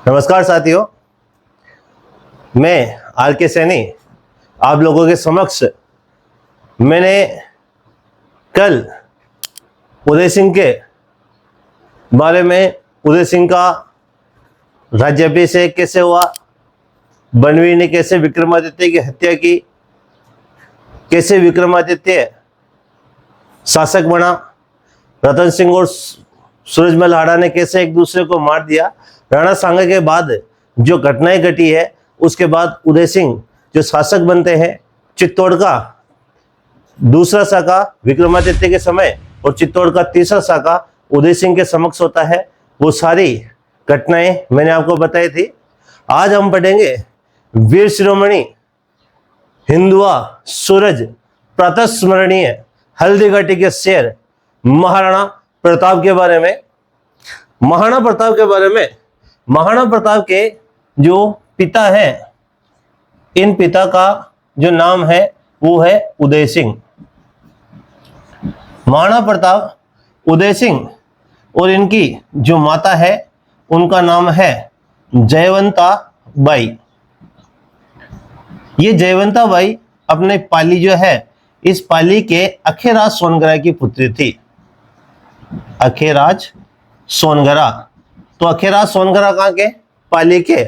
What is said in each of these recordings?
नमस्कार साथियों, मैं आर के सैनी आप लोगों के समक्ष मैंने कल उदय सिंह के बारे में, उदय सिंह का राज्याभिषेक कैसे हुआ, बनवीर ने कैसे विक्रमादित्य की हत्या की, कैसे विक्रमादित्य शासक बना, रतन सिंह और सूरजमल हाड़ा ने कैसे एक दूसरे को मार दिया, राणा सांगा के बाद जो घटनाएं घटी है, उसके बाद उदय सिंह जो शासक बनते हैं, चित्तौड़ का दूसरा शाखा विक्रमादित्य के समय और चित्तौड़ का तीसरा शाखा उदय सिंह के समक्ष होता है। वो सारी घटनाएं मैंने आपको बताई थी। आज हम पढ़ेंगे वीर शिरोमणि हिंदुआ सूरज प्रातस्मरणीय हल्दीघाटी के शेर महाराणा प्रताप के बारे में। महाराणा प्रताप के बारे में, महाराणा प्रताप के जो पिता हैं, इन पिता का जो नाम है वो है उदय सिंह। महाराणा प्रताप, उदय सिंह और इनकी जो माता है उनका नाम है जयवंता बाई। ये जयवंता बाई अपने पाली जो है, इस पाली के अखेराज सोनगरा की पुत्री थी। अखेराज सोनगरा, तो अखेराज सोनगरा कहाँ के? पाली के।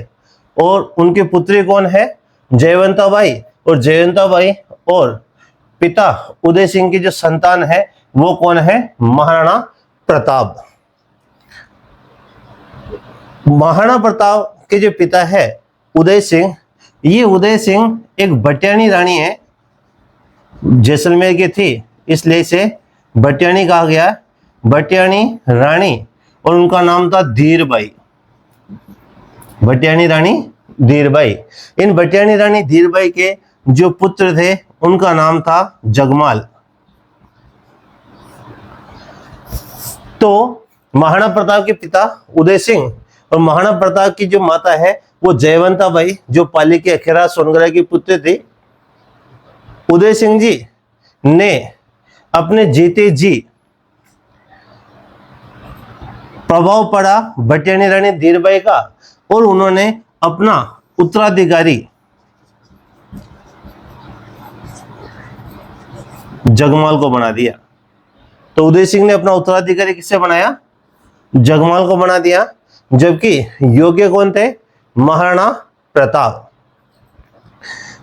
और उनकी पुत्री कौन है? जयवंता बाई। और जयवंता बाई और पिता उदय सिंह की जो संतान है वो कौन है? महाराणा प्रताप। महाराणा प्रताप के जो पिता है उदय सिंह, ये उदय सिंह एक भटियाणी रानी है, जैसलमेर की थी, इसलिए इसे भटियाणी कहा गया, भटियाणी रानी। और उनका नाम था धीरबाई, भटियाणी रानी धीरबाई। इन भटियाणी रानी धीरबाई के जो पुत्र थे उनका नाम था जगमाल। तो महाराणा प्रताप के पिता उदय सिंह और महाराणा प्रताप की जो माता है वो जयवंता बाई, जो पाली के अखेराज सोनगरा की पुत्र थी। उदय सिंह जी ने अपने जीते जी प्रभाव पड़ा भटियाणी रानी धीरबाई का, और उन्होंने अपना उत्तराधिकारी जगमाल को बना दिया। तो उदय सिंह ने अपना उत्तराधिकारी किससे बनाया? जगमाल को बना दिया। जबकि योग्य कौन थे? महाराणा प्रताप।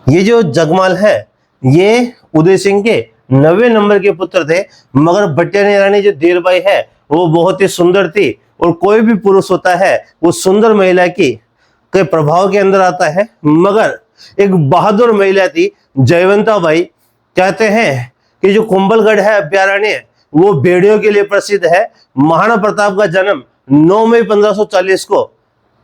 ये जो जगमाल है ये उदय सिंह के 9वें नंबर के पुत्र थे, मगर भटियाणी रानी जो धीरबाई है वो बहुत ही सुंदर थी, और कोई भी पुरुष होता है वो सुंदर महिला की के प्रभाव के अंदर आता है। मगर एक बहादुर महिला थी जयवंता बाई। कहते हैं कि जो कुंभलगढ़ है अभ्यारण्य, वो भेड़ियों के लिए प्रसिद्ध है। महाराणा प्रताप का जन्म 9 मई 1540 को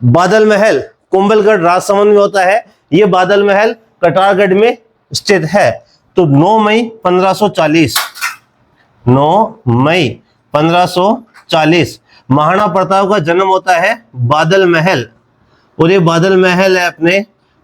बादल महल कुंभलगढ़ राजसमंद में होता है। ये बादल महल कटारगढ़ में स्थित है। तो 9 मई 1540, 9 मई 1540 महाराणा प्रताप का जन्म होता है बादल महल। और ये बादल महल है अपने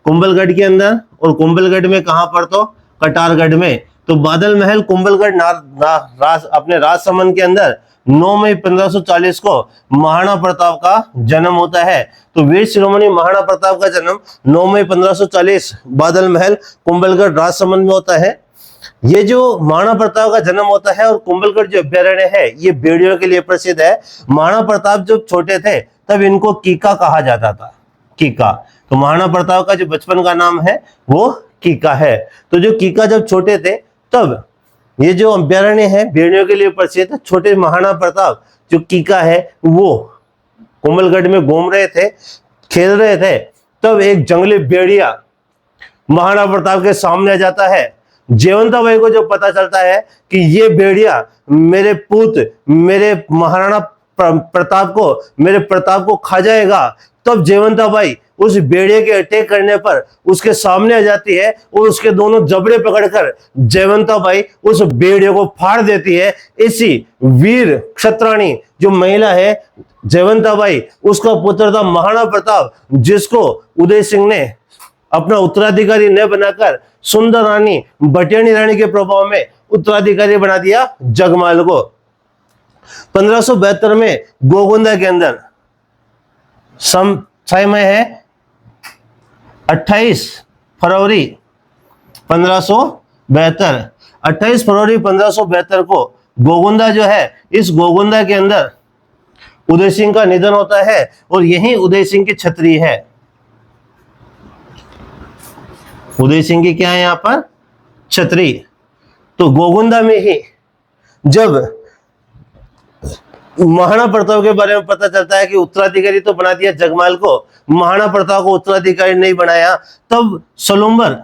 कुंभलगढ़ के अंदर, और कुंभलगढ़ में कहां पर? तो कटारगढ़ में। तो बादल महल कुंभलगढ़ अपने राजसमंद के अंदर 9 मई 1540 को महाराणा प्रताप का जन्म होता है। तो वीर शिरोमणि महाराणा प्रताप का जन्म 9 मई 1540 बादल महल कुंभलगढ़ राजसमंद में होता है। ये जो महाराणा प्रताप का जन्म होता है, और कुंभलगढ़ जो अभ्यारण्य है ये भेड़ियों के लिए प्रसिद्ध है। महाराणा प्रताप जब छोटे थे तब इनको कीका कहा जाता था, कीका। तो महाराणा प्रताप का जो बचपन का नाम है वो कीका है। तो जो कीका जब छोटे थे तब ये जो अभ्यारण्य है भेड़ियों के लिए प्रसिद्ध, छोटे महाराणा प्रताप जो कीका है वो कुंभलगढ़ में घूम रहे थे, खेल रहे थे, तब एक जंगली भेड़िया महाराणा प्रताप के सामने आ जाता है। जयवंता बाई को जो पता चलता है कि ये भेड़िया मेरे पुत्र, मेरे महाराणा प्रताप को, मेरे प्रताप को खा जाएगा, तब जयवंता बाई उस भेड़िए के अटैक करने पर उसके सामने आ जाती है, और उसके दोनों जबड़े पकड़कर जयवंता बाई उस भेड़िए को फाड़ देती है। इसी वीर क्षत्राणी जो महिला है जयवंता बाई, उसका पुत्र था महाराणा प्रताप, जिसको उदय सिंह ने अपना उत्तराधिकारी न बनाकर सुंदर रानी भटियाणी रानी के प्रभाव में उत्तराधिकारी बना दिया जगमाल को। 1572 में गोगुंदा के अंदर में है 28 फरवरी 1572। 28 फरवरी 1572 को गोगुंदा जो है, इस गोगुंदा के अंदर उदय सिंह का निधन होता है और यही उदय सिंह की छतरी है। उदय सिंह की क्या है यहां पर? छतरी। तो गोगुंदा में ही जब महाराणा प्रताप के बारे में पता चलता है कि उत्तराधिकारी तो बना दिया जगमाल को, महाराणा प्रताप को उत्तराधिकारी नहीं बनाया, तब सलूम्बर,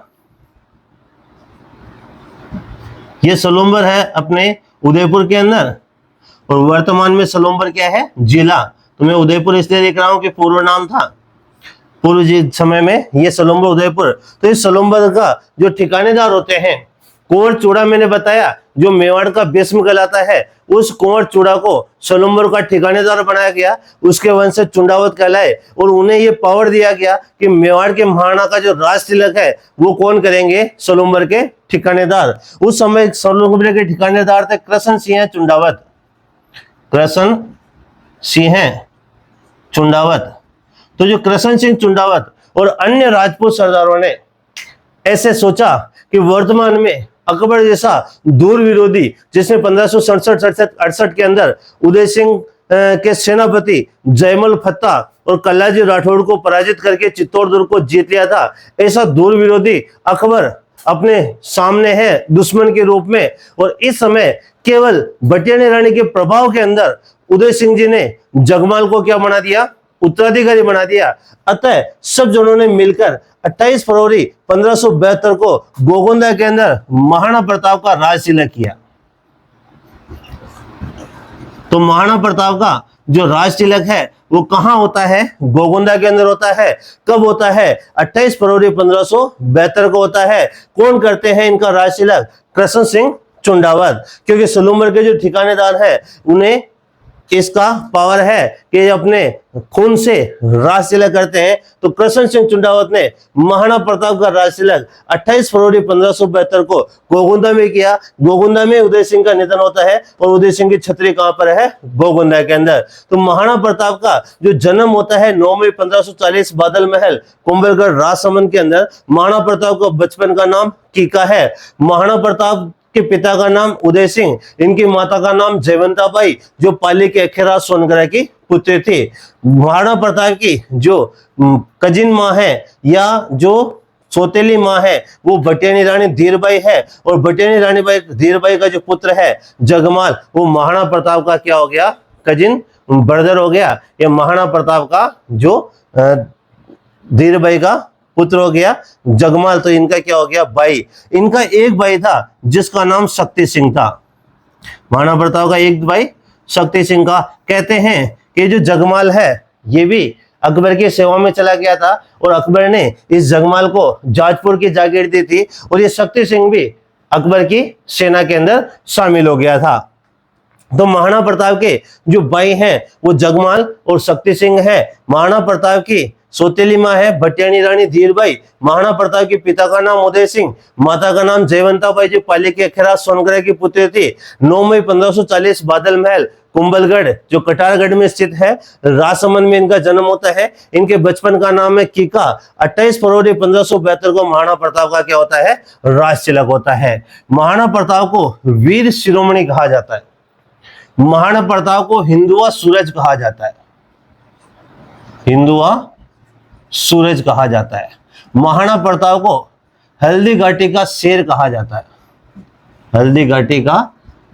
ये सलूम्बर है अपने उदयपुर के अंदर, और वर्तमान में सलूम्बर क्या है? जिला। तो मैं उदयपुर इसलिए देख रहा हूं कि पूर्व नाम था, पूर्व समय में ये सलूम्बर उदयपुर। तो इस सलूम्बर का जो ठिकानेदार होते हैं, कुंवर चूड़ा मैंने बताया जो मेवाड़ का बेस्म कहलाता है, उस कुंवर चूड़ा को सलूम्बर का ठिकानेदार बनाया गया। उसके वंश चुंडावत कहलाए और उन्हें यह पावर दिया गया कि मेवाड़ के महाराणा का जो राज तिलक है वो कौन करेंगे? सलूम्बर के ठिकानेदार। उस समय सलूम्बर के ठिकानेदार थे कृष्ण सिंह चुंडावत। कृष्ण सिंह चुंडावत। तो जो कृष्ण सिंह चुंडावत और अन्य राजपूत सरदारों ने ऐसे सोचा कि वर्तमान में अकबर जैसा दूर विरोधी, जिसने 1567-68 के अंदर उदय सिंह के सेनापति जयमल फत्ता और कल्लाजी राठौड़ को पराजित करके चित्तौड़ दुर्ग को जीत लिया था, ऐसा दूर विरोधी अकबर अपने सामने है दुश्मन के रूप में। और इस समय केवल भटियानी रानी के प्रभाव के अंदर उदय सिंह जी ने जगमाल को क्या बना दिया? उत्तराधिकारी बना दिया। अतः सब जनों ने मिलकर 28 फरवरी 1572 को गोगुंदा के अंदर महाराणा प्रताप का राज तिलक किया। तो महाराणा प्रताप का जो राज तिलक है वो कहां होता है? गोगुंदा के अंदर होता है। कब होता है? 28 फरवरी 1572 को होता है। कौन करते हैं इनका राज तिलक? कृष्ण सिंह चुंडावत। क्योंकि सलूम्बर के जो ठिकानेदार है उन्हें इसका पावर है कि अपने खून से राज तिलक करते हैं। तो कृष्ण सिंह चुंडावत ने महाराणा प्रताप का राज तिलक 28 फरवरी 1572 को गोगुंदा में किया। गोगुंदा में उदय सिंह का निधन होता है और उदय सिंह की छतरी कहां पर है? गोगुंदा के अंदर। तो महाराणा प्रताप का जो जन्म होता है 9 मई 1540 बादल महल कुंभलगढ़ राजसमंद के अंदर। महाराणा प्रताप का बचपन का नाम कीका है। महाराणा प्रताप के पिता का नाम उदय सिंह, इनकी माता का नाम जयवंताबाई, जो पाली के अखेरा सोनगरा की पुत्री थी। महाराणा प्रताप की जो कजिन माँ है या जो सौतेली माँ है वो भटियानी रानी धीरबाई है, और भटियानी रानी धीरबाई का जो पुत्र है जगमाल, वो महाराणा प्रताप का क्या हो गया? कजिन ब्रदर हो गया। ये महाराणा प्रताप का जो धीरबाई का पुत्र हो गया जगमाल। तो इनका क्या हो गया? भाई। इनका एक भाई था जिसका नाम शक्ति सिंह था। महाराणा प्रताप का एक भाई शक्ति सिंह का। कहते हैं कि जो जगमाल है ये भी अकबर की सेवा में चला गया था और अकबर ने इस जगमाल को जाजपुर की जागीर दी थी, और ये शक्ति सिंह भी अकबर की सेना के अंदर शामिल हो गया था। तो महाराणा प्रताप के जो भाई हैं वो जगमाल और शक्ति सिंह है। महाराणा प्रताप की सौतेली माँ है भटियानी रानी धीरबाई। महाराणा प्रताप के पिता का नाम उदय सिंह, माता का नाम जयवंताबाई, जो पाली के अखेरा सोनगरा की पुत्री थी। 9 मई 1540 बादल महल कुंभलगढ़ जो कटारगढ़ में स्थित है राजसमंद में इनका जन्म होता है। इनके बचपन का नाम है कीका। 28 फरवरी 1572 को महाराणा प्रताप का क्या होता है? राज तिलक होता है। महाराणा प्रताप को वीर शिरोमणि कहा जाता है। महाराणा प्रताप को हिंदुआ सूरज कहा जाता है। हिंदुआ सूरज कहा जाता है। महाराणा प्रताप को हल्दी घाटी का शेर कहा जाता है। हल्दी घाटी का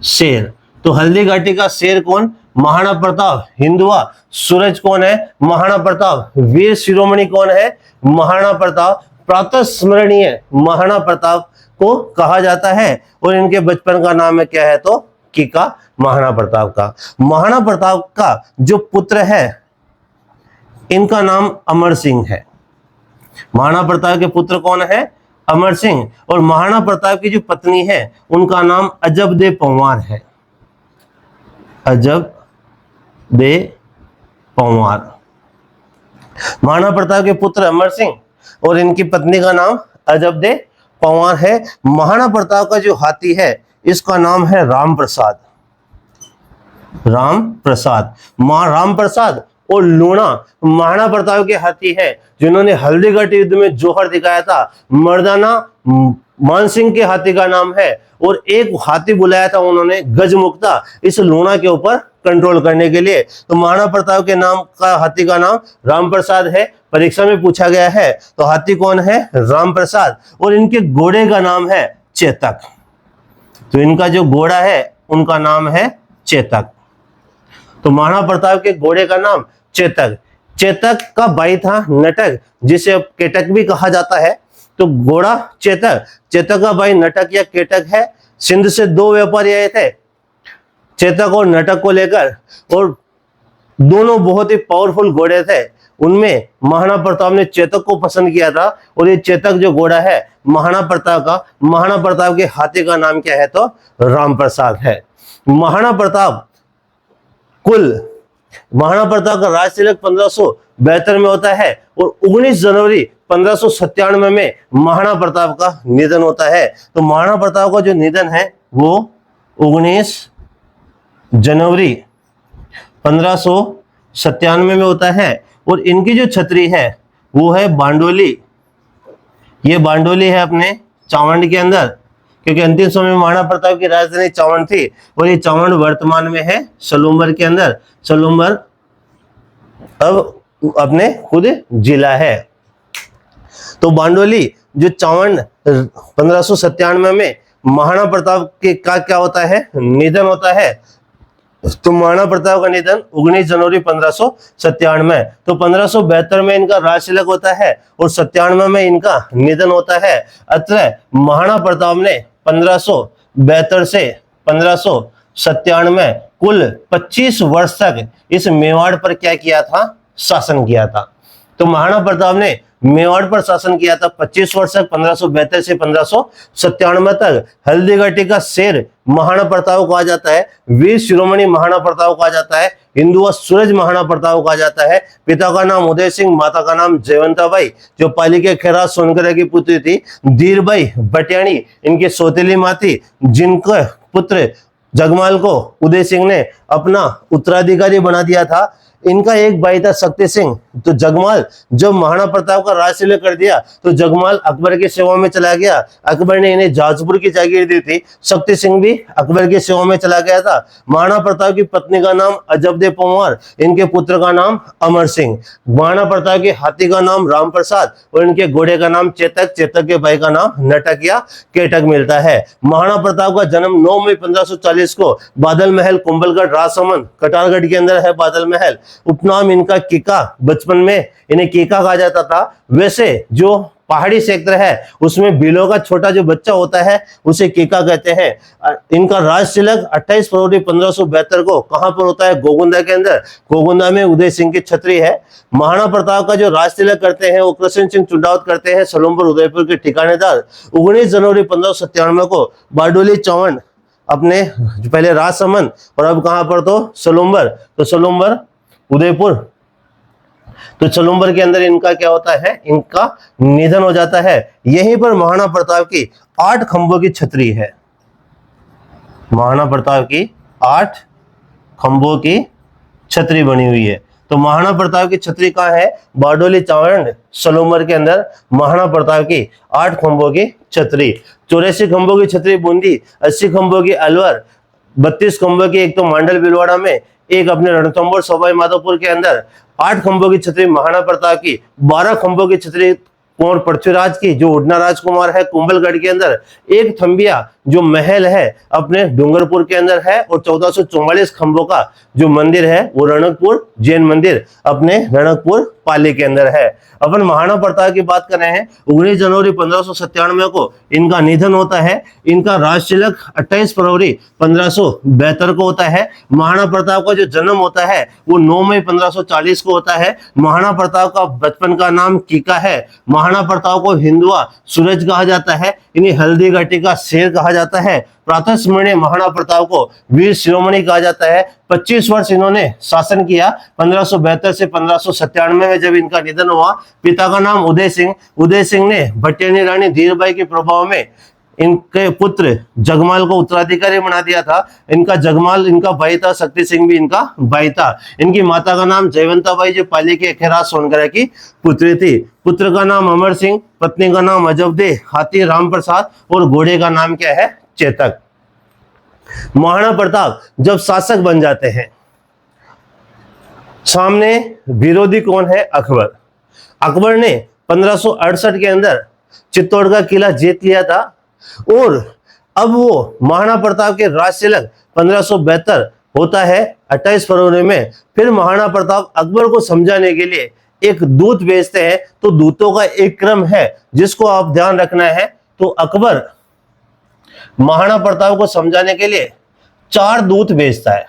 शेर। तो हल्दी घाटी का शेर कौन? महाराणा प्रताप। हिंदुआ सूरज कौन है? महाराणा प्रताप। वीर शिरोमणि कौन है? महाराणा प्रताप। प्रातः स्मरणीय महाराणा प्रताप को कहा जाता है, और इनके बचपन का नाम है क्या है? तो कीका, महाराणा प्रताप का। महाराणा प्रताप का जो पुत्र है इनका नाम अमर सिंह है। महाराणा प्रताप के पुत्र कौन है? अमर सिंह। और महाराणा प्रताप की जो पत्नी है उनका नाम अजब दे पंवार है। अजब दे पंवार। महाराणा प्रताप के पुत्र अमर सिंह और इनकी पत्नी का नाम अजब दे पंवार है। महाराणा प्रताप का जो हाथी है इसका नाम है राम प्रसाद। राम प्रसाद। राम प्रसाद और लूणा महाराणा प्रताप के हाथी है, जिन्होंने हल्दीघाटी युद्ध में जौहर दिखाया था। मर्दाना मानसिंह के हाथी का नाम है, और एक हाथी बुलाया था उन्होंने गजमुक्ता इस लूणा के ऊपर कंट्रोल करने के लिए। तो महाराणा प्रताप के नाम का हाथी का नाम राम प्रसाद है, परीक्षा में पूछा गया है। तो हाथी कौन है? राम प्रसाद। और इनके घोड़े का नाम है चेतक। तो इनका जो घोड़ा है उनका नाम है चेतक। तो महाराणा प्रताप के घोड़े का नाम चेतक। चेतक का भाई था नटक, जिसे अब केटक भी कहा जाता है। तो घोड़ा चेतक, चेतक का भाई नटक या केटक है। सिंध से दो व्यापारी आए थे चेतक और नटक को लेकर, और दोनों बहुत ही पावरफुल घोड़े थे। उनमें महाराणा प्रताप ने चेतक को पसंद किया था, और ये चेतक जो घोड़ा है महाराणा प्रताप के हाथी का नाम क्या है? तो राम प्रसाद है। महाराणा प्रताप का राज तिलक 1572 में होता है, और 19 जनवरी 1597 में महाराणा प्रताप का निधन होता है। तो महाराणा प्रताप का जो निधन है वो 19 जनवरी 1597 में होता है। और इनकी जो छतरी है वो है बांडोली। ये बांडोली है अपने चावंड के अंदर, क्योंकि अंतिम समय में महाराणा प्रताप की राजधानी चावंड थी, और ये चावंड वर्तमान में है सलूम्बर के अंदर। सलूम्बर अब अपने खुद जिला है। तो बांडोली जो चावंड 1597 में महाराणा प्रताप के का क्या होता है? निधन होता है। तो महाराणा प्रताप का निधन 19 जनवरी 1597। तो 1572 में इनका राज तिलक होता है, और 97 में इनका निधन होता है। अतः महाराणा प्रताप ने 1572 से 1597 कुल 25 वर्ष तक इस मेवाड़ पर क्या किया था? शासन किया था। तो महाराणा प्रताप ने मेवाड़ पर शासन किया था 25 वर्ष तक, 1572 से 1597 तक। हल्दीघाटी का शेर महाराणा प्रताप कहा जाता है, वीर शिरोमणि महाराणा प्रताप कहा जाता है, हिंदुआ सूरज महाराणा प्रताप कहा जाता है। पिता का नाम उदय सिंह, माता का नाम जयवंताबाई, जो पाली के खेरा सोनकरा की पुत्री थी। धीरबाई भटियाणी इनकी सौतेली माँ थी, जिनका पुत्र जगमाल को उदय सिंह ने अपना उत्तराधिकारी बना दिया था। इनका एक भाई था शक्ति सिंह। तो जगमाल जब महाराणा प्रताप का राज तिलक कर दिया तो जगमाल अकबर की सेवा में चला गया। अकबर ने इन्हें जाजपुर की जागीर दी थी। शक्ति सिंह भी अकबर की सेवा में चला गया था। महाराणा प्रताप की पत्नी का नाम अजबदे पंवार, इनके पुत्र का नाम अमर सिंह। महाराणा प्रताप के हाथी का नाम राम प्रसाद, और इनके घोड़े का नाम चेतक। चेतक के भाई का नाम नटक या केटक मिलता है। महाराणा प्रताप का जन्म 9 मई 1540 को बादल महल, कुंभलगढ़, राजसमंद, कटारगढ़ के अंदर है बादल महल। उपनाम इनका कीका, बचपन में इन्हें कीका कहा जाता था। वैसे जो पहाड़ी क्षेत्र है उसमें बिलों का छोटा जो बच्चा होता है उसे कीका कहते हैं। इनका राज तिलक 28 फरवरी 1572 को कहां पर होता है? गोगुंदा के अंदर। गोगुंदा में उदय सिंह की छतरी है। महाराणा प्रताप का जो राज तिलक करते हैं वो कृष्ण सिंह चुंडावत करते हैं, सलूम्बर उदयपुर के ठिकानेदार। 19 जनवरी 1597 को बारडोली चावंड अपने पहले राजसमंद और अब कहां पर? तो सलूम्बर। तो सलूम्बर उदयपुर, तो सलूम्बर के अंदर इनका क्या होता है? इनका निधन हो जाता है। यहीं पर महाराणा प्रताप की 8 खंभों की छतरी है। महाराणा प्रताप की 8 खंभों की छतरी बनी हुई है। तो महाराणा प्रताप की छतरी कहाँ है? बारडोली चावंड सलूम्बर के अंदर महाराणा प्रताप की 8 खंभों की छतरी। 84 खंभों की छतरी बूंदी, 80 खंभों की अलवर, 32 खंभों की एक तो मांडल भिलवाड़ा में, एक अपने रणथंभौर सवाई माधोपुर के अंदर। 8 खंभों की छतरी महाराणा प्रताप की। 12 खंभों की छतरी कुंवर पृथ्वीराज की, जो उड़ना राजकुमार है कुंभलगढ़ के अंदर। एक थंबिया जो महल है अपने डूंगरपुर के अंदर है, और 1444 खंभों का जो मंदिर है वो रणकपुर जैन मंदिर अपने रणकपुर पाली के अंदर है। अपन महाराणा प्रताप की बात कर रहे हैं। 19 जनवरी 1597 को इनका निधन होता है। इनका राज तिलक 28 फरवरी 1572 को होता है। महाराणा प्रताप का जो जन्म होता है वो 9 मई 1540 को होता है। महाराणा प्रताप का बचपन का नाम कीका है। महाराणा प्रताप को हिंदुआ सूरज कहा जाता है। इन्हें हल्दीघाटी का शेर कहा जाता है। प्रातः स्मरणीय महाराणा प्रताप को वीर शिरोमणि कहा जाता है। 25 वर्ष इन्होंने शासन किया। 1572 से 1597 में जब इनका निधन हुआ। पिता का नाम उदय सिंह। उदय सिंह ने भटियाणी रानी धीरबाई के प्रभाव में इनके पुत्र जगमाल को उत्तराधिकारी बना दिया था। इनका जगमाल इनका भाई था, शक्ति सिंह भी इनका भाई था। इनकी माता का नाम जयवंताबाई, जो पाली के खेराज सोनगरा की पुत्री थी। पुत्र का नाम अमर सिंह, पत्नी का नाम अजबदे, हाथी राम प्रसाद और घोड़े का नाम क्या है? चेतक। महाराणा प्रताप जब शासक बन जाते हैं, सामने विरोधी कौन है? अकबर। अकबर ने 1568 के अंदर चित्तौड़ का किला जीत लिया था और अब वो महाराणा प्रताप के राज तिलक 1572 होता है 28 फरवरी में। फिर महाराणा प्रताप अकबर को समझाने के लिए एक दूत भेजते हैं। तो दूतों का एक क्रम है जिसको आप ध्यान रखना है। तो अकबर महाराणा प्रताप को समझाने के लिए 4 दूत भेजता है।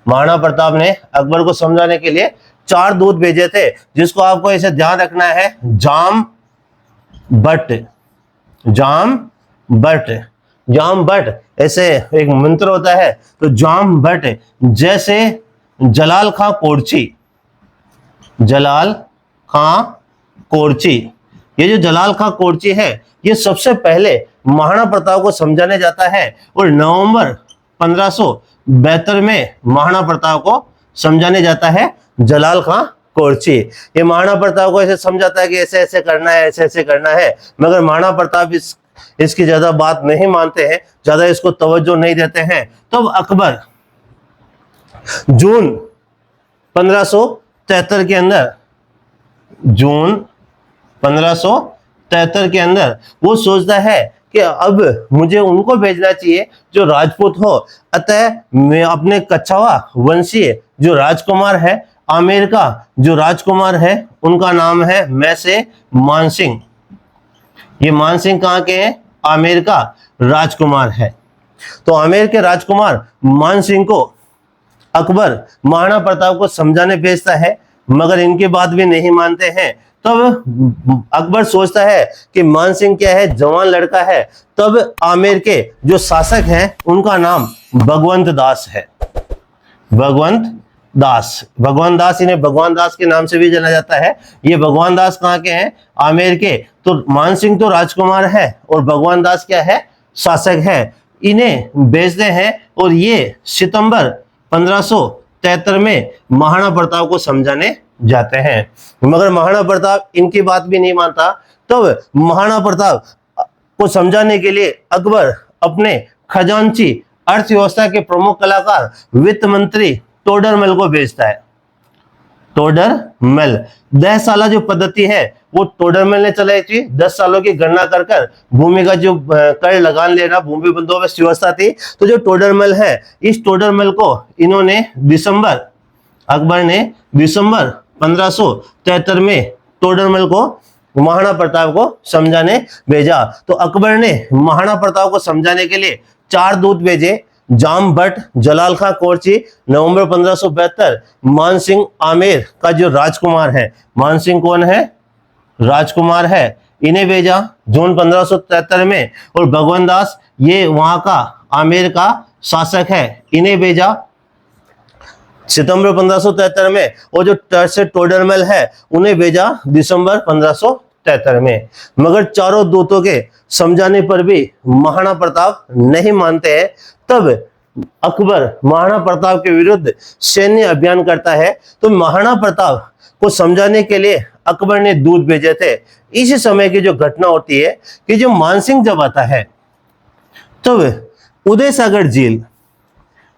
महाराणा प्रताप ने अकबर को समझाने के लिए 4 दूत भेजे थे, जिसको आपको ऐसे ध्यान रखना है। जाम बट, जाम बट, जाम बट, ऐसे एक मंत्र होता है। तो जाम बट जैसे जलाल खां कोरची, जलाल खां कोरची, ये जो जलाल खां कोरची है, ये सबसे पहले महाराणा प्रताप को समझाने जाता है और नवंबर 1572 में महाराणा प्रताप को समझाने जाता है जलाल खां कोरची। ये महाराणा प्रताप को ऐसे समझाता है कि ऐसे ऐसे करना है, ऐसे ऐसे करना है, मगर महाराणा प्रताप इसकी ज्यादा बात नहीं मानते हैं, ज्यादा इसको तवज्जो नहीं देते हैं। तब अकबर जून 1573 के अंदर, जून 1573 के अंदर वो सोचता है कि अब मुझे उनको भेजना चाहिए जो राजपूत हो। अतः मैं अपने कछावा वंशीय जो राजकुमार है, आमेर का जो राजकुमार है, उनका नाम है मैसे मानसिंह। ये मानसिंह कहाँ के हैं? आमेर का राजकुमार है। तो आमेर के राजकुमार मानसिंह को अकबर महाराणा प्रताप को समझाने भेजता है, मगर इनकी बात भी नहीं मानते हैं। तब अकबर सोचता है कि मानसिंह क्या है? जवान लड़का है। तब आमेर के जो शासक हैं उनका नाम भगवंत दास है। भगवंत दास, भगवान दास, इन्हें भगवान दास के नाम से भी जाना जाता है। ये भगवान दास कहाँ के हैं? आमेर के। तो मानसिंह तो राजकुमार है और भगवान दास क्या है? शासक है। इन्हें भेजते हैं और ये सितंबर 1573 में महाराणा प्रताप को समझाने जाते हैं, मगर महाराणा प्रताप इनकी बात भी नहीं मानता। तब महाराणा प्रताप को समझाने के लिए अकबर अपने खजांची, अर्थव्यवस्था के प्रमुख कलाकार, वित्त मंत्री टोडरमल को भेजता है। टोडरमल 10 साल जो पद्धति है वो टोडरमल ने चलाई थी। 10 सालों की गणना कर कर भूमि का जो कर लगान लेना, भूमि बंदोबस्त व्यवस्था थी। तो जो टोडरमल है, इस टोडरमल को इन्होंने अकबर ने दिसंबर 1573 में टोडरमल को महाराणा प्रताप को समझाने भेजा। तो अकबर ने महाराणा प्रताप को समझाने के लिए 4 दूत भेजे। जाम भट्ट, जलाल खां कोरची, नवंबर 1572, मानसिंह आमेर का जो राजकुमार है, मानसिंह कौन है? राजकुमार है, इन्हें भेजा जून 1573 में। और भगवान दास, ये वहां का आमेर का शासक है, इन्हें भेजा सितंबर 1573 में। और जो टर्से टोडरमल है उन्हें भेजा दिसंबर 1573 में। मगर चारों दूतों के समझाने पर भी महाराणा प्रताप नहीं मानते हैं। तब अकबर महाराणा प्रताप के विरुद्ध सैन्य अभियान करता है। तो महाराणा प्रताप को समझाने के लिए अकबर ने दूत भेजे थे। इसी समय की जो घटना होती है कि जो मानसिंह जब आता है तब उदय सागर झील,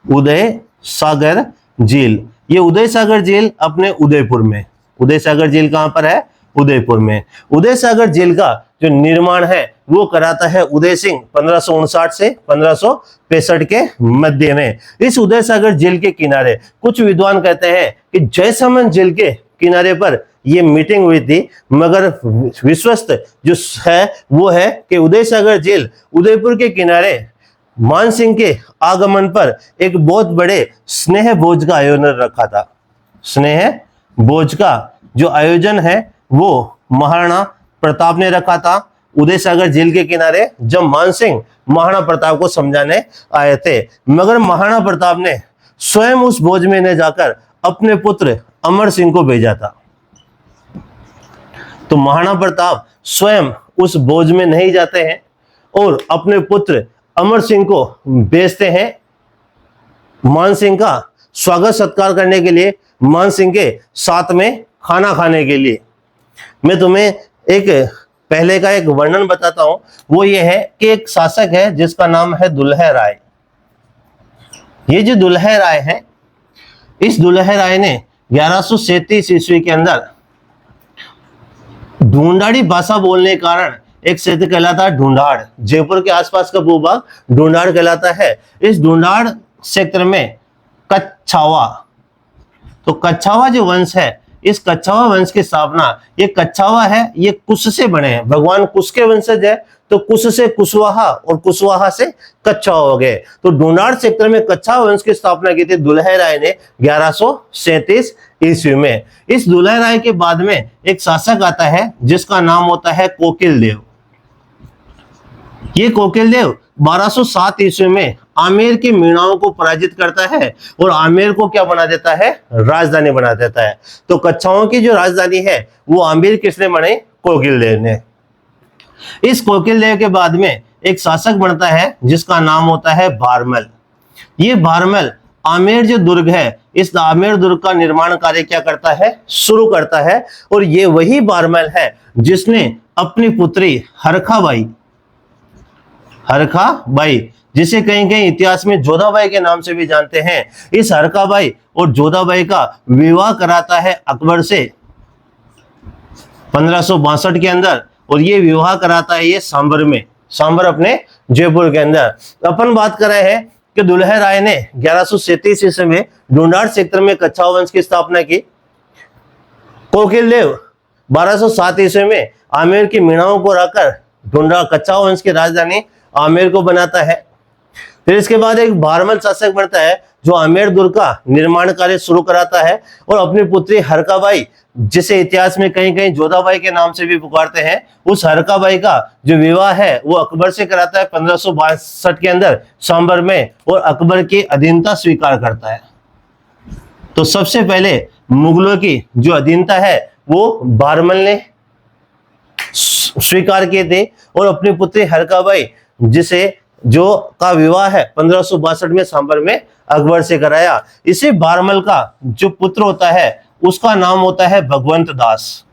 उदय सागर झील, ये उदय सागर झील अपने उदयपुर में, उदय सागर झील कहां पर है? उदयपुर में। उदय सागर झील का जो निर्माण है वो कराता है उदय सिंह 1559 से 1565 के मध्य में। इस उदय सागर झील के किनारे कुछ विद्वान कहते हैं कि जयसामन झील के किनारे पर ये मीटिंग हुई थी, मगर विश्वस्त जो है वो है कि उदय सागर झील उदयपुर के किनारे मानसिंह के आगमन पर एक बहुत बड़े स्नेह भोज का आयोजन रखा था। स्नेह भोज का जो आयोजन है वो महाराणा प्रताप ने रखा था उदय सागर झील के किनारे, जब मानसिंह महाराणा प्रताप को समझाने आए थे। मगर महाराणा प्रताप ने स्वयं उस भोज में न जाकर अपने पुत्र अमर सिंह को भेजा था। तो महाराणा प्रताप स्वयं उस भोज में नहीं जाते हैं और अपने पुत्र अमर सिंह को भेजते हैं मान सिंह का स्वागत सत्कार करने के लिए, मान सिंह के साथ में खाना खाने के लिए। मैं तुम्हें एक पहले का एक वर्णन बताता हूं, वो ये है कि एक शासक है जिसका नाम है दुल्हे राय। ये जो दुल्हे राय है, इस दुल्हे राय ने 1137 ईस्वी के अंदर ढूंढाड़ी भाषा बोलने के कारण एक क्षेत्र कहलाता है ढूंढाड़, जयपुर के आसपास का भूभाग ढूंढाड़ कहलाता है। इस ढूंढाड़ क्षेत्र में कच्छावा, तो कच्छावा जो वंश है, इस कच्छावा वंश की स्थापना, ये कच्छावा है ये कुश से बने हैं, भगवान कुश के वंशज है, तो कुश से कुशवाहा और कुशवाहा से कच्छावा हो गए। तो ढूंढाड़ क्षेत्र में कच्छावा वंश की स्थापना की थी दुल्हे राय ने 1137 ईस्वी में। इस दुल्हे राय के बाद में एक शासक आता है जिसका नाम होता है कोकिल देव। ये कोकिल देव 1207 ईस्वी में आमेर की मीणाओं को पराजित करता है और आमेर को क्या बना देता है, राजधानी बना देता है। तो कच्छाओं की जो राजधानी है वो आमेर किसने बनाई, कोकिल देव ने। इस कोकिल देव के बाद में एक शासक बनता है जिसका नाम होता है भारमल। ये भारमल आमेर जो दुर्ग है, इस आमेर दुर्ग का निर्माण कार्य क्या करता है, शुरू करता है। और ये वही भारमल है जिसने अपनी पुत्री हरखाबाई, जिसे कहीं कहीं इतिहास में जोधाबाई के नाम से भी जानते हैं, इस हरखाबाई और जोधाबाई का विवाह कराता है अकबर से 1562 के अंदर। और ये विवाह कराता है ये सांबर में, सांबर अपने जयपुर के अंदर। अपन बात कर रहे हैं कि दुल्हे राय ने 1137 ईस्वी में ढूंढाड़ क्षेत्र में कच्छावा वंश की स्थापना की। कोकिल देव 1207 ईस्वी में आमेर की मीणाओं को रखकर ढूंढाड़ कच्छावा वंश की राजधानी आमेर को बनाता है। फिर इसके बाद एक भारमल शासक बनता है जो आमेर दुर्ग का निर्माण कार्य शुरू कराता है और अपनी पुत्री हरखाबाई, जिसे इतिहास में कहीं कहीं जोधाबाई के नाम से भी पुकारते हैं, उस हरखाबाई का जो विवाह है वो अकबर से कराता है 1562 के अंदर सांबर में, और अकबर की अधीनता स्वीकार करता है। तो सबसे पहले मुगलों की जो अधीनता है वो भारमल ने स्वीकार किए थे और अपनी पुत्री हरखाबाई, जिसे जो का विवाह है 1562 में सांबर में अकबर से कराया। इसी भारमल का जो पुत्र होता है उसका नाम होता है भगवंत दास,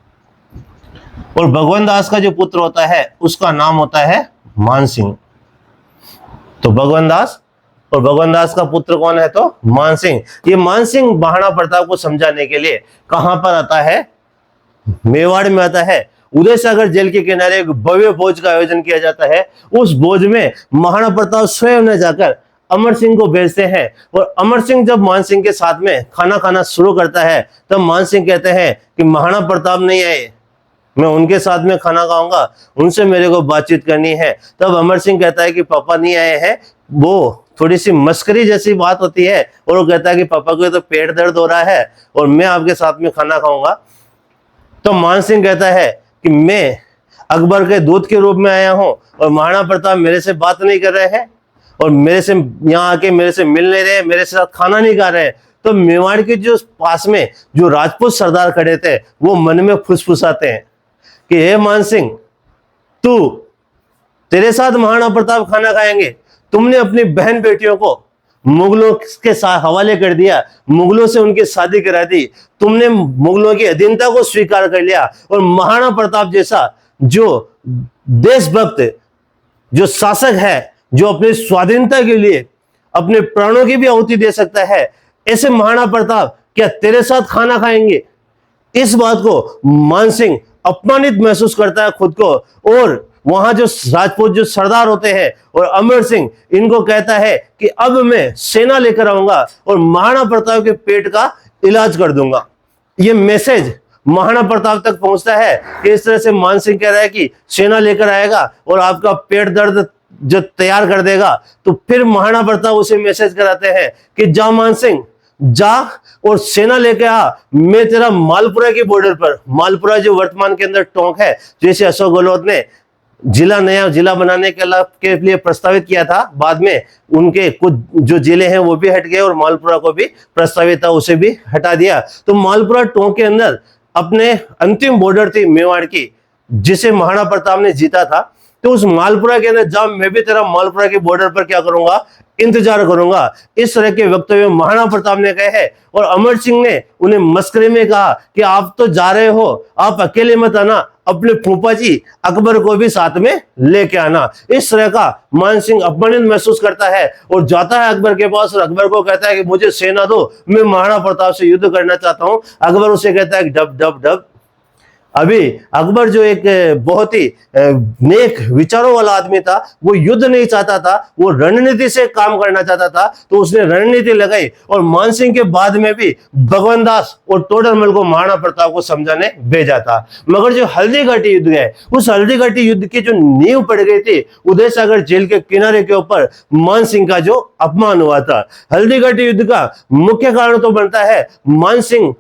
और भगवंत दास का जो पुत्र होता है उसका नाम होता है मानसिंह। तो भगवंत दास और भगवंत दास का पुत्र कौन है, तो मानसिंह। ये मानसिंह महाराणा प्रताप को समझाने के लिए कहां पर आता है, मेवाड़ में आता है। उदय सागर जेल के किनारे एक भव्य भोज का आयोजन किया जाता है। उस भोज में महाराणा प्रताप स्वयं ने जाकर अमर सिंह को भेजते हैं, और अमर सिंह जब मान सिंह के साथ में खाना खाना शुरू करता है तब मान सिंह कहते हैं कि महाराणा प्रताप नहीं आए, मैं उनके साथ में खाना खाऊंगा, उनसे मेरे को बातचीत करनी है। तब अमर सिंह कहता है कि पापा नहीं आए हैं, वो थोड़ी सी मस्करी जैसी बात होती है, और वो कहता है कि पापा को तो पेट दर्द हो रहा है और मैं आपके साथ में खाना खाऊंगा। तो मान सिंह कहता है कि मैं अकबर के दूत के रूप में आया हूं और महाराणा प्रताप मेरे से बात नहीं कर रहे हैं और मेरे से यहाँ आके मेरे से मिल नहीं रहे, मेरे साथ खाना नहीं खा रहे। तो मेवाड़ के जो पास में जो राजपूत सरदार खड़े थे वो मन में फुसफुसाते हैं कि हे मान सिंह, तू तेरे साथ महाराणा प्रताप खाना खाएंगे, तुमने अपनी बहन बेटियों को मुगलों के साथ हवाले कर दिया, मुगलों से उनकी शादी करा दी, तुमने मुगलों की अधीनता को स्वीकार कर लिया, और महाराणा प्रताप जैसा जो देशभक्त जो शासक है, जो अपनी स्वाधीनता के लिए अपने प्राणों की भी आहुति दे सकता है, ऐसे महाराणा प्रताप क्या तेरे साथ खाना खाएंगे। इस बात को मान सिंह अपमानित महसूस करता है खुद को, और वहां जो राजपूत जो सरदार होते हैं और अमर सिंह इनको कहता है कि अब मैं सेना लेकर आऊंगा और महाराणा प्रताप के पेट का इलाज कर दूंगा। ये मैसेज महाराणा प्रताप तक पहुंचता है कि इस तरह से मान सिंह कह रहा है कि सेना लेकर आएगा और आपका पेट दर्द जो तैयार कर देगा। तो फिर महाराणा प्रताप उसे मैसेज कराते हैं कि जा मान सिंह, जा और सेना लेके आ, मैं तेरा मालपुरा के बॉर्डर पर, मालपुरा जो वर्तमान के अंदर टोंक है, जैसे अशोक गहलोत ने नया जिला बनाने के लिए प्रस्तावित किया था, बाद में उनके कुछ जो जिले हैं वो भी हट गए और मालपुरा को भी प्रस्तावित था उसे भी हटा दिया। तो मालपुरा टोंक के अंदर अपने अंतिम बॉर्डर थी मेवाड़ की, जिसे महाराणा प्रताप ने जीता था। तो उस मालपुरा के अंदर जब मैं भी तेरा मालपुरा के बॉर्डर पर क्या करूंगा, इंतजार करूंगा। इस तरह के वक्तव्य महाराणा प्रताप ने कहे हैं। और अमर सिंह ने उन्हें मस्करे में कहा कि आप तो जा रहे हो, आप अकेले मत आना, अपने फूफा जी अकबर को भी साथ में लेके आना। इस तरह का मान सिंह अपमानित महसूस करता है और जाता है अकबर के पास और अकबर को कहता है कि मुझे सेना दो, मैं महाराणा प्रताप से युद्ध करना चाहता हूं। अकबर उसे कहता है डब डब डब। अभी अकबर जो एक बहुत ही नेक विचारों वाला आदमी था, वो युद्ध नहीं चाहता था, वो रणनीति से काम करना चाहता था। तो उसने रणनीति लगाई और मानसिंह के बाद में भी भगवान दास और टोडरमल को महाराणा प्रताप को समझाने भेजा था। मगर जो हल्दी घाटी युद्ध है, उस हल्दी घाटी युद्ध की जो नींव पड़ गई थी, उदय सागर झील के किनारे के ऊपर मानसिंह का जो अपमान हुआ था। हल्दी घाटी युद्ध का मुख्य कारण तो बनता है मानसिंह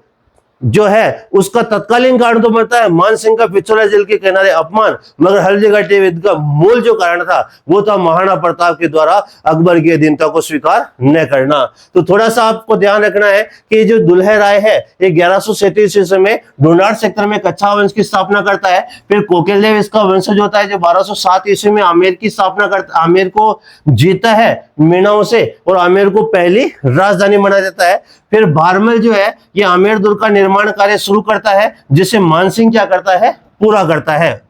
जो है उसका तत्कालीन कारण तो बनता है मानसिंह का पिछोला जेल के किनारे अपमान, मगर हल्दी घाटी युद्ध का मूल जो कारण था वो था महाराणा प्रताप के द्वारा अकबर की अधीनता को स्वीकार न करना। तो थोड़ा सा आपको ध्यान रखना है कि जो दुल्हे राय है ये 1137 ईस्वी में ढूंढाड़ सेक्टर में कच्छा वंश की स्थापना करता है। फिर कोकिलदेव इसका वंशज होता है जो 1207 ईस्वी में आमेर की स्थापना करता, आमेर को जीता है मीनाओं से और आमेर को पहली राजधानी बना देता है। फिर बारमल जो है ये आमेर दुर्ग का निर्माण कार्य शुरू करता है, जिसे मानसिंह क्या करता है, पूरा करता है।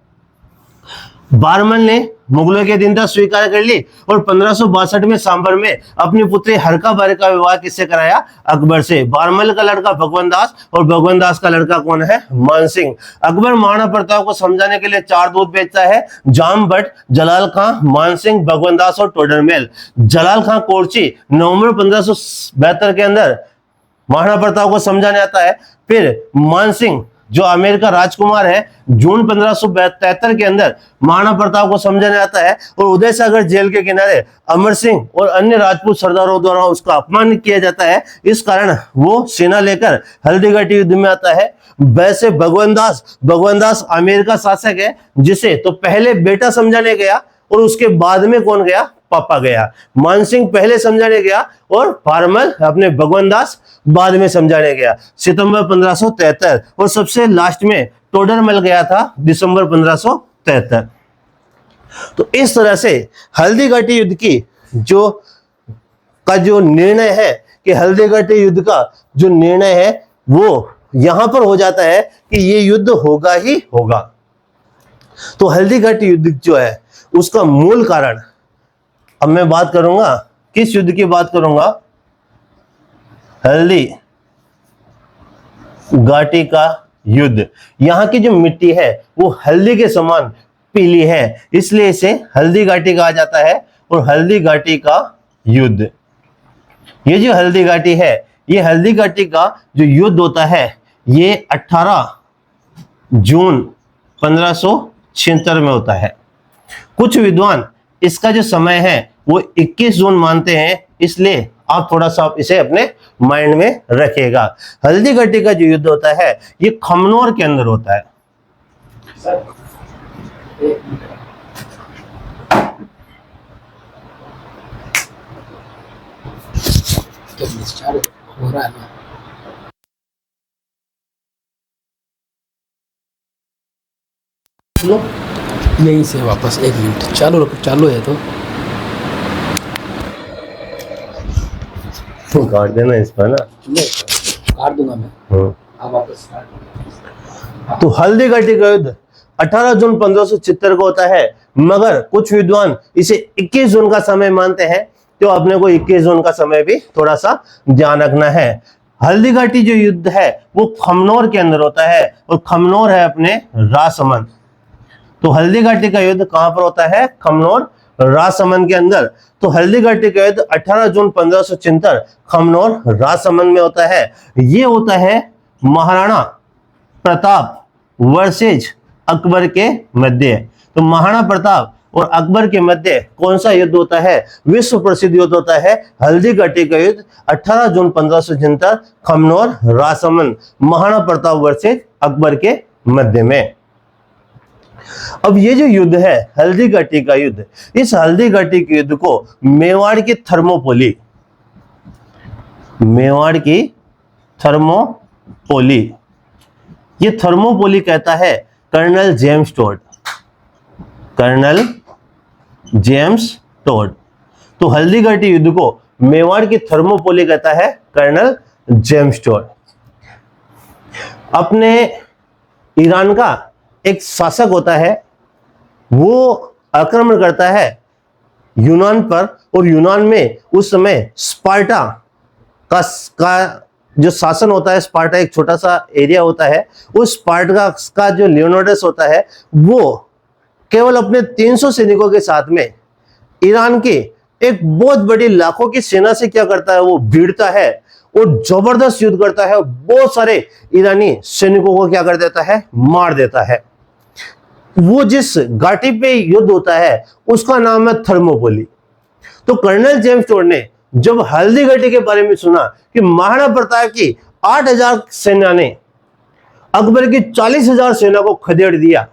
बारमल ने मुगलों की अधीनता स्वीकार कर ली और 1562 में सांबर में अपनी पुत्री हरका बारी का विवाह किससे कराया, अकबर से। बारमल का लड़का भगवान दास और भगवान दास का लड़का कौन है, मानसिंह। अकबर महाराणा प्रताप को समझाने के लिए 4 दूत भेजता है, जाम भट्ट, जलाल खां, मानसिंह, भगवान दास और टोडरमल। जलाल खां कोर्ची नवंबर 1572 के अंदर महाराणा प्रताप को समझाने आता है। फिर मानसिंह जो आमेर का राजकुमार है जून 1573 के अंदर महाराणा प्रताप को समझाने आता है और उदय सागर जेल के किनारे अमर सिंह और अन्य राजपूत सरदारों द्वारा उसका अपमान किया जाता है। इस कारण वो सेना लेकर हल्दी घाटी युद्ध में आता है। वैसे भगवान दास आमेर का शासक है, जिसे तो पहले बेटा समझाने गया और उसके बाद में कौन गया, पापा गया। मानसिंह पहले समझाने गया और बारमल अपने भगवान दास बाद में समझाने गया, सितंबर 1573। और सबसे लास्ट में टोडरमल गया था दिसंबर 1573। तो इस तरह से हल्दी घाटी युद्ध की जो निर्णय है कि हल्दी घाटी युद्ध का जो निर्णय है वो यहां पर हो जाता है कि ये युद्ध होगा ही होगा। तो हल्दी घाटी युद्ध जो है उसका मूल कारण, अब मैं बात करूंगा किस युद्ध की बात करूंगा, हल्दी घाटी का युद्ध। यहां की जो मिट्टी है वो हल्दी के समान पीली है, इसलिए इसे हल्दी घाटी कहा जाता है। और हल्दी घाटी का युद्ध, ये जो हल्दी घाटी है, ये हल्दी घाटी का जो युद्ध होता है ये 18 जून 1576 में होता है। कुछ विद्वान इसका जो समय है वो 21 जून मानते हैं, इसलिए आप थोड़ा सा इसे अपने माइंड में रखिएगा। हल्दी घाटी का जो युद्ध होता है ये खमनोर के अंदर होता है। हो रहा है ना, यहीं से वापस 1 मिनट चालू रखो, चालू है तो काट देना इस पर ना, काट दूंगा मैं। आप वापस तो हल्दी घाटी का युद्ध 18 जून 1576 को होता है, मगर कुछ विद्वान इसे 21 जून का समय मानते हैं। तो अपने को 21 जून का समय भी थोड़ा सा ध्यान रखना है। हल्दी घाटी जो युद्ध है वो खमनोर के अंदर होता है और खमनोर है अपने राजसमंद। तो हल्दी घाटी का युद्ध कहां पर होता है, खमनोर राजसमंद के अंदर। तो हल्दी घाटी का युद्ध 18 जून 1576 खमनोर राजसमंद में होता है। ये होता है महाराणा प्रताप वर्सेज अकबर के मध्य। तो महाराणा प्रताप और अकबर के मध्य कौन सा युद्ध होता है, विश्व प्रसिद्ध युद्ध होता है हल्दी घाटी का युद्ध 18 जून 1576 खमनोर राजसमंद, महाराणा प्रताप वर्सेज अकबर के मध्य में। अब ये जो युद्ध है हल्दी घाटी का युद्ध, इस हल्दी घाटी के युद्ध को मेवाड़ की थर्मोपोली, ये थर्मोपोली कहता है colonel James Tod. Colonel James Tod. तो हल्दीघाटी युद्ध को मेवाड़ की थर्मोपोली कहता है कर्नल जेम्स टोड। अपने ईरान का एक शासक होता है, वो आक्रमण करता है यूनान पर, और यूनान में उस समय स्पार्टा का जो शासन होता है, स्पार्टा एक छोटा सा एरिया होता है, उस स्पार्टा का जो लियोनार्डस होता है वो केवल अपने 300 सैनिकों के साथ में ईरान के एक बहुत बड़ी लाखों की सेना से क्या करता है, वो भिड़ता है और जबरदस्त युद्ध करता है, बहुत सारे ईरानी सैनिकों को क्या कर देता है, मार देता है। वो जिस घाटी पे युद्ध होता है उसका नाम है थर्मोपोली। तो कर्नल जेम्स टोड ने जब हल्दीघाटी के बारे में सुना कि महाराणा प्रताप की 8000 सेना ने अकबर की 40,000 सेना को खदेड़ दिया,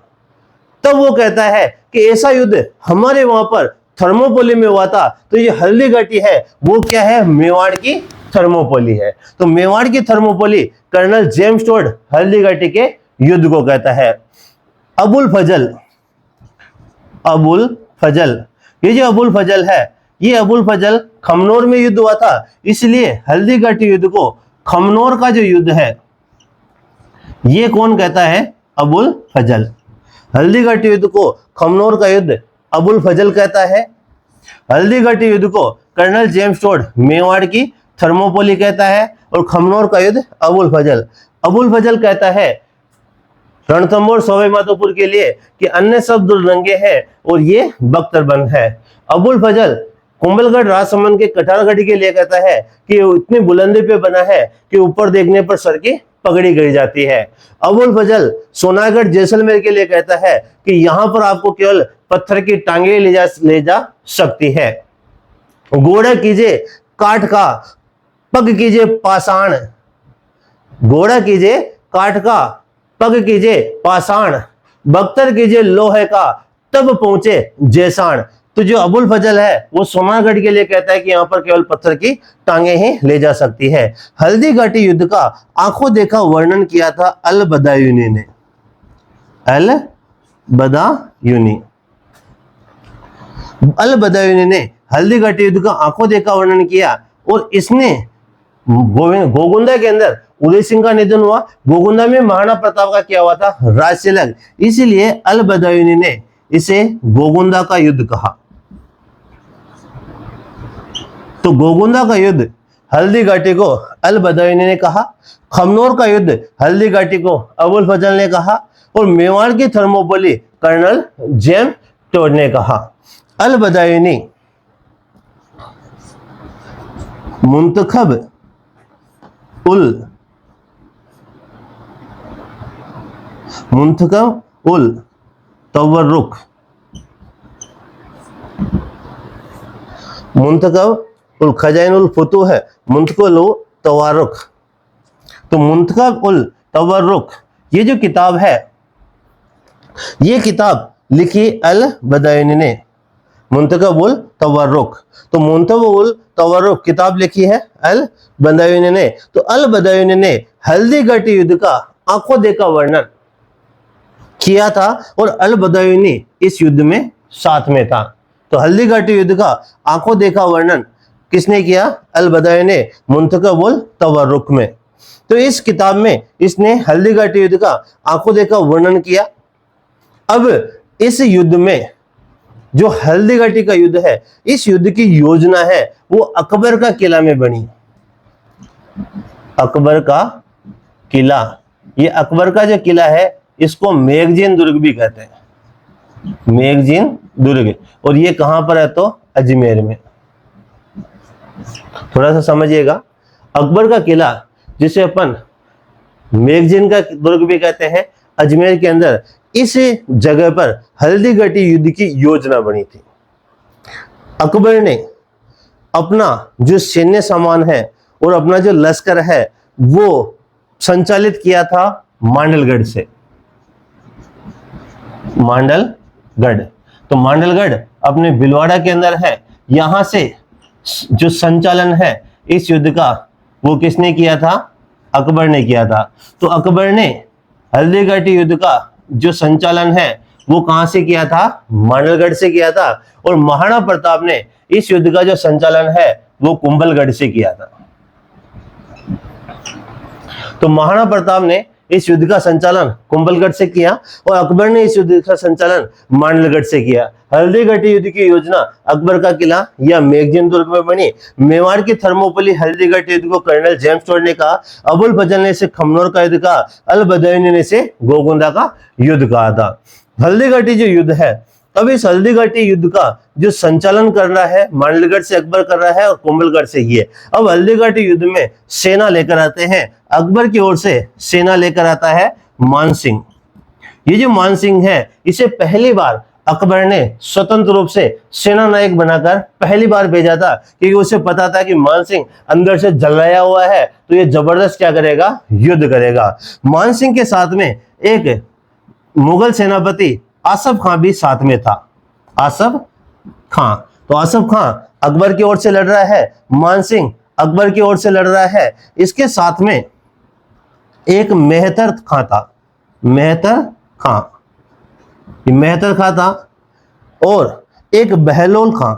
तब वो कहता है कि ऐसा युद्ध हमारे वहां पर थर्मोपोली में हुआ था, तो ये हल्दीघाटी है वो क्या है, मेवाड़ की थर्मोपोली है। तो मेवाड़ की Thermopylae colonel James Tod Haldighati के युद्ध को कहता है। अबुल फजल, अबुल फजल, ये जो अबुल फजल है, ये अबुल फजल खमनोर में युद्ध हुआ था, इसलिए हल्दीघाटी युद्ध को खमनोर का जो युद्ध है ये कौन कहता है, अबुल फजल। हल्दीघाटी युद्ध को खमनोर का युद्ध अबुल फजल कहता है। हल्दीघाटी युद्ध को कर्नल जेम्स टोड मेवाड़ की थर्मोपोली कहता है, और खमनोर का युद्ध अबुल फजल। अबुल फजल कहता है रणथंभौर सवाई माधोपुर के लिए कि अन्य सब दुर्गंगे हैं और ये बख्तरबंद है। अबुल फजल कुंभलगढ़ राजसमंद के कटारगढ़ी के लिए कहता है कि इतनी बुलंदी पे बना है कि ऊपर देखने पर सर की पगड़ी गिर जाती है। अबुल फजल सोनागढ़ जैसलमेर के लिए कहता है कि यहां पर आपको केवल पत्थर की टांगे ले जा सकती है। घोड़ा कीजिए काठ का, पग कीजिए पाषाण, घोड़ा कीजिए काठ का, पग कीजिए पाषाण, बख्तर कीजिए लोहे का, तब पहुंचे जैसाण। तो जो अबुल फजल है वो सोनागढ़ के लिए कहता है कि यहां पर केवल पत्थर की टांगे ही ले जा सकती है। हल्दीघाटी युद्ध का आंखों देखा वर्णन किया था अल बदायूनी ने, अल बदायूनी, अल बदायूनी ने हल्दीघाटी युद्ध का आंखों देखा वर्णन किया, और इसने गोगुंदा के अंदर उदय सिंह का निधन हुआ, गोगुंदा में महाराणा प्रताप का क्या हुआ था, राजतिलक, इसीलिए अल बदायूनी ने इसे गोगुंदा का युद्ध कहा। तो गोगुंदा का युद्ध हल्दीघाटी को अल बदायूनी ने कहा, खमनोर का युद्ध हल्दीघाटी को अबुल फजल ने कहा, और मेवाड़ की थर्मोपोली कर्नल जेम्स टोड ने कहा। अल बदायूनी मुंतखब उल तवर्रुक, मुंतखब उल खजाइन उल फुतूह है, मुंतखब उल तवर्रुक। तो मुंतखब उल तवर्रुक ये जो किताब है, ये किताब लिखी अल बदायूनी ने, मुंतखब उल तवर्रुक। तो मुंतखब उल तवर्रुक किताब लिखी है अल बदायूनी ने। तो अल बदायूनी ने हल्दीघाटी युद्ध का आंखों देखा वर्णन किया था, और अल बदायूनी इस युद्ध में साथ में था। तो हल्दीघाटी युद्ध का आंखों देखा वर्णन किसने किया, अल बदायूनी ने, मुंतखब उल तवर्रुक में। तो इस किताब में इसने हल्दीघाटी युद्ध का आंखों देखा वर्णन किया। अब इस युद्ध में जो हल्दीघाटी का युद्ध है, इस युद्ध की योजना है वो अकबर का किला में बनी। अकबर का किला, ये अकबर का जो किला है इसको मेगजीन दुर्ग भी कहते हैं, मेगजीन दुर्ग, और ये कहां पर है, तो अजमेर में। थोड़ा सा समझिएगा, अकबर का किला जिसे अपन मेगजीन का दुर्ग भी कहते हैं, अजमेर के अंदर इस जगह पर हल्दीघाटी युद्ध की योजना बनी थी। अकबर ने अपना जो सैन्य सामान है और अपना जो लश्कर है वो संचालित किया था मांडलगढ़ से, मांडलगढ़। तो मांडलगढ़ अपने भिलवाड़ा के अंदर है, यहां से जो संचालन है इस युद्ध का वो किसने किया था, अकबर ने किया था। तो अकबर ने हल्दीघाटी युद्ध का जो संचालन है वो कहां से किया था? मांडलगढ़ से किया था। और महाराणा प्रताप ने इस युद्ध का जो संचालन है वो कुंभलगढ़ से किया था। तो महाराणा प्रताप ने इस युद्ध का संचालन कुंभलगढ़ से किया और अकबर ने इस युद्ध का संचालन मांडलगढ़ से किया। हल्दीघाटी युद्ध की योजना अकबर का किला या मेगजिन दुर्ग में बनी। मेवाड़ की थर्मोपली हल्दीघाटी युद्ध को कर्नल जेम्स टोड ने कहा, अबुल फजल ने इसे खमनोर का युद्ध कहा, अल बदायूनी ने इसे गोगुंदा का युद्ध कहा था। हल्दीघाटी जो युद्ध है, अब इस हल्दीघाटी युद्ध का जो संचालन कर रहा है मांडलगढ़ से अकबर कर रहा है और कुंभलगढ़ से ही है। अब हल्दीघाटी युद्ध में सेना लेकर आते हैं, अकबर की ओर से सेना लेकर आता है मानसिंह। ये जो मानसिंह है इसे पहली बार अकबर ने स्वतंत्र रूप से सेना नायक बनाकर पहली बार भेजा था, क्योंकि उसे पता था कि मानसिंह अंदर से जलाया हुआ है तो ये जबरदस्त क्या करेगा? युद्ध करेगा। मानसिंह के साथ में एक मुगल सेनापति आसफ खां भी साथ में था। आसफ खां, तो आसफ खां अकबर की ओर से लड़ रहा है, मानसिंह अकबर की ओर से लड़ रहा है। इसके साथ में एक मेहतर खां था, मेहतर खां, मेहतर खां था और एक बहलोल खां,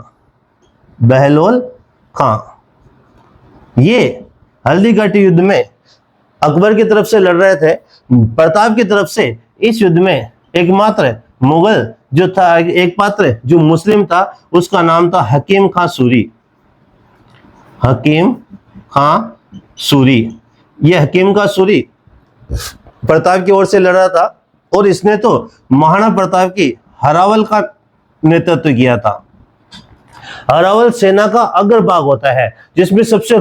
बहलोल खां। ये हल्दीघाटी युद्ध में अकबर की तरफ से लड़ रहे थे। प्रताप की तरफ से इस युद्ध में एकमात्र मुगल जो था, एक पात्र जो मुस्लिम था, उसका नाम था हकीम खां सूरी। हकीम खां सूरी, यह हकीम खां सूरी प्रताप की ओर से लड़ा था और इसने तो महाराणा प्रताप की हरावल का नेतृत्व किया था। हरावल सेना का अग्रभाग होता है जिसमें सबसे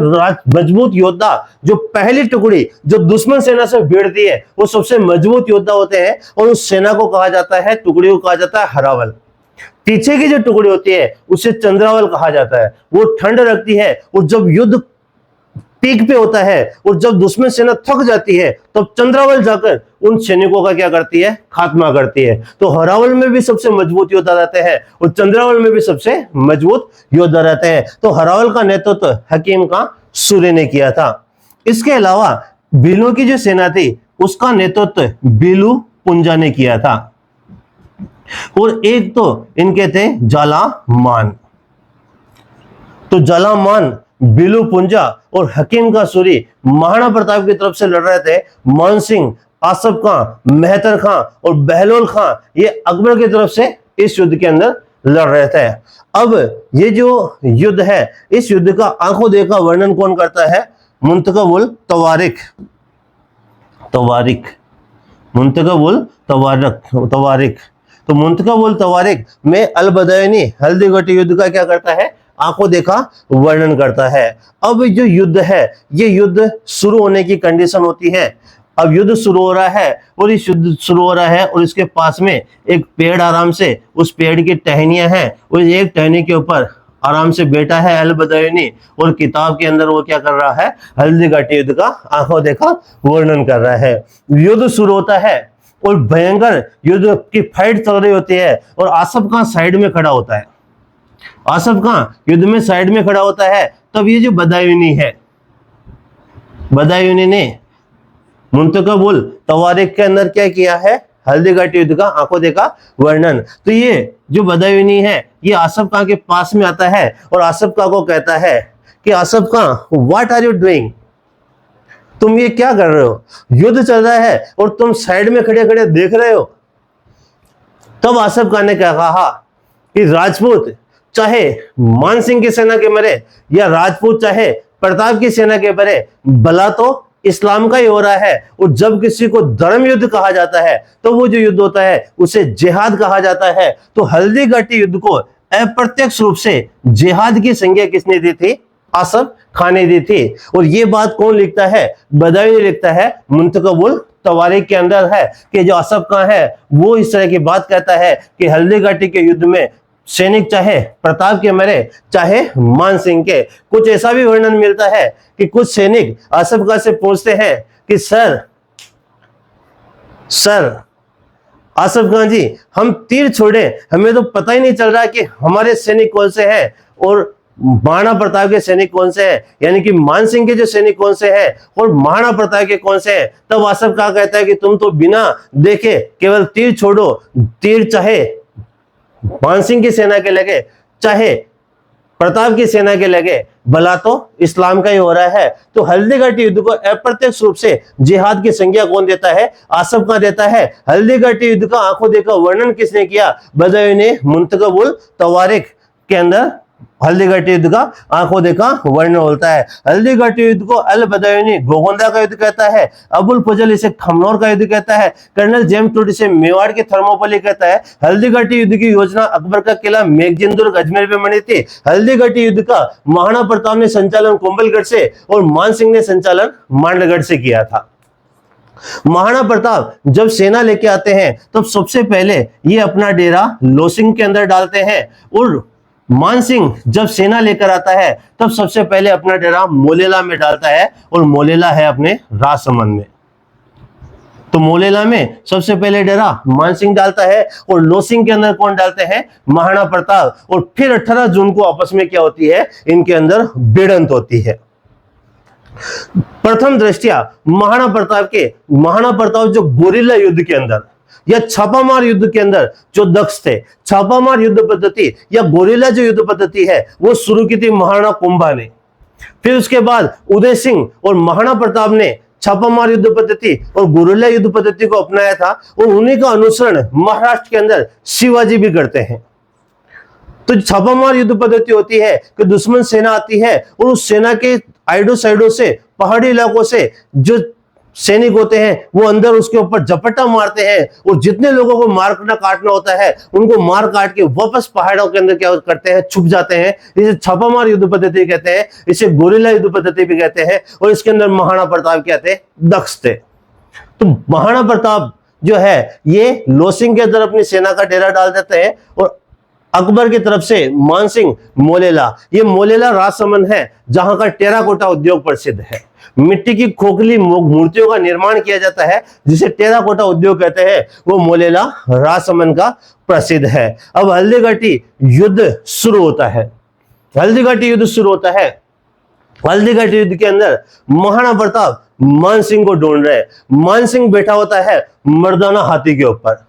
मजबूत योद्धा, जो पहली टुकड़ी जो दुश्मन सेना से भिड़ती है वो सबसे मजबूत योद्धा होते हैं और उस सेना को कहा जाता है, टुकड़ी को कहा जाता है हरावल। पीछे की जो टुकड़ी होती है उसे चंद्रावल कहा जाता है। वो ठंड रखती है और जब युद्ध पीक पे होता है और जब दुश्मन सेना थक जाती है तब तो चंद्रावल जाकर उन सैनिकों का क्या करती है? खात्मा करती है। तो हरावल में भी सबसे मजबूत योद्धा रहते हैं और चंद्रावल में भी सबसे मजबूत योद्धा रहते हैं। तो हरावल का नेतृत्व हकीम खां सूरी ने किया था। इसके अलावा भीलों की जो सेना थी उसका नेतृत्व भीलू पुंजा ने किया था और एक तो इनके थे जालामान। तो जालामान, भीलू पुंजा और हकीम खां सूरी महाराणा प्रताप की तरफ से लड़ रहे थे। मानसिंह, आसफ खां, मेहतर खां और बहलोल खां ये अकबर की तरफ से इस युद्ध के अंदर लड़ रहे थे। अब ये जो युद्ध है इस युद्ध का आंखों देखा वर्णन कौन करता है? मुंतखब तवारिख, तवारिख, मुंतखब तवारिख। तो मुंतखब तवारिख में अल बदायूनी हल्दीघाटी युद्ध का क्या करता है? आंखों देखा वर्णन करता है। अब जो युद्ध है ये युद्ध शुरू होने की कंडीशन होती है। अब युद्ध शुरू हो रहा है और इस युद्ध शुरू हो रहा है और इसके पास में एक पेड़ आराम से, उस पेड़ की टहनियां हैं और एक टहनी के ऊपर आराम से बैठा है अल बदायूनी और किताब के अंदर वो क्या कर रहा है? हल्दीघाटी युद्ध का आंखों देखा वर्णन कर रहा है। युद्ध शुरू होता है और भयंकर युद्ध की फाइट चल रही होती है और आसफ खां साइड में खड़ा होता है। आसफ खां युद्ध में साइड में खड़ा होता है। तब ये जो बदायूनी है, बदायूनी ने मुंतखब तवारिख के अंदर क्या किया है? हल्दीघाटी युद्ध का आंखों देखा वर्णन। तो ये जो बदायूनी है ये आसफ खां के पास में आता है और आसफ खां को कहता है कि आसफ खां, व्हाट आर यू डूइंग? तुम ये क्या कर रहे हो? युद्ध चल रहा है और तुम साइड में खड़े खड़े देख रहे हो। तब आसफ खां ने क्या कहा कि राजपूत चाहे मानसिंह की सेना के मरे या राजपूत चाहे प्रताप की सेना के मरे, भला तो इस्लाम का ही हो रहा है। और जब किसी को धर्म युद्ध कहा जाता है तो वो जो युद्ध होता है उसे जिहाद कहा जाता है। तो हल्दीघाटी युद्ध को अप्रत्यक्ष रूप से जिहाद की संज्ञा किसने दी थी? आसफ खां ने दी थी। और ये बात कौन लिखता है? बदायूनी लिखता है मुंतखब तवारिख के अंदर है कि जो आसफ खां है वो इस तरह की बात कहता है कि हल्दीघाटी के युद्ध में सैनिक चाहे प्रताप के मरे चाहे मानसिंह के। कुछ ऐसा भी वर्णन मिलता है कि कुछ सैनिक आसफ खां से पूछते हैं कि सर आसफ खां जी, हम तीर छोड़े, हमें तो पता ही नहीं चल रहा कि हमारे सैनिक कौन से हैं और महाराणा प्रताप के सैनिक कौन से हैं, यानी कि मान सिंह के जो सैनिक कौन से हैं और महाराणा प्रताप के कौन से हैं, तब आसफ क्या कहता है कि तुम तो बिना देखे केवल तीर छोड़ो, तीर चाहे मान सिंह की सेना के लगे चाहे प्रताप की सेना के लगे, भला तो इस्लाम का ही हो रहा है। तो हल्दीघाटी युद्ध को अप्रत्यक्ष रूप से जिहाद की संज्ञा कौन देता है, आसफ का देता है। हल्दीघाटी युद्ध का आंखों देखा वर्णन किसने किया, बदायूं ने मुंतखबुल तवारीख के अंदर हल्दीघाटी युद्ध का आंखों देखा वर्णन होता है। हल्दीघाटी युद्ध को अल बदायूनी गोगोंदा का युद्ध कहता है, अबुल फजल इसे खमनौर का युद्ध कहता है, कर्नल जेम्स टूट इसे मेवाड़ की थर्मोपली कहता है। हल्दीघाटी युद्ध की योजना अकबर का किला मेघजिनदुर्ग अजमेर में बनी थी। हल्दीघाटी युद्ध का महाराणा प्रताप ने संचालन कुंभलगढ़ से और मान सिंह ने संचालन मांडलगढ़ से किया था। महाराणा प्रताप जब सेना लेके आते हैं तब सबसे पहले ये अपना डेरा लोसिंग के अंदर डालते हैं, और मान सिंह जब सेना लेकर आता है तब सबसे पहले अपना डेरा मोलेला में डालता है, और मोलेला है अपने राजसमंद में। तो मोलेला में सबसे पहले डेरा मान सिंह डालता है, और लोसिंग के अंदर कौन डालते हैं, महाराणा प्रताप। और फिर 18 जून को आपस में क्या होती है, इनके अंदर भिड़ंत होती है। प्रथम दृष्टिया महाराणा प्रताप जो गोरिल्ला युद्ध के अंदर या छापामार युद्ध के अंदर जो दक्ष थे, छापामार युद्ध पद्धति या गोरिल्ला जो युद्ध पद्धति है वो शुरू की थी महाराणा कुंभा ने। फिर उसके बाद उदय सिंह और महाराणा प्रताप ने छापामार युद्ध पद्धति और गोरिल्ला युद्ध पद्धति को अपनाया था, और उन्हीं का अनुसरण महाराष्ट्र के अंदर शिवाजी भी करते हैं। तो छापामार युद्ध पद्धति होती है कि दुश्मन सेना आती है और उस सेना के आइडो साइडो से, पहाड़ी इलाकों से जो सैनिक होते हैं वो अंदर उसके ऊपर झपट्टा मारते हैं, और जितने लोगों को मारना काटना होता है उनको मार काट के वापस पहाड़ों के अंदर क्या करते हैं, छुप जाते हैं। इसे छापामार युद्ध पद्धति कहते हैं, इसे गोरिल्ला युद्ध पद्धति भी कहते हैं, और इसके अंदर महाराणा प्रताप क्या थे, दक्ष थे। तो महाराणा प्रताप जो है ये लोसिंग के अंदर अपनी सेना का डेरा डाल देते हैं, और अकबर की तरफ से मान सिंह मोलेला, ये मोलेला राजसमंद है जहां का टेराकोटा उद्योग प्रसिद्ध है। मिट्टी की खोखली मूर्तियों का निर्माण किया जाता है जिसे टेराकोटा उद्योग कहते हैं, वो मोलेला राजसमंद का प्रसिद्ध है। अब हल्दीघाटी युद्ध शुरू होता है। हल्दीघाटी युद्ध के अंदर महाराणा प्रताप मान सिंह को ढूंढ रहे हैं। मान सिंह बैठा होता है मर्दाना हाथी के ऊपर।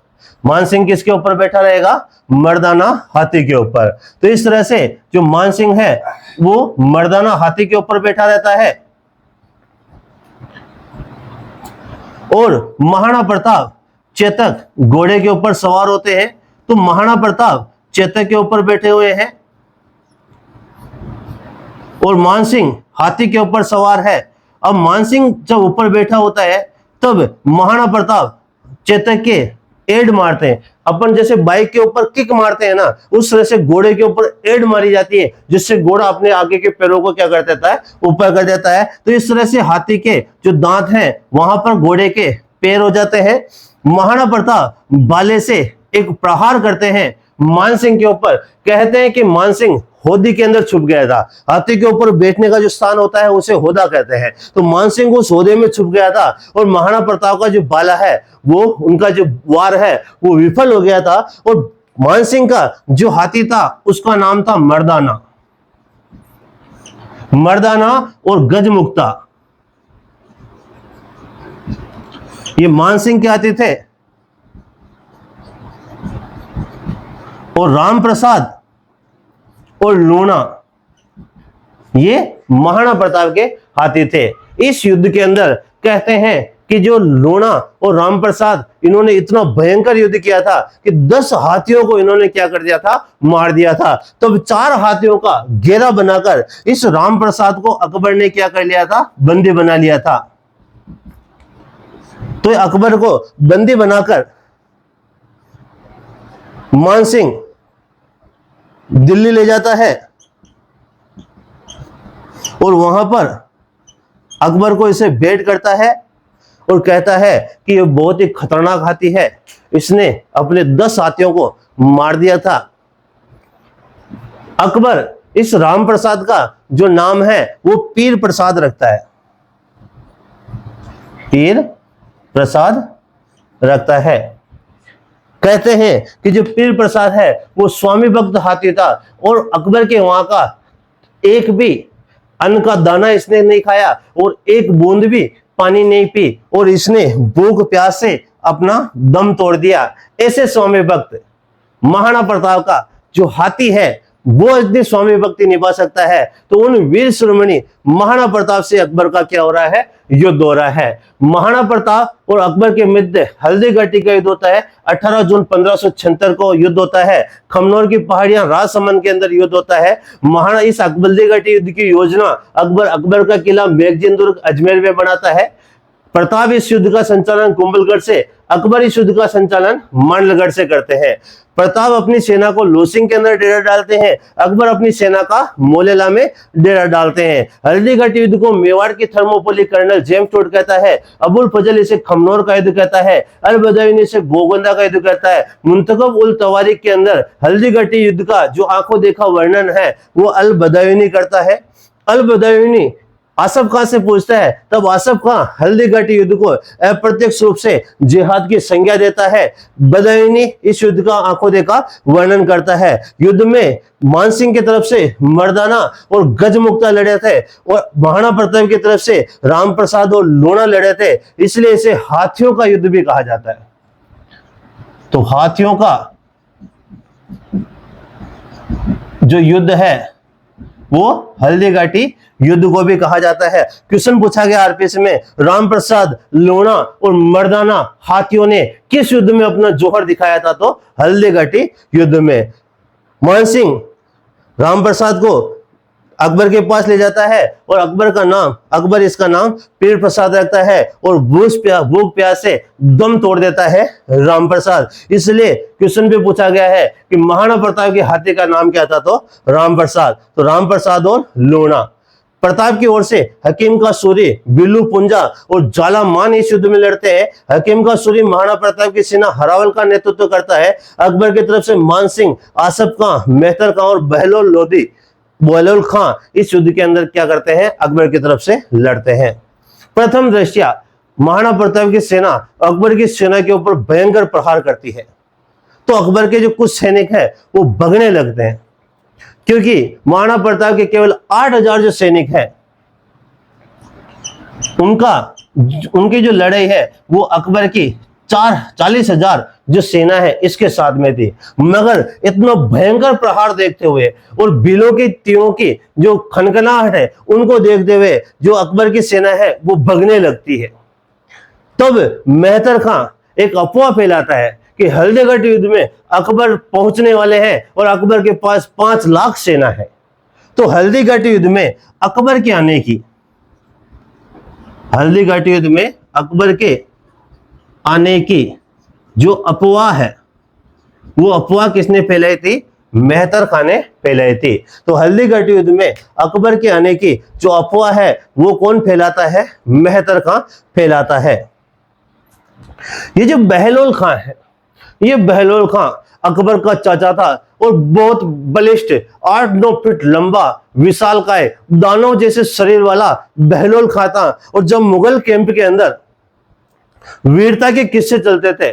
मान सिंह किसके ऊपर बैठा रहेगा, मर्दाना हाथी के ऊपर। तो इस तरह से जो मान सिंह है वो मर्दाना हाथी के ऊपर बैठा रहता है, और महाराणा प्रताप चेतक घोड़े के ऊपर सवार होते हैं। तो महाराणा प्रताप चेतक के ऊपर बैठे हुए हैं और मान सिंह हाथी के ऊपर सवार है। अब मान सिंह जब ऊपर बैठा होता है तब महाराणा प्रताप चेतक के एड मारते हैं। अपन जैसे बाइक के ऊपर किक मारते हैं ना, उस तरह से घोड़े के ऊपर एड मारी जाती है, जिससे घोड़ा अपने आगे के पैरों को क्या कर देता है, ऊपर कर देता है। तो इस तरह से हाथी के जो दांत हैं वहां पर घोड़े के पैर हो जाते हैं। महाराणा प्रताप भाले से एक प्रहार करते हैं मान सिंह के ऊपर। कहते हैं कि मान सिंह होदी के अंदर छुप गया था। हाथी के ऊपर बैठने का जो स्थान होता है उसे होदा कहते हैं। तो मान सिंह उस होदे में छुप गया था, और महाराणा प्रताप का जो भाला है वो, उनका जो वार है वो विफल हो गया था, और मान सिंह का जो हाथी था उसका नाम था मर्दाना और गजमुक्ता। ये मान सिंह के हाथी थे, और राम प्रसाद और लूणा ये महाराणा प्रताप के हाथी थे। इस युद्ध के अंदर कहते हैं कि जो लूणा और राम प्रसाद, इन्होंने इतना भयंकर युद्ध किया था कि 10 हाथियों को इन्होंने क्या कर दिया था, मार दिया था। तब 4 हाथियों का घेरा बनाकर इस राम प्रसाद को अकबर ने क्या कर लिया था, बंदी बना लिया था। तो अकबर को बंदी बनाकर मान सिंह दिल्ली ले जाता है, और वहां पर अकबर को इसे भेंट करता है और कहता है कि ये बहुत ही खतरनाक हाथी है, इसने अपने 10 हाथियों को मार दिया था। अकबर इस राम प्रसाद का जो नाम है वो पीर प्रसाद रखता है, पीर प्रसाद रखता है। कहते हैं कि जो पीर प्रसाद है वो स्वामी भक्त हाथी था, और अकबर के वहां का एक भी अन्न का दाना इसने नहीं खाया और एक बूंद भी पानी नहीं पी और इसने भूख प्यास से अपना दम तोड़ दिया। ऐसे स्वामी भक्त महाराणा प्रताप का जो हाथी है वो इतनी स्वामी भक्ति निभा सकता है, तो उन वीर शिरोमणि महाराणा प्रताप से अकबर का क्या हो रहा है, युद्ध हो रहा है। महाराणा प्रताप और अकबर के मध्य हल्दी घाटी का युद्ध होता है। 18 जून 1576 को युद्ध होता है। खमनोर की पहाड़ियां राजसमंद के अंदर युद्ध होता है। महाराणा इस हल्दी घाटी युद्ध की योजना अकबर का किला मेघजिन अजमेर में बनाता है। प्रताप इस युद्ध का संचालन कुंभलगढ़ से, अकबर इस युद्ध का संचालन मांडलगढ़ से करते हैं। प्रताप अपनी सेना को लोसिंग के अंदर डेरा डालते हैं, अकबर अपनी सेना का मोलेला में डेरा डालते हैं। हल्दी घाटी युद्ध को मेवाड़ की थर्मोपोली कर्नल जेम्स टोड कहता है, अबुल फजल इसे खमनोर का युद्ध कहता है, अल बदायूनी इसे गोगंदा का युद्ध कहता है। मुंतखब उल तवारीख के अंदर हल्दी घाटी युद्ध का जो आंखों देखा वर्णन है वो अल बदायूनी करता है। अल बदायूनी आसफ खां से पूछता है, तब आसफ खां हल्दी घाटी युद्ध को अप्रत्यक्ष रूप से जिहाद की संज्ञा देता है। बदायूनी इस युद्ध का आंखों देखा वर्णन करता है। युद्ध में मानसिंह की तरफ से मर्दाना और गजमुक्ता लड़े थे और महाराणा प्रताप की तरफ से राम प्रसाद और लोना लड़े थे, इसलिए इसे हाथियों का युद्ध भी कहा जाता है। तो हाथियों का जो युद्ध है वो हल्दी घाटी युद्ध को भी कहा जाता है। क्वेश्चन पूछा गया आरपीएस में, रामप्रसाद, लोना और मर्दाना हाथियों ने किस युद्ध में अपना जोहर दिखाया था, तो हल्दी घाटी युद्ध में। मानसिंह रामप्रसाद को अकबर के पास ले जाता है और अकबर इसका नाम पीर प्रसाद रखता है और भूख प्यास से दम तोड़ देता है रामप्रसाद। इसलिए क्वेश्चन पे पूछा गया है कि महाराणा प्रताप के हाथी का नाम क्या था, तो रामप्रसाद। तो रामप्रसाद और लोना। प्रताप की ओर से हकीम का सूरी, बिल्लू पुंजा और जालामान इस युद्ध में लड़ते हैं। हकीम का सूरी महाराणा प्रताप की सेना हरावल का नेतृत्व करता है। अकबर की तरफ से मानसिंह, आसफ खां, मेहतर खां और बहलोल खां इस युद्ध के अंदर क्या करते हैं, अकबर की तरफ से लड़ते हैं। प्रथम दृष्टया महाराणा प्रताप की सेना अकबर की सेना के ऊपर भयंकर प्रहार करती है, तो अकबर के जो कुछ सैनिक हैं वो भगने लगते हैं, क्योंकि महाराणा प्रताप के केवल 8000 जो सैनिक हैं उनकी जो लड़ाई है वो अकबर की 40,000 जो सेना है इसके साथ में थी। मगर इतना भयंकर प्रहार देखते हुए और बिलों की तीरों की जो खनखनाहट है उनको देखते हुए जो अकबर की सेना है वो भगने लगती है। तब मेहतर खां एक अफवाह फैलाता है कि हल्दी घाटी युद्ध में अकबर पहुंचने वाले हैं और अकबर के पास 5 लाख सेना है। तो हल्दी घाटी युद्ध में अकबर के आने की, हल्दी घाटी युद्ध में अकबर के आने की जो अफवाह है वो अफवाह किसने फैलाई थी, मेहतर खां ने फैलाई थी। तो हल्दी घाटी युद्ध में अकबर के आने की जो अफवाह है वो कौन फैलाता है, मेहतर खां फैलाता है। ये जो बहलोल खां है, ये बहलोल खां अकबर का चाचा था और बहुत बलिष्ठ 8-9 फीट लंबा विशालकाय दानव जैसे शरीर वाला बहलोल खां था। और जब मुगल कैंप के अंदर वीरता के किस्से चलते थे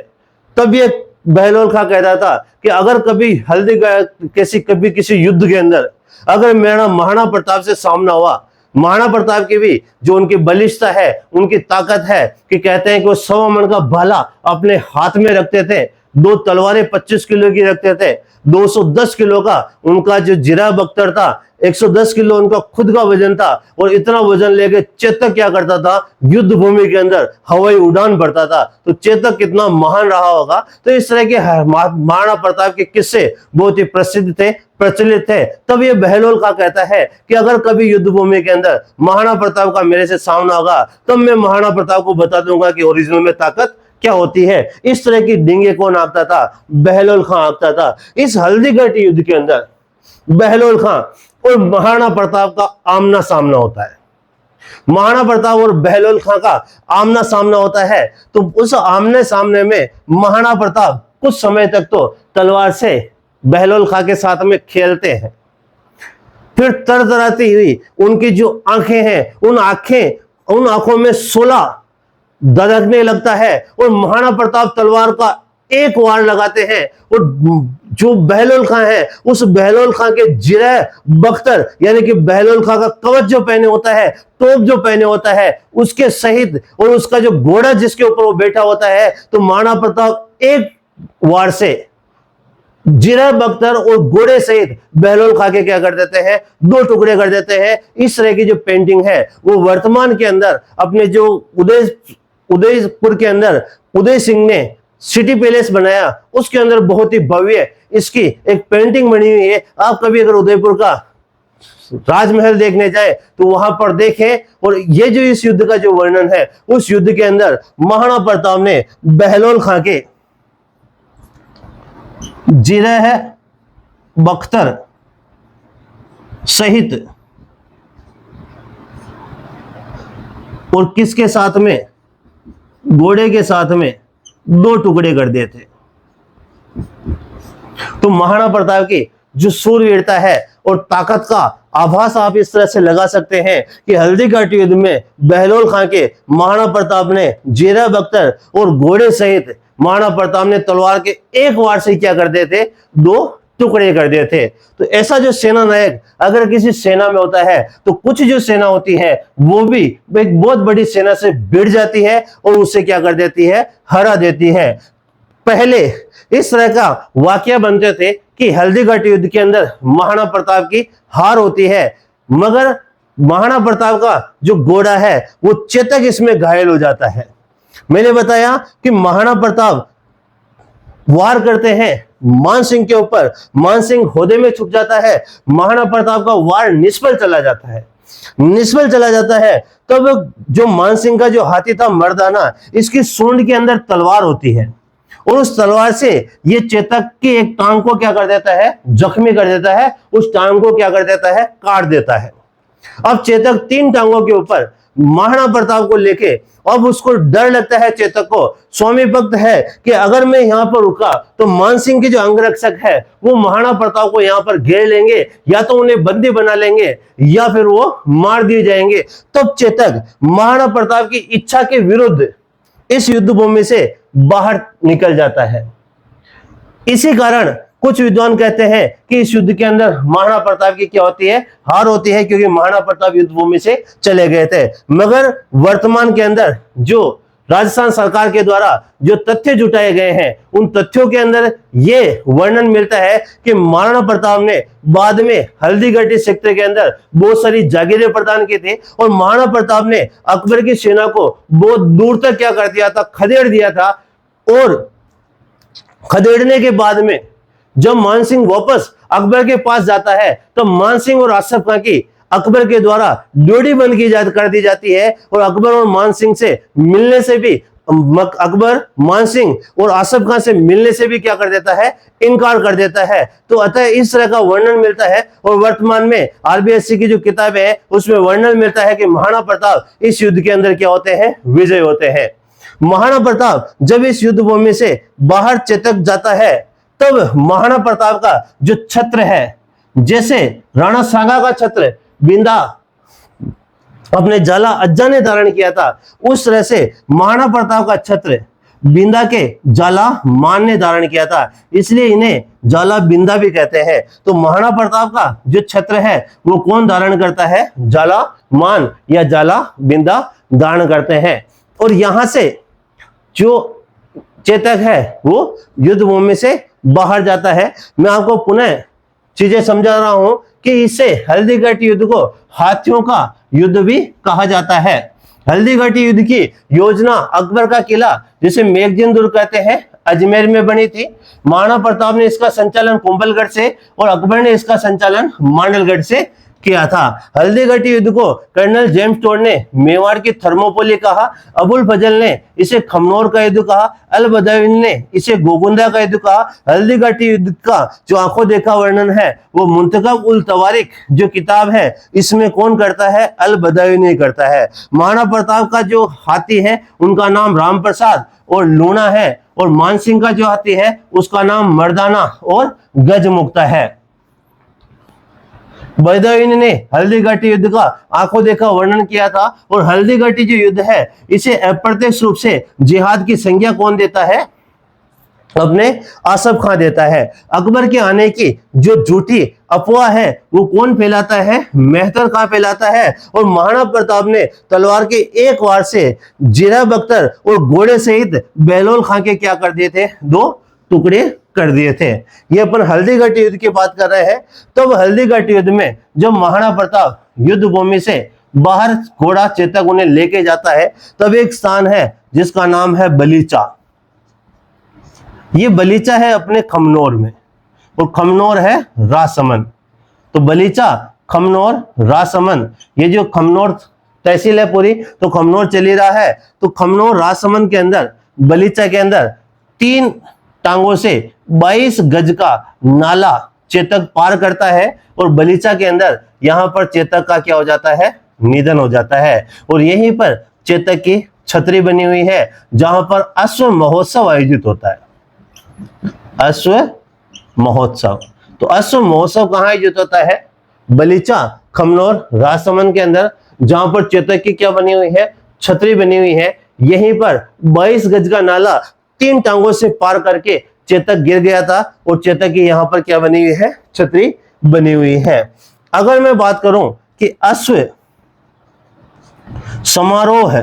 तब ये बहलोल खां कहता था कि अगर कभी किसी युद्ध के अंदर अगर मेरा महाराणा प्रताप से सामना हुआ, महाराणा प्रताप की भी जो उनकी बलिष्ठता है, उनकी ताकत है कि कहते हैं कि वो 100 मन का भाला अपने हाथ में रखते थे, 2 तलवारें 25 किलो की रखते थे, 210 किलो का उनका जो जिरा बख्तर था, 110 किलो उनका खुद का वजन था और इतना वजन लेके चेतक क्या करता था, युद्ध भूमि के अंदर हवाई उड़ान भरता था। तो चेतक कितना महान रहा होगा। तो इस तरह के महाराणा प्रताप के किस्से बहुत ही प्रसिद्ध थे, प्रचलित थे। तब ये बहलोल खां कहता है कि अगर कभी युद्ध भूमि के अंदर महाराणा प्रताप का मेरे से सामना होगा तब मैं महाराणा प्रताप को बता दूंगा कि ओरिजिनल में ताकत क्या होती है। इस तरह की डींगे कौन आंकता था, बहलोल खां आंकता था। इस हल्दी घाटी युद्ध के अंदर बहलोल खां और महाराणा प्रताप का आमना सामना होता है। महाराणा प्रताप और बहलोल खां का आमना सामना होता है। तो उस आमने सामने में महाराणा प्रताप कुछ समय तक तो तलवार से बहलोल खां के साथ में खेलते हैं। फिर तरतराती हुई उनकी जो आंखें हैं, उन आंखों में 16 धड़कने लगता है और महाराणा प्रताप तलवार का एक वार लगाते हैं और जो बहलोल खां है, उस बहलोल खां के जिरह बख्तर यानी कि बहलोल खां का कवच जो पहने होता है, टोप जो पहने होता है, उसके सहित और उसका जो घोड़ा जिसके ऊपर वो बैठा होता है, तो महाराणा प्रताप एक वार से जिरह बख्तर और घोड़े सहित बहलोल खां के क्या कर देते हैं, दो टुकड़े कर देते हैं। इस तरह की जो पेंटिंग है वो वर्तमान के अंदर अपने जो उदयपुर के अंदर उदय सिंह ने सिटी पैलेस बनाया, उसके अंदर बहुत ही भव्य इसकी एक पेंटिंग बनी हुई है। आप कभी अगर उदयपुर का राजमहल देखने जाए तो वहां पर देखें, और ये जो इस युद्ध का जो वर्णन है, उस युद्ध के अंदर महाराणा प्रताप ने बहलोल खां के जिरह बख्तर सहित और किसके साथ में, घोड़े के साथ में दो टुकड़े कर दिए थे। तो महाराणा प्रताप की जो सूरवीरता है और ताकत का आभास आप इस तरह से लगा सकते हैं कि हल्दी घाटी युद्ध में बहलोल खां के महाराणा प्रताप ने जिरह बख्तर और घोड़े सहित महाराणा प्रताप ने तलवार के एक वार से क्या कर दिए थे, दो टुकड़े कर दिए थे। तो ऐसा जो सेना नायक अगर किसी सेना में होता है तो कुछ जो सेना होती है वो भी एक बहुत बड़ी सेना से भिड़ जाती है और उससे क्या कर देती है, हरा देती है। पहले इस तरह का वाकया बनते थे कि हल्दी घाटी युद्ध के अंदर महाराणा प्रताप की हार होती है, मगर महाराणा प्रताप का जो घोड़ा है वो चेतक इसमें घायल हो जाता है। मैंने बताया कि महाराणा प्रताप वार करते हैं मान सिंह के ऊपर, मान सिंह होदे में छुप जाता है, महाराणा प्रताप का वार निष्फल चला जाता है, निष्फल चला जाता है। तब जो मान सिंह का जो हाथी था मर्दाना, इसकी सूंड के अंदर तलवार होती है और उस तलवार से ये चेतक की एक टांग को क्या कर देता है, जख्मी कर देता है, उस टांग को क्या कर देता है, काट देता है। अब चेतक तीन टांगों के ऊपर महाराणा प्रताप को लेके, अब उसको डर लगता है चेतक को, स्वामी भक्त है कि अगर मैं यहां पर रुका तो मान सिंह के जो अंगरक्षक है वो महाराणा प्रताप को यहां पर घेर लेंगे, या तो उन्हें बंदी बना लेंगे या फिर वो मार दिए जाएंगे। तब चेतक महाराणा प्रताप की इच्छा के विरुद्ध इस युद्ध भूमि से बाहर निकल जाता है। इसी कारण कुछ विद्वान कहते हैं कि इस युद्ध के अंदर महाराणा प्रताप की क्या होती है, हार होती है, क्योंकि महाराणा प्रताप युद्ध भूमि से चले गए थे। मगर वर्तमान के अंदर जो राजस्थान सरकार के द्वारा जो तथ्य जुटाए गए हैं, उन तथ्यों के अंदर ये वर्णन मिलता है कि महाराणा प्रताप ने बाद में हल्दीघाटी सेक्टर के अंदर बहुत सारी जागीरें प्रदान की थी और महाराणा प्रताप ने अकबर की सेना को बहुत दूर तक क्या कर दिया था, खदेड़ दिया था। और खदेड़ने के बाद में जब मान सिंह वापस अकबर के पास जाता है तो मान सिंह और आसफ खां की अकबर के द्वारा जोड़ी बंद कर दी जाती है और अकबर और मान सिंह से मिलने से भी, अकबर मान सिंह और आसफ खां से मिलने से भी क्या कर देता है, इनकार कर देता है। तो अतः इस तरह का वर्णन मिलता है और वर्तमान में आरबीएससी की जो किताबें है उसमें वर्णन मिलता है कि महाराणा प्रताप इस युद्ध के अंदर क्या होते हैं, विजय होते हैं। महाराणा प्रताप जब इस युद्ध भूमि से बाहर चेतक जाता है तब महाराणा प्रताप का जो छत्र है, जैसे राणा सांगा का छत्र बिंदा अपने जाला अज्जा ने धारण किया था, उस तरह से महाराणा प्रताप का छत्र बिंदा के जाला मान ने धारण किया था, इसलिए इन्हें जाला बिंदा भी कहते हैं। तो महाराणा प्रताप का जो छत्र है वो कौन धारण करता है, जाला मान या जाला बिंदा धारण करते हैं। और यहां से जो चेतक है वो युद्ध भूमि से बाहर जाता है। मैं आपको पुनः चीजें समझा रहा हूं कि इसे हल्दीघाटी युद्ध को हाथियों का युद्ध भी कहा जाता है। हल्दीघाटी युद्ध की योजना अकबर का किला जिसे मेगजिन दुर्ग कहते हैं अजमेर में बनी थी। महाराणा प्रताप ने इसका संचालन कुंभलगढ़ से और अकबर ने इसका संचालन मांडलगढ़ से किया था। हल्दीघाटी युद्ध को कर्नल जेम्स टोड ने मेवाड़ की थर्मोपोली कहा, अबुल फजल ने इसे खमनोर का युद्ध कहा, अल बदावी ने इसे गोगुंदा का युद्ध कहा। हल्दीघाटी युद्ध का जो आंखों देखा वर्णन है वो मुंतखब उल तवारिक जो किताब है इसमें कौन करता है, अल बदावी ने करता है। महाराणा प्रताप का जो हाथी है उनका नाम राम प्रसाद और लूणा है और मान सिंह का जो हाथी है उसका नाम मर्दाना और गजमुक्ता है। बदावी ने हल्दीघाटी युद्ध का आंखों देखा वर्णन किया था और हल्दीघाटी जो युद्ध है इसे अप्रत्यक्ष रूप से जिहाद की संज्ञा कौन देता है, अपने आसफ खां देता है। अकबर के आने की जो झूठी अफवाह है वो कौन फैलाता है? मेहतर खां फैलाता है। और महाराणा प्रताप ने तलवार के एक वार से जीरा बख्तर और घोड़े सहित बहलोल खां के क्या कर दिए थे? 2 टुकड़े कर दिए थे। ये अपन हल्दीघाटी युद्ध की बात कर रहे हैं। तब हल्दीघाटी युद्ध में जब महाराणा प्रताप युद्ध भूमि से बाहर घोड़ा चेतक उन्हें लेके जाता है, तब एक स्थान है जिसका नाम है बलीचा। ये बलीचा है अपने खमनोर में, और खमनोर है राजसमंद। तो बलीचा, खमनोर, राजसमंद, ये जो खमनोर तहसील है पूरी, तो खमनोर चली रहा है। तो खमनोर राजसमंद के अंदर, बलीचा के अंदर 3 टांगों से 22 गज का नाला चेतक पार करता है, और बलीचा के अंदर यहां पर चेतक का क्या हो जाता है? निधन हो जाता है। और यहीं पर चेतक की छतरी बनी हुई है, जहां पर अश्व महोत्सव आयोजित होता है। अश्व महोत्सव। तो अश्व महोत्सव कहां आयोजित होता है? बलीचा, खमनोर, राजसमंद के अंदर, जहां पर चेतक की क्या बनी हुई है? छतरी बनी हुई है। यहीं पर 22 गज का नाला 3 टांगों से पार करके चेतक गिर गया था, और चेतक की यहां पर क्या बनी हुई है? छतरी बनी हुई है। अगर मैं बात करूं कि अश्व समारोह है,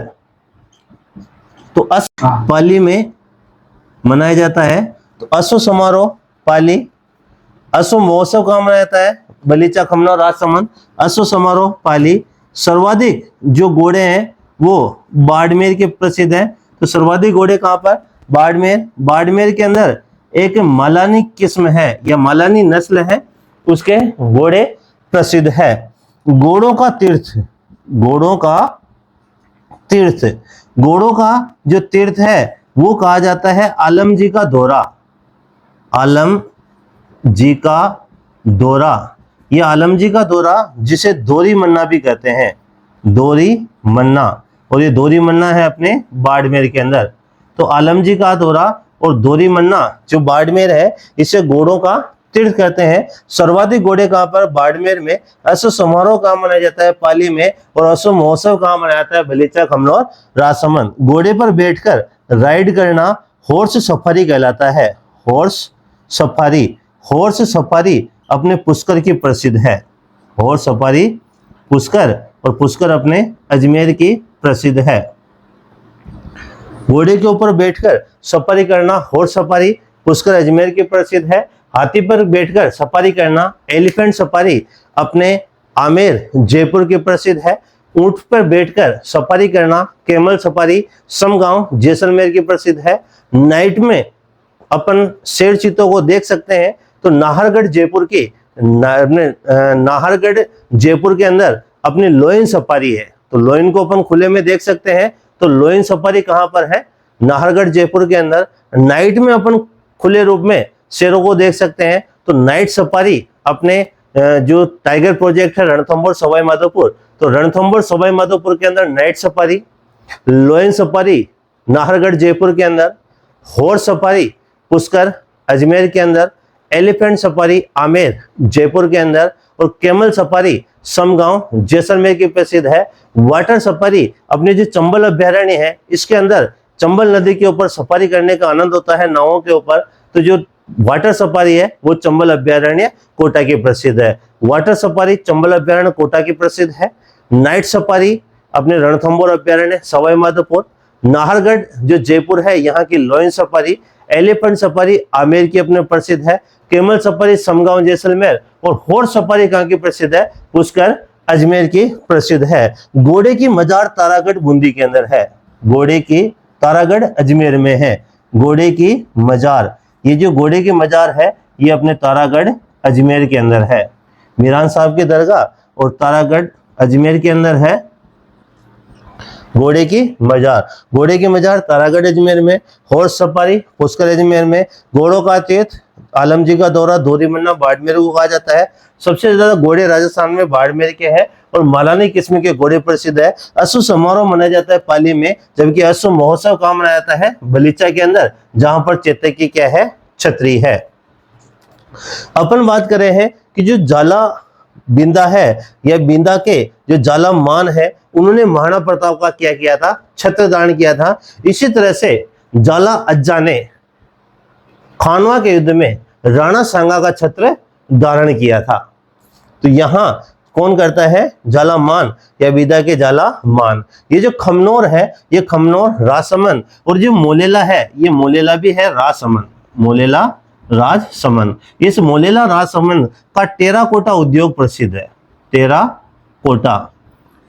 तो अश्व पाली में मनाया जाता है। तो अश्व समारोह पाली, अश्व महोत्सव कहां मनाया जाता है? बलीचा, खमनोर, राजसमंद। अश्व समारोह पाली। सर्वाधिक जो घोड़े हैं वो बाड़मेर के प्रसिद्ध हैं। तो सर्वाधिक घोड़े कहां पर? बाड़मेर। बाड़मेर के अंदर एक मालानी किस्म है या मालानी नस्ल है, उसके घोड़े प्रसिद्ध है। घोड़ों का तीर्थ, घोड़ों का तीर्थ, घोड़ों का जो तीर्थ है वो कहा जाता है आलम जी का दौरा। आलम जी का दौरा, ये आलम जी का दौरा, जिसे दोरी मन्ना भी कहते हैं, दोरी मन्ना। और ये दोरी मन्ना है अपने बाड़मेर के अंदर। तो आलम जी का दौरा और दोरी मन्ना जो बाड़मेर है, इसे घोड़ों का तीर्थ कहते हैं। सर्वाधिक घोड़े कहां पर? बाड़मेर में। अश्व समारोह कहां मनाया जाता है? पाली में। और अश्व महोत्सव कहां मनाया जाता है? बलीचा, खमनोर, राजसमंद। घोड़े पर बैठकर राइड करना हॉर्स सफारी कहलाता है। Horse safari. हॉर्स सफारी अपने पुष्कर की प्रसिद्ध है। हॉर्स सफारी पुष्कर, और पुष्कर अपने अजमेर की प्रसिद्ध है। घोड़े के ऊपर बैठकर सफारी करना हॉर्स सफारी, पुष्कर अजमेर की प्रसिद्ध है। हाथी पर बैठकर सफारी करना एलिफेंट सफारी अपने आमेर जयपुर की प्रसिद्ध है। ऊंट पर बैठकर सफारी करना कैमल सफारी समगांव जैसलमेर की प्रसिद्ध है। नाइट में अपन शेर चीतों को देख सकते हैं। तो नाहरगढ़ जयपुर की नाहरगढ़ जयपुर के अंदर अपनी लोयन सफारी है। तो लोयन को अपन खुले में देख सकते हैं। तो लोयन सफारी कहां पर है? नाहरगढ़ जयपुर के अंदर। नाइट में अपन खुले रूप में शेरों को देख सकते हैं। तो नाइट सफारी अपने जो टाइगर प्रोजेक्ट है रणथंभौर सवाई माधोपुर, तो रणथंभौर सवाई माधोपुर के अंदर night safari. लोयन safari Nahargarh Jaipur के अंदर। हॉर्स सफारी पुष्कर अजमेर के अंदर। एलिफेंट सफारी आमेर जयपुर के अंदर। और कैमल सफारी समगांव जैसलमेर की प्रसिद्ध है। वाटर सफारी अपने जो चंबल अभ्यारण्य है, इसके अंदर चंबल नदी के ऊपर सफारी करने का आनंद होता है नावों के ऊपर। तो जो वाटर सफारी है वो चंबल अभ्यारण्य कोटा की प्रसिद्ध है। वाटर सफारी चंबल अभ्यारण्य कोटा की प्रसिद्ध है। नाइट सफारी अपने रणथंभौर अभ्यारण्य सवाई माधोपुर। नाहरगढ़ जो जयपुर है यहाँ की lion safari. Elephant safari Amer की अपने प्रसिद्ध है। Camel safari Samgaon Jaisalmer. और हॉर्स सफारी कहाँ की प्रसिद्ध है? पुष्कर अजमेर की प्रसिद्ध है। घोड़े की मजार तारागढ़ बूंदी के अंदर है। घोड़े की तारागढ़ अजमेर में है। घोड़े की मजार, ये जो घोड़े की मजार है ये अपने तारागढ़ अजमेर के अंदर है। मीरान साहब की दरगाह और तारागढ़ अजमेर के अंदर है घोड़े की मजार। घोड़े की मजार तारागढ़ अजमेर में। हॉर्स सफारी पुष्कर अजमेर में। घोड़ों का तीर्थ आलम जी का दौरा दोरी मन्ना बाड़मेर को कहा जाता है। सबसे ज्यादा घोड़े राजस्थान में बाड़मेर के हैं और मालानी किस्म के घोड़े प्रसिद्ध है। अश्व समारोह मनाया जाता है पाली में, जबकि अश्व महोत्सव कहाँ मनाया जाता है? बलीचा के अंदर, जहां पर चेतक की क्या है? छतरी है। अपन बात कर रहे हैं कि जो जाला बिंदा है या बिंदा के जो जाला मान है, उन्होंने महाराणा प्रताप का क्या किया था? छत्र दान किया था। इसी तरह से जाला अज्जा ने खानवा के युद्ध में राणा सांगा का छत्र धारण किया था। तो यहाँ कौन करता है? झालामान या विदा के झालामान। ये जो खमनोर है ये खमनोर राजसमंद, और जो मोलेला है ये मोलेला भी है राजसमंद, मोलेला राजसमंद। इस मोलेला राजसमंद का टेराकोटा उद्योग प्रसिद्ध है, टेराकोटा।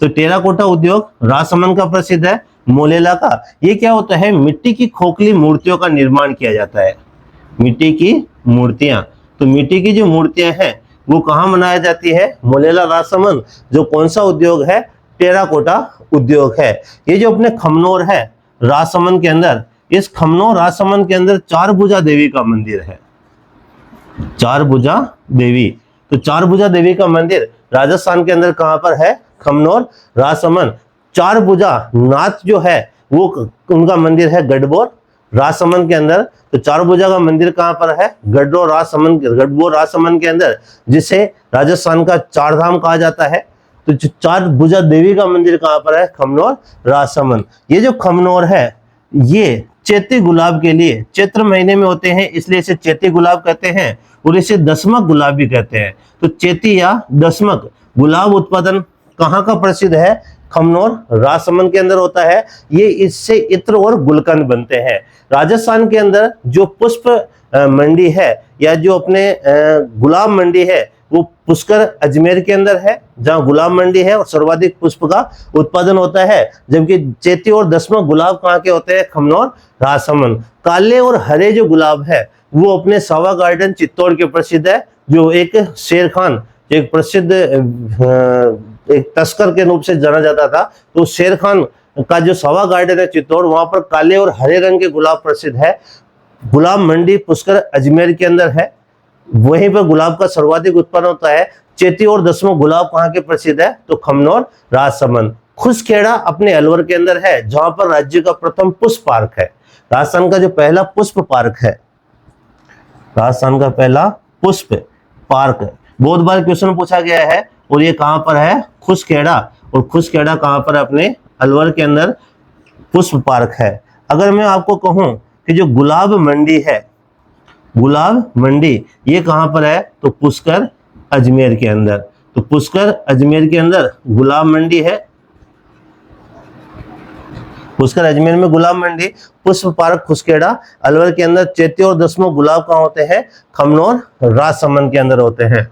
तो टेराकोटा उद्योग राजसमंद का प्रसिद्ध है। मोलेला का ये क्या होता है? मिट्टी की खोखली मूर्तियों का निर्माण किया जाता है, मिट्टी की मूर्तियां। तो मिट्टी की जो मूर्तियां हैं वो कहाँ बनाई जाती है? मोलेला राजसमंद। जो कौन सा उद्योग है? टेराकोटा उद्योग है। ये जो अपने खमनोर है राजसमंद के अंदर, इस खमनोर राजसमंद के अंदर चार भुजा देवी का मंदिर है, चार भुजा देवी। तो चार भुजा देवी का मंदिर राजस्थान के अंदर कहां पर है? खमनोर राजसमंद। चार भुजा नाथ जो है वो उनका मंदिर है गढ़बोर राजसमंद के अंदर। तो चार भुजा का मंदिर कहां पर है? गढ़बोर राजसमंद के अंदर, जिसे राजस्थान का चार धाम कहा जाता है। तो चार भुजा देवी का मंदिर कहां पर है? खमनोर राजसमंद। ये जो खमनोर है ये चैती गुलाब के लिए चैत्र महीने में होते हैं, इसलिए इसे चैती गुलाब कहते हैं, और इसे दसमक गुलाब भी कहते हैं। तो चैती या दसमक गुलाब उत्पादन कहाँ का प्रसिद्ध है? खमनोर राजसमंद के अंदर होता है। ये इससे इत्र और गुलकंद बनते हैं। राजस्थान के अंदर जो पुष्प मंडी है या जो अपने गुलाब मंडी है वो पुष्कर अजमेर के अंदर है, जहाँ गुलाब मंडी है और सर्वाधिक पुष्प का उत्पादन होता है। जबकि चैती और दसमक गुलाब कहाँ के होते हैं? खमनोर राजसमंद। काले और हरे जो गुलाब है वो अपने सावा गार्डन चित्तौड़ के प्रसिद्ध है, जो एक शेर खान, एक प्रसिद्ध एक तस्कर के रूप से जाना जाता था। तो शेर खान का जो सावा गार्डन है चित्तौड़, वहां पर काले और हरे रंग के गुलाब प्रसिद्ध है। गुलाब मंडी पुष्कर अजमेर के अंदर है, वहीं पर गुलाब का सर्वाधिक उत्पन्न होता है। चैती और दसमक गुलाब कहाँ के प्रसिद्ध है? तो खमनोर राजसमंद। खुसखेड़ा अपने अलवर के अंदर है, जहां पर राज्य का प्रथम पुष्प पार्क है। राजस्थान का जो पहला पुष्प पार्क है, राजस्थान का पहला पुष्प पार्क है। बहुत बार क्वेश्चन पूछा गया है, और ये कहां पर है? खुसखेड़ा। और खुसखेड़ा कहां पर? अपने अलवर के अंदर पुष्प पार्क है। अगर मैं आपको कहूं कि जो गुलाब मंडी है, गुलाब मंडी ये कहां पर है? तो पुष्कर अजमेर के अंदर। तो पुष्कर अजमेर के अंदर गुलाब मंडी है, पुष्कर अजमेर में गुलाब मंडी, पुष्प पार्क खुसखेड़ा। अलवर के अंदर चैती और दसमक गुलाब कहाँ होते हैं? खमनोर राजसमंद के अंदर होते हैं।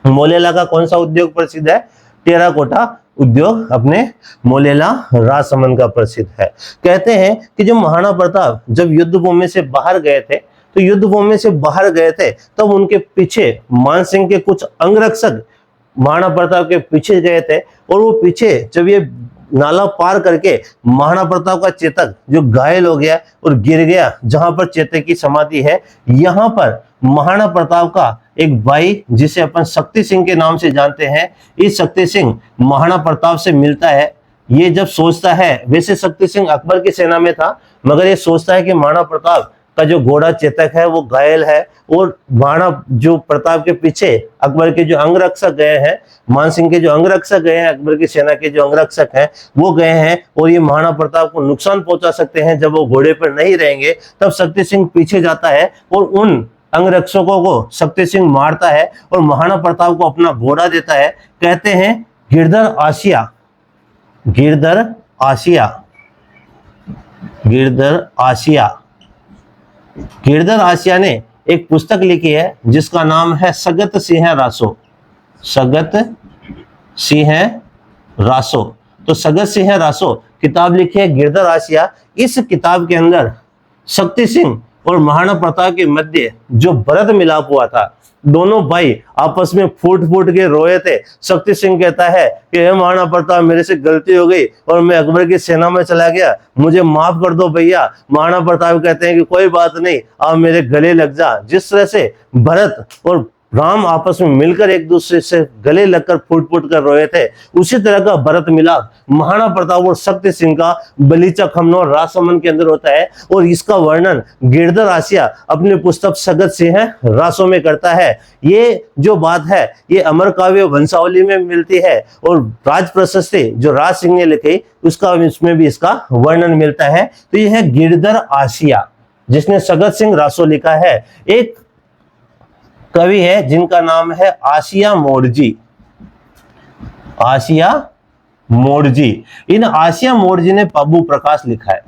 मोलेला का कौन सा उद्योग प्रसिद्ध है? टेराकोटा उद्योग अपने मोलेला राजसमंद का प्रसिद्ध है। कहते हैं कि जब महाराणा प्रताप जब युद्ध भूमि से बाहर गए थे, तो युद्ध भूमि से बाहर गए थे तब उनके पीछे मान सिंह के कुछ अंगरक्षक महाराणा प्रताप के पीछे गए थे, और वो पीछे जब ये नाला पार करके महाराणा प्रताप का चेतक जो घायल हो गया और गिर गया, जहां पर चेतक की समाधि है, यहां पर महाराणा प्रताप का एक भाई जिसे अपन शक्ति सिंह के नाम से जानते हैं, इस शक्ति सिंह महाराणा प्रताप से मिलता है। ये जब सोचता है, वैसे शक्ति सिंह अकबर की सेना में था, मगर ये सोचता है कि महाराणा प्रताप का जो घोड़ा चेतक है वो घायल है, और महाराणा जो प्रताप के पीछे अकबर के जो अंगरक्षक गए हैं, मान सिंह के जो अंगरक्षक गए हैं, अकबर की सेना के जो अंगरक्षक हैं वो गए हैं, और ये महाराणा प्रताप को नुकसान पहुंचा सकते हैं। जब वो घोड़े पर नहीं रहेंगे तब शक्ति सिंह पीछे जाता है और उन अंगरक्षकों को शक्ति सिंह मारता है और महाराणा प्रताप को अपना घोड़ा देता है। कहते हैं गिरधर आसिया, गिरधर आसिया, गिरधर आसिया, गिरधर आसिया ने एक पुस्तक लिखी है जिसका नाम है सगत सिंह रासो, सगत सिंह रासो। तो सगत सिंह रासो किताब लिखी है गिरधर आसिया। इस किताब के अंदर शक्ति सिंह और महाराणा प्रताप के मध्य जो भरत मिलाप हुआ था, दोनों भाई आपस में फूट फूट के रोए थे। शक्ति सिंह कहता है कि हे महाराणा प्रताप, मेरे से गलती हो गई और मैं अकबर की सेना में चला गया, मुझे माफ कर दो भैया। महाराणा प्रताप कहते हैं कि कोई बात नहीं, आप मेरे गले लग जा। जिस तरह से भरत और राम आपस में मिलकर एक दूसरे से गले लगकर फूट फूट कर रोए थे, उसी तरह का भरत मिलाप महाराणा प्रताप और शक्ति सिंह का बलीचा खमनोर राजसमंद के अंदर होता है। और इसका वर्णन गिरधर आसिया अपनी पुस्तक सगत सिंह रासो में करता है। ये जो बात है ये अमर काव्य वंशावली में मिलती है, और राज प्रशस्ति जो राज सिंह ने लिखी उसका इसमें भी इसका वर्णन मिलता है। तो यह है गिरधर आसिया, जिसने सगत सिंह रासो लिखा है। एक कवि है जिनका नाम है आसिया मोड़जी। आसिया मोड़जी। इन आसिया मोड़जी ने पब्बू प्रकाश लिखा है।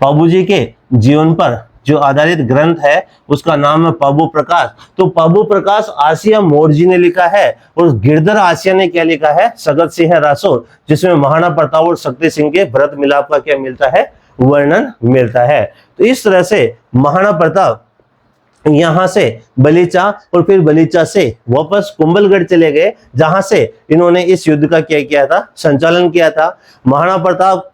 पब्बू जी के जीवन पर जो आधारित ग्रंथ है उसका नाम है पब्बू प्रकाश। तो पब्बू प्रकाश आसिया मोड़जी ने लिखा है और गिरधर आसिया ने क्या लिखा है, सगत सिंह रासो, जिसमें महाराणा प्रताप और शक्ति सिंह के भरत मिलाप का क्या मिलता है, वर्णन मिलता है। तो इस तरह से महाराणा प्रताप यहां से बलीचा और फिर बलीचा से वापस कुंभलगढ़ चले गए, जहां से इन्होंने इस युद्ध का क्या किया था, संचालन किया था। महाराणा प्रताप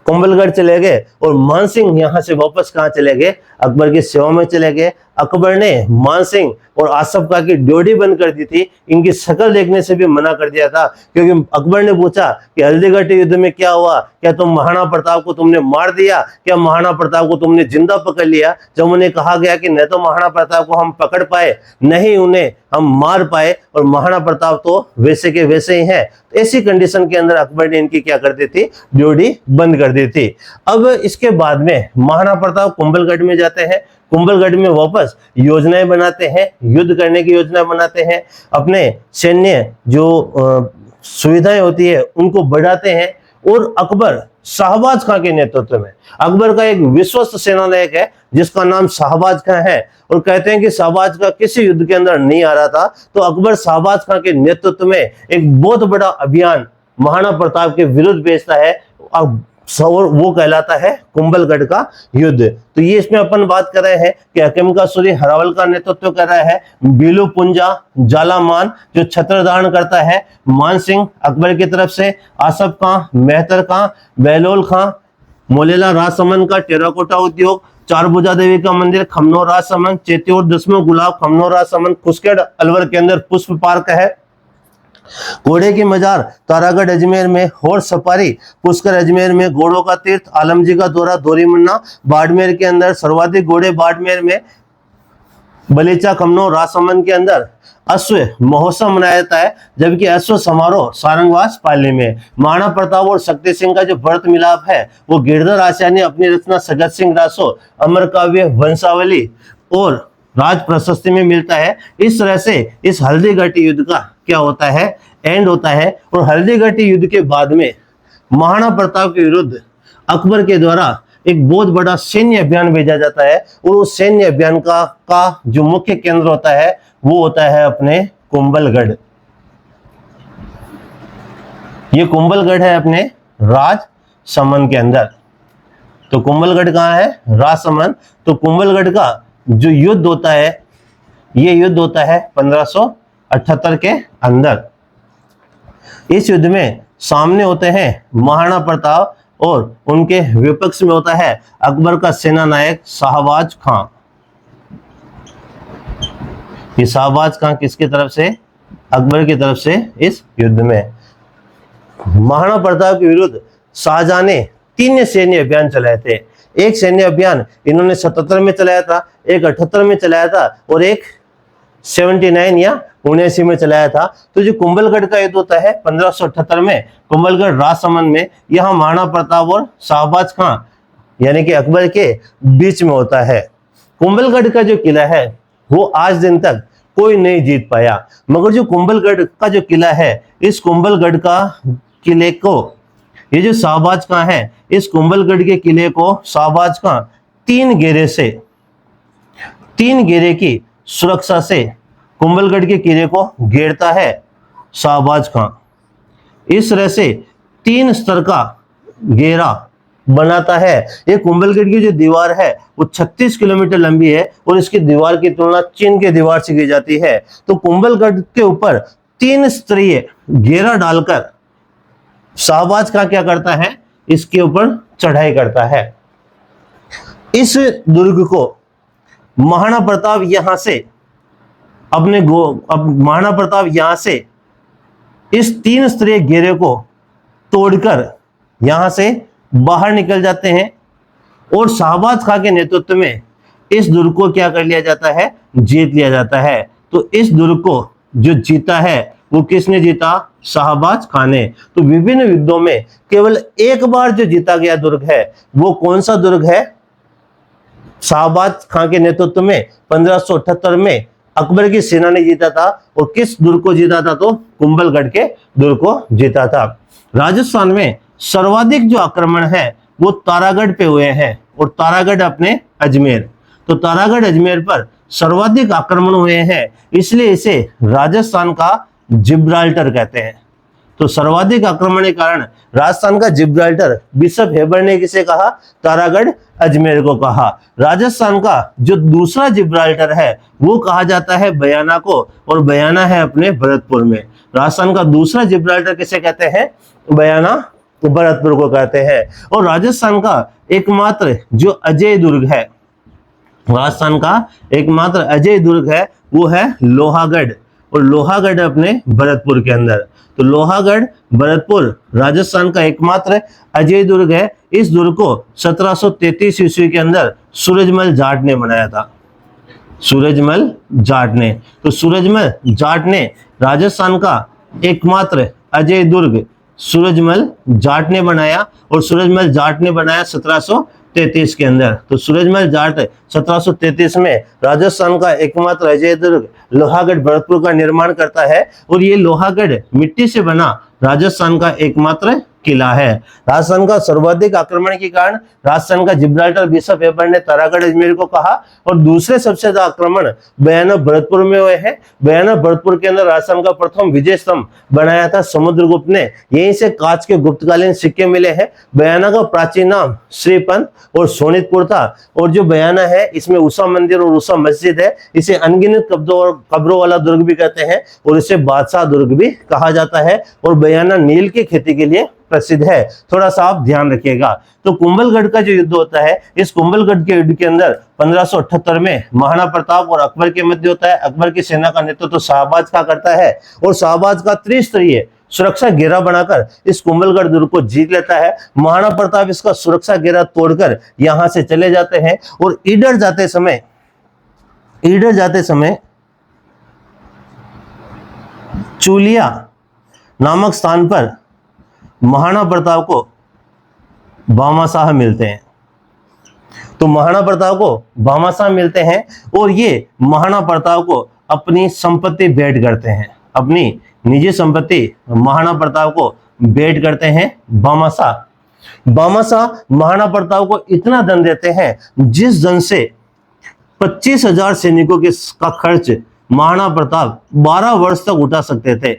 कुंभलगढ़ चले गए और मानसिंह यहां से वापस कहां चले गए, अकबर की सेवा में चले गए। अकबर ने मानसिंह और आसफ खां की ड्योढ़ी बंद कर दी थी, इनकी शक्ल देखने से भी मना कर दिया था, क्योंकि अकबर ने पूछा कि हल्दीघाटी युद्ध में क्या हुआ, क्या तुम महाराणा प्रताप को तुमने मार दिया, क्या महाराणा प्रताप को तुमने जिंदा पकड़ लिया। जब उन्हें कहा गया कि न तो महाराणा प्रताप को हम पकड़ पाए, नहीं उन्हें हम मार पाए, और महाराणा प्रताप तो वैसे के वैसे ही हैं, तो ऐसी कंडीशन के अंदर अकबर ने इनकी क्या कर दी थी, ड्योढ़ी बंद कर दी थी। अब इसके बाद में महाराणा प्रताप कुंभलगढ़ में जाते हैं। कुंभलगढ़ में वापस योजनाएं बनाते हैं, युद्ध करने की योजना बनाते हैं, अपने सैन्य जो सुविधाएं होती है उनको बढ़ाते हैं। और अकबर शाहबाज खां के नेतृत्व में, अकबर का एक विश्वस्त सेनानायक है जिसका नाम शाहबाज खां है, और कहते हैं कि शाहबाज खां किसी युद्ध के अंदर नहीं आ रहा था, तो अकबर शाहबाज खां के नेतृत्व में एक बहुत बड़ा अभियान महाराणा प्रताप के विरुद्ध भेजता है, और वो कहलाता है कुंभलगढ़ का युद्ध। तो ये इसमें अपन बात कर रहे हैं कि हकीम का सूरी हरावल का नेतृत्व कर रहा है, बीलू पुंजा जालामान जो छत्र धारण करता है, मान सिंह अकबर की तरफ से, आसफ खां, मेहतर खां, बहलोल खां, मोलेला राजसमंद का टेराकोटा उद्योग, चार भुजा देवी का मंदिर खमनोर राजसमंद, चेत्योर दसवें गुलाब खमनोर राजसमंद, खुसकेड़ अलवर के अंदर पुष्प पार्क है, घोड़े की मजार तारागढ़ अजमेर में, होर सफारी पुष्कर अजमेर में, घोड़ों का तीर्थ आलमजी का दौरा दोरीमुन्ना बाड़मेर के अंदर, सर्वाधिक घोड़े बाड़मेर में, बलीचा खमनोर राजसमंद के अंदर, अश्व महोत्सव मनाया जाता है, जबकि अश्व समारोह सारंगवास पाली में। महाराणा प्रताप और शक्ति सिंह का जो भरत मिलाप है वो गिरधर आसिया ने अपनी रचना सगत सिंह रासो, अमर काव्य, वंशावली और राज प्रशस्ति में मिलता है। इस तरह से इस हल्दीघाटी युद्ध का क्या होता है, एंड होता है। और हल्दीघाटी युद्ध के बाद में महाराणा प्रताप के विरुद्ध अकबर के द्वारा एक बहुत बड़ा सैन्य अभियान भेजा जाता है, और उस सैन्य अभियान का जो मुख्य केंद्र होता है वो होता है अपने कुंभलगढ़। ये कुंभलगढ़ है अपने राजसमंद के अंदर। तो कुंभलगढ़ कहाँ है, राजसमंद। तो कुंभलगढ़ का जो युद्ध होता है, ये युद्ध होता है 1578 के अंदर। इस युद्ध में सामने होते हैं महाराणा प्रताप और उनके विपक्ष में होता है अकबर का सेना नायक शाहबाज खां। ये शाहबाज खां किसकी तरफ से, अकबर की तरफ से इस युद्ध में। महाराणा प्रताप के विरुद्ध शाहजहां ने 3 सैन्य अभियान चलाए थे। एक सैन्य अभियान इन्होंने 77 में चलाया था, एक 78 में चलाया था, और एक 79 या 79 में चलाया था। तो जो कुंभलगढ़ का युद्ध होता है 1578 में कुंभलगढ़ राजसमंद में, यहाँ महाराणा प्रताप और शाहबाज खां यानी कि अकबर के बीच में होता है। कुंभलगढ़ का जो किला है वो आज दिन तक कोई नहीं जीत पाया, मगर जो कुंभलगढ़ का जो किला है, इस कुंभलगढ़ का किले को, ये जो शाहबाज खां है, इस कुंभलगढ़ के किले को शाहबाज खां 3 घेरे की सुरक्षा से कुंभलगढ़ के किले को घेरता है शाहबाज खां। इस तरह से 3 स्तर का घेरा बनाता है। ये कुंभलगढ़ की जो दीवार है वो 36 किलोमीटर लंबी है, और इसकी दीवार की तुलना चीन के दीवार से की जाती है। तो कुंभलगढ़ के ऊपर 3 स्तरीय घेरा डालकर शाहबाज खां क्या करता है, इसके ऊपर चढ़ाई करता है। इस दुर्ग को महाराणा प्रताप यहां से अब महाराणा प्रताप यहां से इस 3 स्तरीय घेरे को तोड़कर यहां से बाहर निकल जाते हैं, और शाहबाज खां के नेतृत्व में इस दुर्ग को क्या कर लिया जाता है, जीत लिया जाता है। तो इस दुर्ग को जो जीता है वो किसने जीता, शाहबाज खां ने। तो विभिन्न युद्धों में केवल एक बार जो जीता गया दुर्ग है वो कौन सा दुर्ग है, शाहबाज खां के नेतृत्व में 1578 में अकबर की सेना ने जीता था। और किस दुर्ग को जीता था? तो कुंभलगढ़ के दुर्ग को जीता था। राजस्थान में सर्वाधिक जो आक्रमण है वो तारागढ़ पे हुए हैं, और तारागढ़ अपने अजमेर, तो तारागढ़ अजमेर पर सर्वाधिक आक्रमण हुए हैं, इसलिए इसे राजस्थान का जिब्राल्टर कहते हैं। तो सर्वाधिक आक्रमण के कारण राजस्थान का जिब्राल्टर बिशप हेबर ने किसे कहा? तारागढ़ अजमेर को कहा। राजस्थान का जो दूसरा जिब्राल्टर है वो कहा जाता है बयाना को, और बयाना है अपने भरतपुर में। राजस्थान का दूसरा जिब्राल्टर किसे कहते हैं? बयाना भरतपुर को कहते हैं। और राजस्थान का एकमात्र जो अजय दुर्ग है, राजस्थान का एकमात्र अजय दुर्ग है वो है लोहागढ़, और लोहागढ़ अपने भरतपुर के अंदर। तो लोहागढ़ भरतपुर राजस्थान का एकमात्र अजय दुर्ग है। इस दुर्ग को 1733 ईस्वी के अंदर सूरजमल जाट ने बनाया था। सूरजमल जाट ने, तो सूरजमल जाट ने राजस्थान का एकमात्र अजय दुर्ग सूरजमल जाट ने बनाया, और सूरजमल जाट ने बनाया 1733 के अंदर। तो सूरजमल जाट 1733 में राजस्थान का एकमात्र अजय दुर्ग लोहागढ़ भरतपुर का निर्माण करता है, और ये लोहागढ़ मिट्टी से बना राजस्थान का एकमात्र किला है। राजस्थान का सर्वाधिक आक्रमण के कारण राजस्थान का जिब्राल्टर बिशप हेबर ने तारागढ़ अजमेर को कहा, और दूसरे सबसे ज्यादा आक्रमण बयाना भरतपुर में हुए हैं। बयाना भरतपुर के अंदर राजस्थान का प्रथम विजय स्तंभ बनाया था समुद्रगुप्त ने। यहीं से कांच के गुप्तकालीन सिक्के मिले हैं। बयाना का प्राचीन नाम श्रीपंत और सोनितपुर था, और जो बयाना है इसमें उषा मंदिर और उषा मस्जिद है। इसे अनगिनत कब्रों वाला दुर्ग भी कहते हैं, और इसे बादशाह दुर्ग भी कहा जाता है। और बयाना नील की खेती के लिए प्रसिद्ध है, थोड़ा सा आप ध्यान रखिएगा। तो कुंभलगढ़ का जो युद्ध होता है, इस कुंभलगढ़ के युद्ध के अंदर 1578 में महाराणा प्रताप और अकबर के मध्य होता है। अकबर की सेना का नेतृत्व शाहबाज खां करता है, और शाहबाज का त्रिस्तरीय सुरक्षा घेरा बनाकर इस कुंभलगढ़ दुर्ग को जीत लेता है। महाराणा प्रताप इसका सुरक्षा घेरा तोड़कर यहां से चले जाते हैं, और ईडर जाते समय चूलिया नामक स्थान पर महाराणा प्रताप को भामाशाह मिलते हैं। तो महाराणा प्रताप को भामाशाह मिलते हैं, और ये महाराणा प्रताप को अपनी संपत्ति भेंट करते हैं, अपनी निजी संपत्ति महाराणा प्रताप को भेंट करते हैं भामाशाह। महाराणा प्रताप को इतना धन देते हैं जिस धन से 25,000 सैनिकों का खर्च महाराणा प्रताप 12 वर्ष तक उठा सकते थे।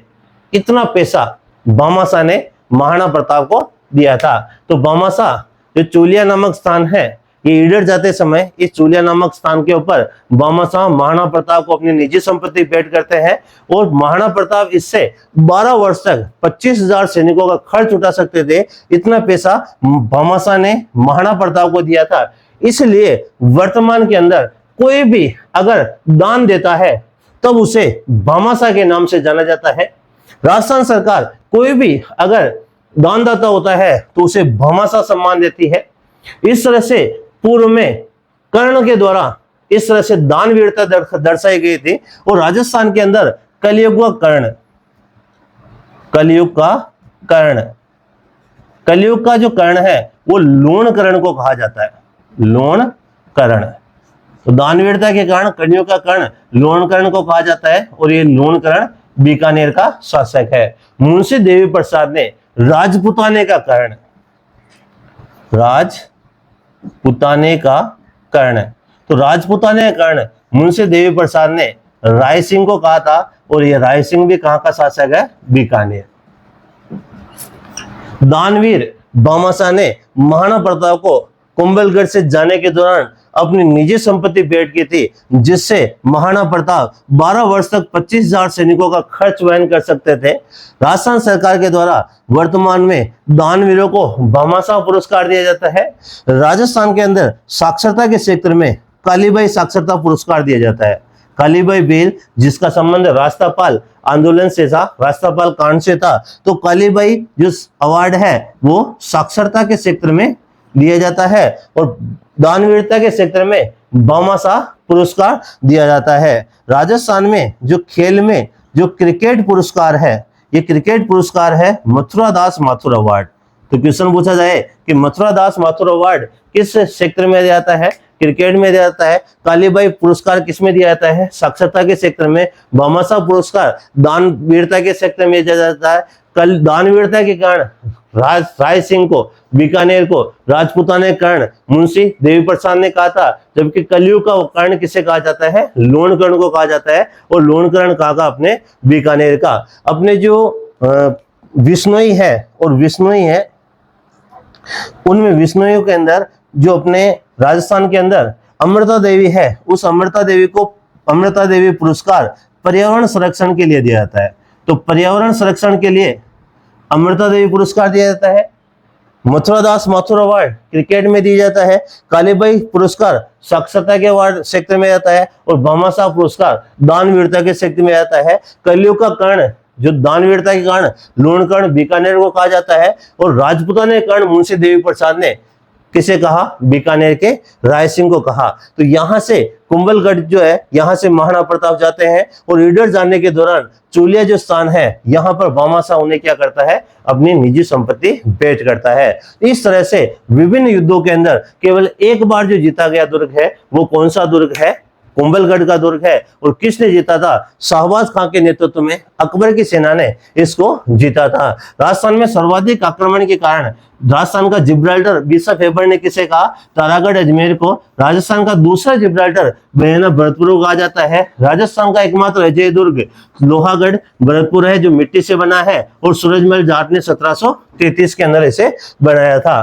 इतना पैसा भामाशाह ने महाराणा प्रताप को दिया था। तो भामाशाह जो चूलिया नामक स्थान है, ये ईडर जाते समय इस चूलिया नामक स्थान के ऊपर भामाशाह महाराणा प्रताप को अपनी निजी संपत्ति भेंट करते हैं, और महाराणा प्रताप इससे 12 वर्ष तक 25,000 सैनिकों का खर्च उठा सकते थे। इतना पैसा भामाशाह ने महाराणा प्रताप को दिया था। इसलिए वर्तमान के अंदर कोई भी अगर दान देता है तब उसे भामाशाह के नाम से जाना जाता है। राजस्थान सरकार कोई भी अगर दानदाता होता है तो उसे भामाशाह सम्मान देती है। इस तरह से पूर्व में कर्ण के द्वारा इस तरह से दानवीरता दर्शाई गई थी। और राजस्थान के अंदर कलयुग का जो कर्ण है वो लोण कर्ण को कहा जाता है, लोण कर्ण। तो दानवीरता के कारण कलियुग का कर्ण लोण कर्ण को कहा जाता है, और ये लोण कर्ण बीकानेर का शासक है। मुंशी देवी प्रसाद ने राजपुताने का कर्ण, तो राजपुताने का कर्ण मुंशी देवी प्रसाद ने राय सिंह को कहा था, और यह राय सिंह भी कहां का शासक है? बीकानेर। दानवीर भामाशाह ने महाराणा प्रताप को कुंभलगढ़ से जाने के दौरान अपनी निजी संपत्ति भेंट की थी, जिससे महाराणा प्रताप 12 वर्ष तक 25,000 सैनिकों का खर्च वहन कर सकते थे। राजस्थान सरकार के द्वारा वर्तमान में दानवीरों को भामाशाह पुरस्कार दिया जाता है। राजस्थान के अंदर साक्षरता के क्षेत्र में कालीबाई साक्षरता पुरस्कार दिया जाता है। कालीबाई बेल, जिसका संबंध राष्ट्रपाल आंदोलन से था, राष्ट्रपाल कांड से था, तो कालीबाई जो अवार्ड है वो साक्षरता के क्षेत्र में दिया जाता है, और दानवीरता के क्षेत्र में भामाशाह पुरस्कार दिया जाता है। राजस्थान में जो खेल में जो क्रिकेट पुरस्कार है, ये क्रिकेट पुरस्कार है मथुरा दास माथुर अवार्ड। तो क्वेश्चन पूछा जाए कि मथुरा दास माथुर अवार्ड किस क्षेत्र में दिया जाता है? क्रिकेट में दिया जाता है। कालीबाई पुरस्कार किसमें दिया जाता है? साक्षरता के क्षेत्र में। भामाशाह पुरस्कार दानवीरता के क्षेत्र में दिया जाता है। कल दानवीरता के कारण राय सिंह को, बीकानेर को राजपूताना के कारण मुंशी देवी प्रसाद ने कहा था, जबकि कलयुग का कर्ण किसे कहा जाता है? लोणकर्ण को कहा जाता है। और लोणकर्ण कहा अपने बीकानेर का। अपने जो विष्णोई है और विष्णोई है, उनमें विष्णोइयों के अंदर जो अपने राजस्थान के अंदर अमृता देवी है, उस अमृता देवी को अमृता देवी पुरस्कार पर्यावरण संरक्षण के लिए दिया जाता है। तो पर्यावरण संरक्षण के लिए अमृता देवी पुरस्कार दिया जाता है। मथुरादास माथुर अवार्ड क्रिकेट में दिया जाता है। कालीबाई पुरस्कार साक्षरता के अवार्ड क्षेत्र में जाता है। और भामाशाह पुरस्कार दानवीरता के क्षेत्र में जाता है। कलयुग का कर्ण जो दानवीरता के कारण लोणकर्ण बीकानेर को कहा जाता है। और राजपूताना के कारण मुंशी देवी प्रसाद ने किसे कहा? बीकानेर के राय सिंह को कहा। तो यहां से कुंभलगढ़ जो है, यहां से महाराणा प्रताप जाते हैं और ईडर जाने के दौरान चूलिया जो स्थान है, यहां पर भामाशाह उन्हें क्या करता है? अपनी निजी संपत्ति भेंट करता है। इस तरह से विभिन्न युद्धों के अंदर केवल एक बार जो जीता गया दुर्ग है, वो कौन सा दुर्ग है? कुंभलगढ़ का दुर्ग है। और किसने जीता था? शाहबाज खां के नेतृत्व में अकबर की सेना ने इसको जीता था। राजस्थान में सर्वाधिक आक्रमण के कारण राजस्थान का जिब्राल्टर बिशप हेबर ने किसे कहा? तारागढ़ अजमेर को। राजस्थान का दूसरा जिब्राल्टर बयाना भरतपुर को कहा जाता है। राजस्थान का एकमात्र अजय दुर्ग लोहागढ़ भरतपुर है, जो मिट्टी से बना है। और सूरजमल जाट ने 1733 के अंदर इसे बनाया था।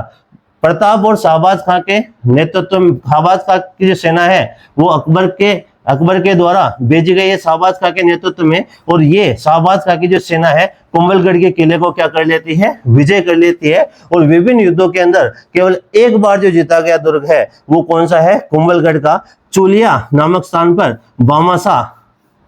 प्रताप और शाहबाज खां के नेतृत्व में, शाहबाज खां की जो सेना है वो अकबर के द्वारा भेजी गई है शाहबाज खां के नेतृत्व में। और ये शाहबाज खां की जो सेना है कुंभलगढ़ के किले को क्या कर लेती है? विजय कर लेती है। और विभिन्न युद्धों के अंदर केवल एक बार जो जीता गया दुर्ग है वो कौन सा है? कुंभलगढ़ का चूलिया नामक स्थान पर भामाशाह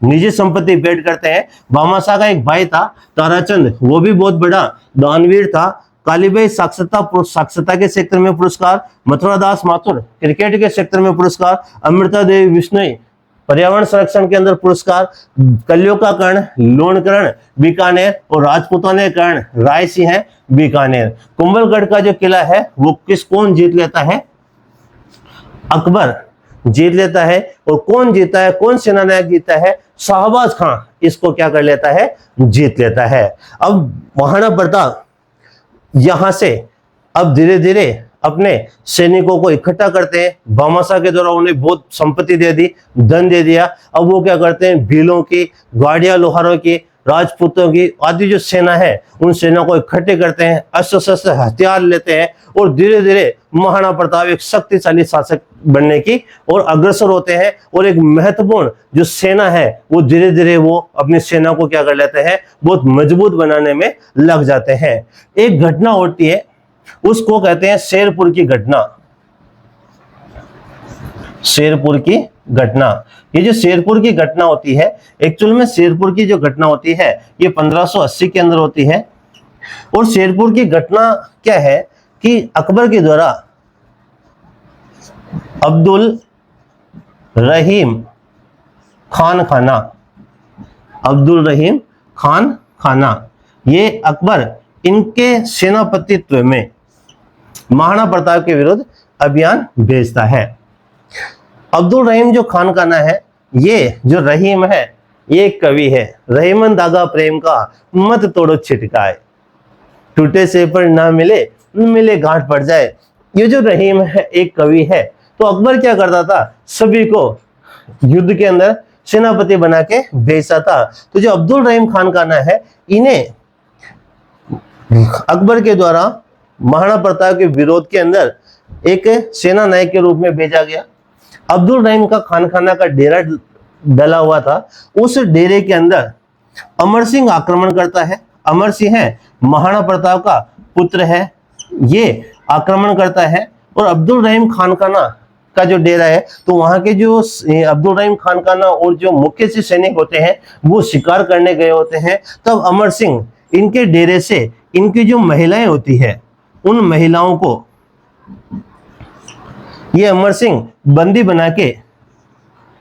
निजी संपत्ति भेंट करते हैं। भामाशाह का एक भाई था ताराचंद, वो भी बहुत बड़ा दानवीर था। कालीबाई साक्षरता के क्षेत्र में पुरस्कार, मथुरादास माथुर क्रिकेट के क्षेत्र में पुरस्कार, अमृता देवी विष्णोई पर्यावरण संरक्षण के अंदर पुरस्कार, कलयुग का कर्ण लोणकर्ण बीकानेर और राजपूताना के कर्ण राय सिंह है बीकानेर। कुंभलगढ़ का जो किला है वो कौन जीत लेता है? अकबर जीत लेता है। और कौन जीता है? कौन सेनानायक जीता है? शाहबाज खां इसको क्या कर लेता है? जीत लेता है। अब महाराणा प्रताप यहां से अब धीरे धीरे अपने सैनिकों को इकट्ठा करते हैं। भामाशाह के द्वारा उन्हें बहुत संपत्ति दे दी, धन दे दिया। अब वो क्या करते हैं? भीलों की, गाड़िया लोहारों की, राजपूतों की आदि जो सेना है उन सेना को इकट्ठे करते हैं, अस्त्र शस्त्र हथियार लेते हैं और धीरे धीरे महाराणा प्रताप एक शक्तिशाली शासक बनने की और अग्रसर होते हैं। और एक महत्वपूर्ण जो सेना है वो धीरे धीरे वो अपनी सेना को क्या कर लेते हैं? बहुत मजबूत बनाने में लग जाते हैं। एक घटना होती है, उसको कहते हैं शेरपुर की घटना। शेरपुर की घटना, ये जो शेरपुर की घटना होती है, एक्चुअल में शेरपुर की जो घटना होती है ये 1580 के अंदर होती है। और शेरपुर की घटना क्या है कि अकबर के द्वारा अब्दुल रहीम खान खाना ये अकबर इनके सेनापतित्व में महाराणा प्रताप के विरुद्ध अभियान भेजता है। अब्दुल रहीम जो खाना है, ये जो रहीम है ये एक कवि है। रहीमन दागा प्रेम का मत तोड़ो छिटकाए, टूटे से पर ना मिले मिले गांठ पड़ जाए। ये जो रहीम है एक कवि है। तो अकबर क्या करता था? सभी को युद्ध के अंदर सेनापति बना के भेजता था। तो जो अब्दुल रहीम खाना है, इन्हें अकबर के द्वारा महाराणा प्रताप के विरोध के अंदर एक सेना नायक के रूप में भेजा गया। अब्दुल रहीम का खाना का डेरा डला हुआ था। उस डेरे के अंदर अमर सिंह आक्रमण करता है। अमर सिंह है महाराणा प्रताप का पुत्र है, ये आक्रमण करता है। और अब्दुल रहीम खाना का जो डेरा है, तो वहां के जो अब्दुल रहीम खाना और जो मुख्य से सैनिक होते हैं वो शिकार करने गए होते हैं। तब अमर सिंह इनके डेरे से इनकी जो महिलाएं होती है उन महिलाओं को ये अमर सिंह बंदी बना के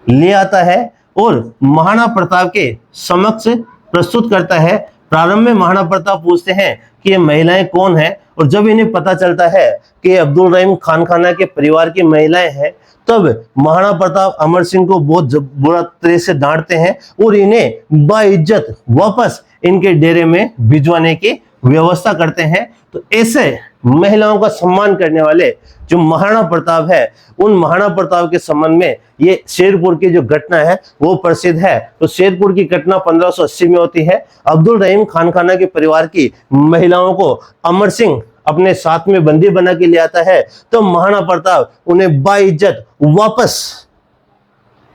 ले आता है और महाराणा प्रताप के समक्ष प्रस्तुत करता है। प्रारंभ में महाराणा प्रताप पूछते हैं कि ये महिलाएं कौन हैं, और जब इन्हें पता चलता है कि अब्दुल रहीम खाना के परिवार की महिलाएं हैं, तब महाराणा प्रताप अमर सिंह को बहुत बुरा तरह से डांटते हैं और इन्हें बाइज्जत वापस इनके डेरे में भिजवाने की व्यवस्था करते हैं। तो ऐसे महिलाओं का सम्मान करने वाले जो महाराणा प्रताप है, उन महाराणा प्रताप के संबंध में ये शेरपुर की जो घटना है वो प्रसिद्ध है। तो शेरपुर की घटना 1580 में होती है। अब्दुल रहीम खानखाना के परिवार की महिलाओं को अमर सिंह अपने साथ में बंदी बना के ले आता है, तो महाराणा प्रताप उन्हें बाइज्जत वापस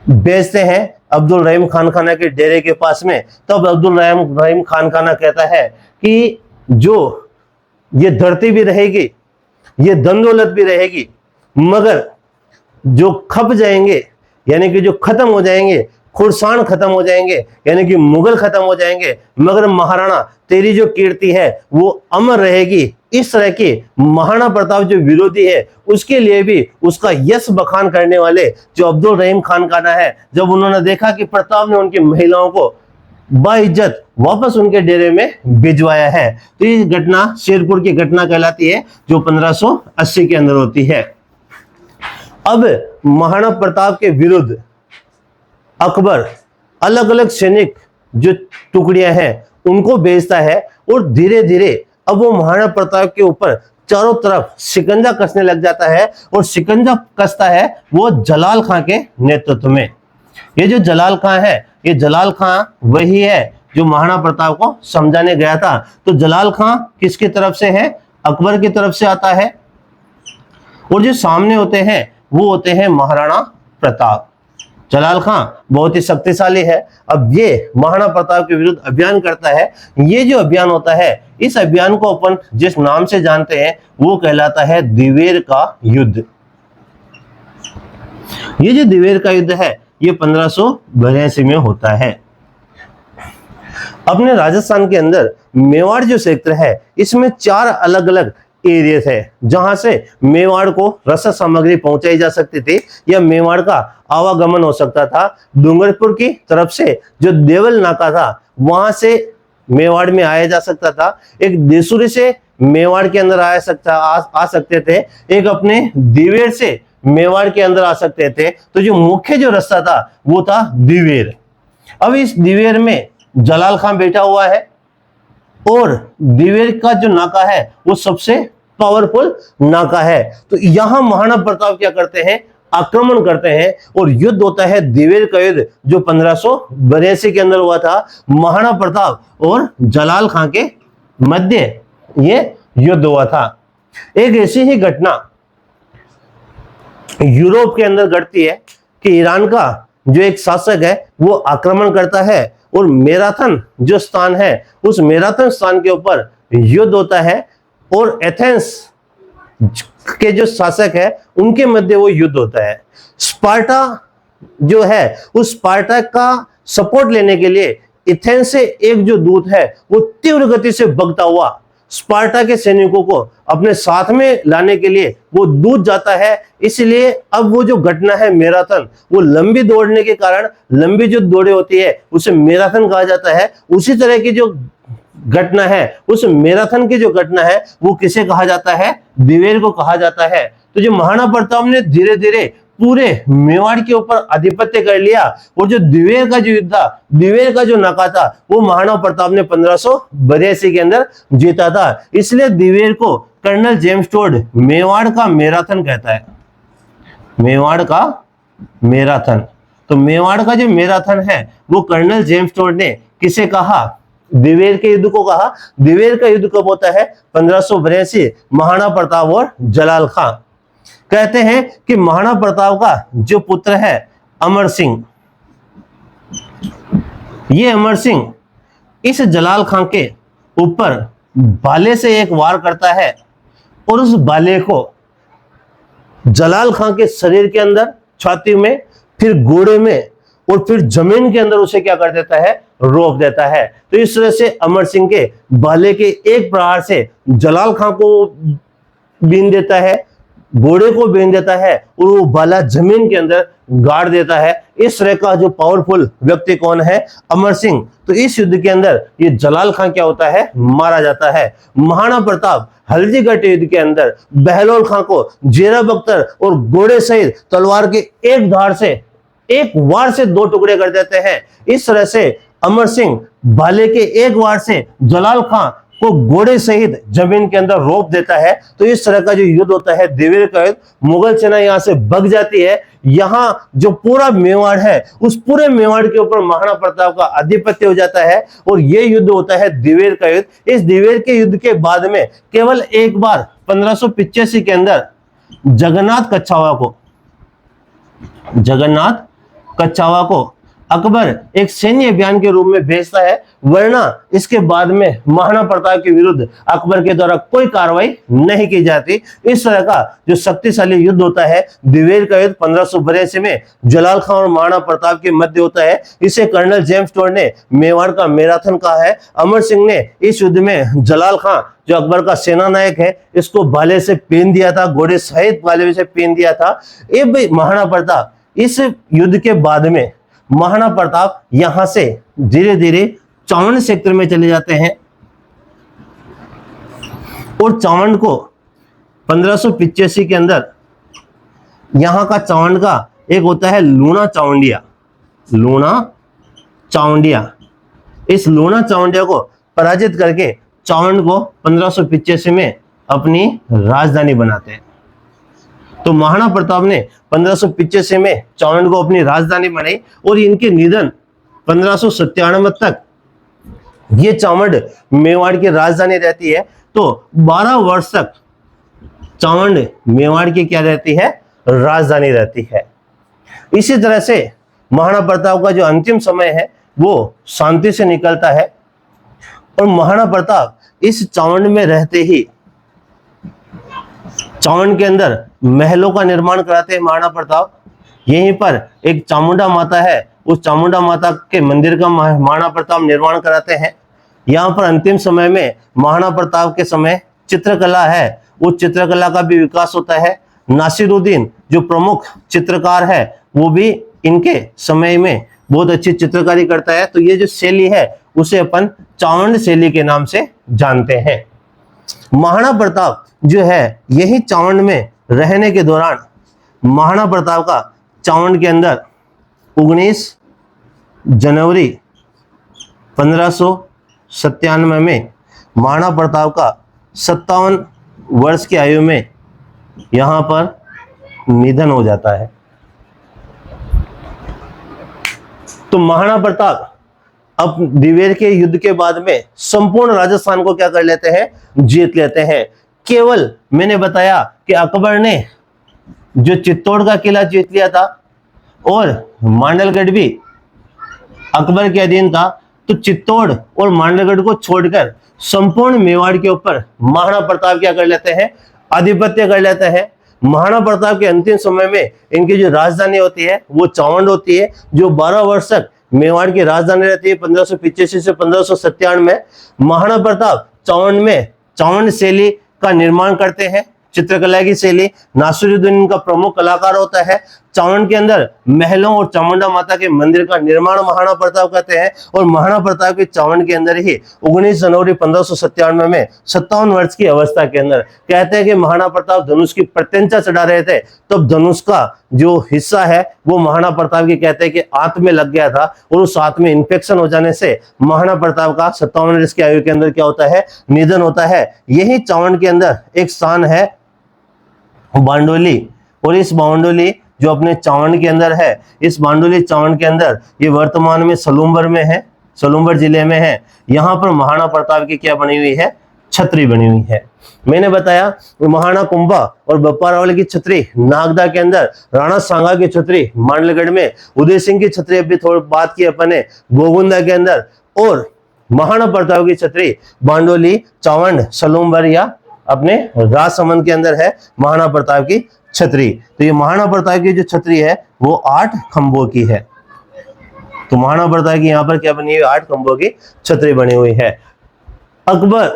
भेजते हैं अब्दुल रहीम खानखाना के डेरे के पास में। तब अब्दुल रहीम खानखाना कहता है कि जो ये धरती भी रहेगी, ये धन दौलत भी रहेगी, मगर जो खप जाएंगे यानी कि जो खत्म हो जाएंगे, खुरसान खत्म हो जाएंगे यानी कि मुगल खत्म हो जाएंगे, मगर महाराणा तेरी जो कीर्ति है वो अमर रहेगी। इस तरह के महाराणा प्रताप जो विरोधी है उसके लिए भी उसका यश बखान करने वाले जो अब्दुल रहीम खानखाना है, जब उन्होंने देखा कि प्रताप ने उनकी महिलाओं को बाइज्जत वापस उनके डेरे में भिजवाया है, तो ये घटना शेरपुर की घटना कहलाती है जो 1580 के अंदर होती है। अब महाराणा प्रताप के विरुद्ध अकबर अलग अलग सैनिक जो टुकड़ियां हैं उनको भेजता है और धीरे धीरे अब वो महाराणा प्रताप के ऊपर चारों तरफ शिकंजा कसने लग जाता है। और शिकंजा कसता है वो जलाल खां के नेतृत्व में। ये जो जलाल खां है, ये जलाल खां वही है जो महाराणा प्रताप को समझाने गया था। तो जलाल खां किसकी तरफ से है? अकबर की तरफ से आता है। और जो सामने होते हैं वो होते हैं महाराणा प्रताप। जलाल खां बहुत ही शक्तिशाली है। अब ये महाराणा प्रताप के विरुद्ध अभियान करता है। ये जो अभियान होता है, इस अभियान को अपन जिस नाम से जानते हैं वो कहलाता है दिवेर का युद्ध। ये जो दिवेर का युद्ध है ये 1582 में होता है। अपने राजस्थान के अंदर मेवाड़ जो क्षेत्र है इसमें 4 अलग अलग एरिया है जहां से मेवाड़ को रसद सामग्री पहुंचाई जा सकती थी या मेवाड़ का आवागमन हो सकता था। डूंगरपुर की तरफ से जो देवल नाका था वहां से मेवाड़ में आया जा सकता था। एक देसुरी से मेवाड़ के अंदर आ सकते थे। एक अपने दिवेर से मेवाड़ के अंदर आ सकते थे। तो जो मुख्य जो रास्ता था वो था दिवेर। अब इस दिवेर में जलाल खां बैठा हुआ है और दिवेर का जो नाका है वो सबसे पावरफुल नाका है। तो यहां महाराणा प्रताप क्या करते हैं? आक्रमण करते हैं और युद्ध होता है दिवेर का युद्ध जो 1582 के अंदर हुआ था। महाराणा प्रताप और जलाल खां के मध्य ये युद्ध हुआ था। एक ऐसी ही घटना यूरोप के अंदर घटती है कि ईरान का जो एक शासक है वो आक्रमण करता है और मैराथन जो स्थान है उस मैराथन स्थान के ऊपर युद्ध होता है और एथेंस के जो शासक है उनके मध्य वो युद्ध होता है। स्पार्टा जो है उस स्पार्टा का सपोर्ट लेने के लिए एथेंस से एक जो दूत है वो तीव्र गति से भागता हुआ स्पार्टा के सैनिकों को अपने साथ में लाने के लिए वो दूत जाता है। इसलिए अब वो जो घटना है मैराथन, वो लंबी दौड़ने के कारण लंबी जो दौड़े होती है उसे मैराथन कहा जाता है। उसी तरह की जो घटना है उस मैराथन की जो घटना है वो किसे कहा जाता है? दिवेर को कहा जाता है। तो जो महाराणा प्रताप ने धीरे धीरे पूरे मेवाड़ के ऊपर आधिपत्य कर लिया और जो दिवेर का जो युद्ध था, दिवेर का जो नाका था वो महाराणा प्रताप ने 1582 के अंदर जीता था। इसलिए दिवेर को कर्नल जेम्स टोड मेवाड़ का मैराथन कहता है। मेवाड़ का मैराथन। तो मेवाड़ का जो मैराथन है वो कर्नल जेम्स टोड ने किसे कहा? दिवेर के युद्ध को कहा। दिवेर का युद्ध कब होता है? 1582। महाराणा प्रताप और जलाल खां। कहते हैं कि महाराणा प्रताप का जो पुत्र है अमर सिंह, ये अमर सिंह इस जलाल खां के ऊपर भाले से एक वार करता है और उस भाले को जलाल खां के शरीर के अंदर, छाती में, फिर गोड़े में और फिर जमीन के अंदर उसे क्या कर देता है? रोक देता है। तो इस तरह से अमर सिंह के भाले के एक प्रहार से जलाल खां को बीन देता है, घोड़े को बेच देता है और वो भाला जमीन के अंदर गाड़ देता है। इस तरह का जो पावरफुल व्यक्ति कौन है? अमर सिंह। तो इस युद्ध के अंदर ये जलाल खां क्या होता है? मारा जाता है। महाराणा प्रताप हल्दीघाटी युद्ध के अंदर बहलोल खां को जेरा बख्तर और घोड़े सहित तलवार के एक वार से 2 टुकड़े कर देते हैं। इस तरह से अमर सिंह भाले के एक वार से जलाल खां को घोड़े सहित जमीन के अंदर रोप देता है। तो इस तरह का जो युद्ध होता है, दिवेर का युद्ध, मुगल सेना यहां से भग जाती है। यहां जो पूरा मेवाड़ है, उस पूरे मेवाड़ के ऊपर महाराणा प्रताप का आधिपत्य हो जाता है और यह युद्ध होता है दिवेर का युद्ध। इस दिवेर के युद्ध के बाद में केवल एक बार 1585 के अंदर जगन्नाथ कच्छावा को अकबर एक सैन्य अभियान के रूप में भेजता है, वरना इसके बाद में महाराणा प्रताप के विरुद्ध अकबर के द्वारा कोई कार्रवाई नहीं की जाती। इस तरह का जो शक्तिशाली युद्ध होता है दिवेर का युद्ध 1582 में जलाल खां और महाराणा प्रताप के मध्य होता है। इसे कर्नल जेम्स टोड ने मेवाड़ का मैराथन कहा है। अमर सिंह ने इस युद्ध में जलाल खां जो अकबर का सेना नायक है, इसको भाले से पीन दिया था, घोड़े सहित भाले से पीन दिया था। महाराणा प्रताप इस युद्ध के बाद में महाराणा प्रताप यहां से धीरे धीरे चावंड सेक्टर में चले जाते हैं और चावंड को 1585 के अंदर यहां का चावंड का एक होता है लूणा चावंडिया। इस लूणा चावंडिया को पराजित करके चावंड को 1585 में अपनी राजधानी बनाते हैं। तो महाराणा प्रताप ने 1585 में चावंड को अपनी राजधानी बनाई और इनके निधन 1597 तक ये चावंड मेवाड़ की राजधानी रहती है। तो 12 वर्ष तक चावंड मेवाड़ की क्या रहती है? राजधानी रहती है। इसी तरह से महाराणा प्रताप का जो अंतिम समय है वो शांति से निकलता है और महाराणा प्रताप इस चावंड में रहते ही चावंड के अंदर महलों का निर्माण कराते हैं महाराणा प्रताप। यहीं पर एक चामुंडा माता है, उस चामुंडा माता के मंदिर का महाराणा प्रताप निर्माण कराते हैं। यहाँ पर अंतिम समय में महाराणा प्रताप के समय चित्रकला है, उस चित्रकला का भी विकास होता है। नासिरुद्दीन जो प्रमुख चित्रकार है वो भी इनके समय में बहुत अच्छी चित्रकारी करता है। तो ये जो शैली है उसे अपन चावंड शैली के नाम से जानते हैं। महाराणा प्रताप जो है यही चावंड में रहने के दौरान महाराणा प्रताप का चावंड के अंदर 19 जनवरी 1597 में महाराणा प्रताप का 57 वर्ष की आयु में यहां पर निधन हो जाता है। तो महाराणा प्रताप अब दिवेर के युद्ध के बाद में संपूर्ण राजस्थान को क्या कर लेते हैं? जीत लेते हैं। केवल मैंने बताया कि अकबर ने जो चित्तौड़ का किला जीत लिया था और मांडलगढ़ भी अकबर के अधीन था, तो चित्तौड़ और मांडलगढ़ को छोड़कर संपूर्ण मेवाड़ के ऊपर महाराणा प्रताप क्या कर लेते हैं? आधिपत्य कर लेते हैं। महाराणा प्रताप के अंतिम समय में इनकी जो राजधानी होती है वो चावंड होती है, जो 12 वर्ष तक मेवाड़ की राजधानी रहती है। 1585 से 1597 में महाराणा प्रताप चावंड में चावंड शैली का निर्माण करते हैं, चित्रकला की शैली। नासिरुद्दीन का प्रमुख कलाकार होता है। चावंड के अंदर महलों और चामुंडा माता के मंदिर का निर्माण महाराणा प्रताप करते हैं और महाराणा प्रताप के चावंड के अंदर ही 19 जनवरी 1597 में 57 वर्ष की अवस्था के अंदर कहते हैं कि महाराणा प्रताप धनुष की प्रत्यंचा चढ़ा रहे थे, तब धनुष का जो हिस्सा है वो महाराणा प्रताप की कहते हैं कि आंत में लग गया था और उस आंत में इंफेक्शन हो जाने से महाराणा प्रताप का 57 वर्ष की आयु के अंदर क्या होता है? निधन होता है। यही चावंड के अंदर एक स्थान है बांडोली, और इस बांडोली जो अपने चावंड के अंदर है, इस बांडोली चावंड के अंदर ये वर्तमान में सलूम्बर में है, सलूम्बर जिले में है। यहाँ पर महाराणा प्रताप की क्या बनी हुई है? छतरी बनी हुई है। मैंने बताया महाराणा कुंभा और बप्पा रावल की छतरी नागदा के अंदर, राणा सांगा की छतरी मांडलगढ़ में, उदय सिंह की छतरी अभी थोड़ी बात की अपन ने गोगुंदा के अंदर, और महाराणा प्रताप की छतरी बांडोली, चावंड, सलूम्बर या अपने राजसमंद के अंदर है महाराणा प्रताप की छतरी। तो ये महाराणा प्रताप की जो छतरी है वो 8 खंभों की है। तो महाराणा प्रताप की यहाँ पर क्या बनी हुई? 8 खंभों की छतरी बनी हुई है। अकबर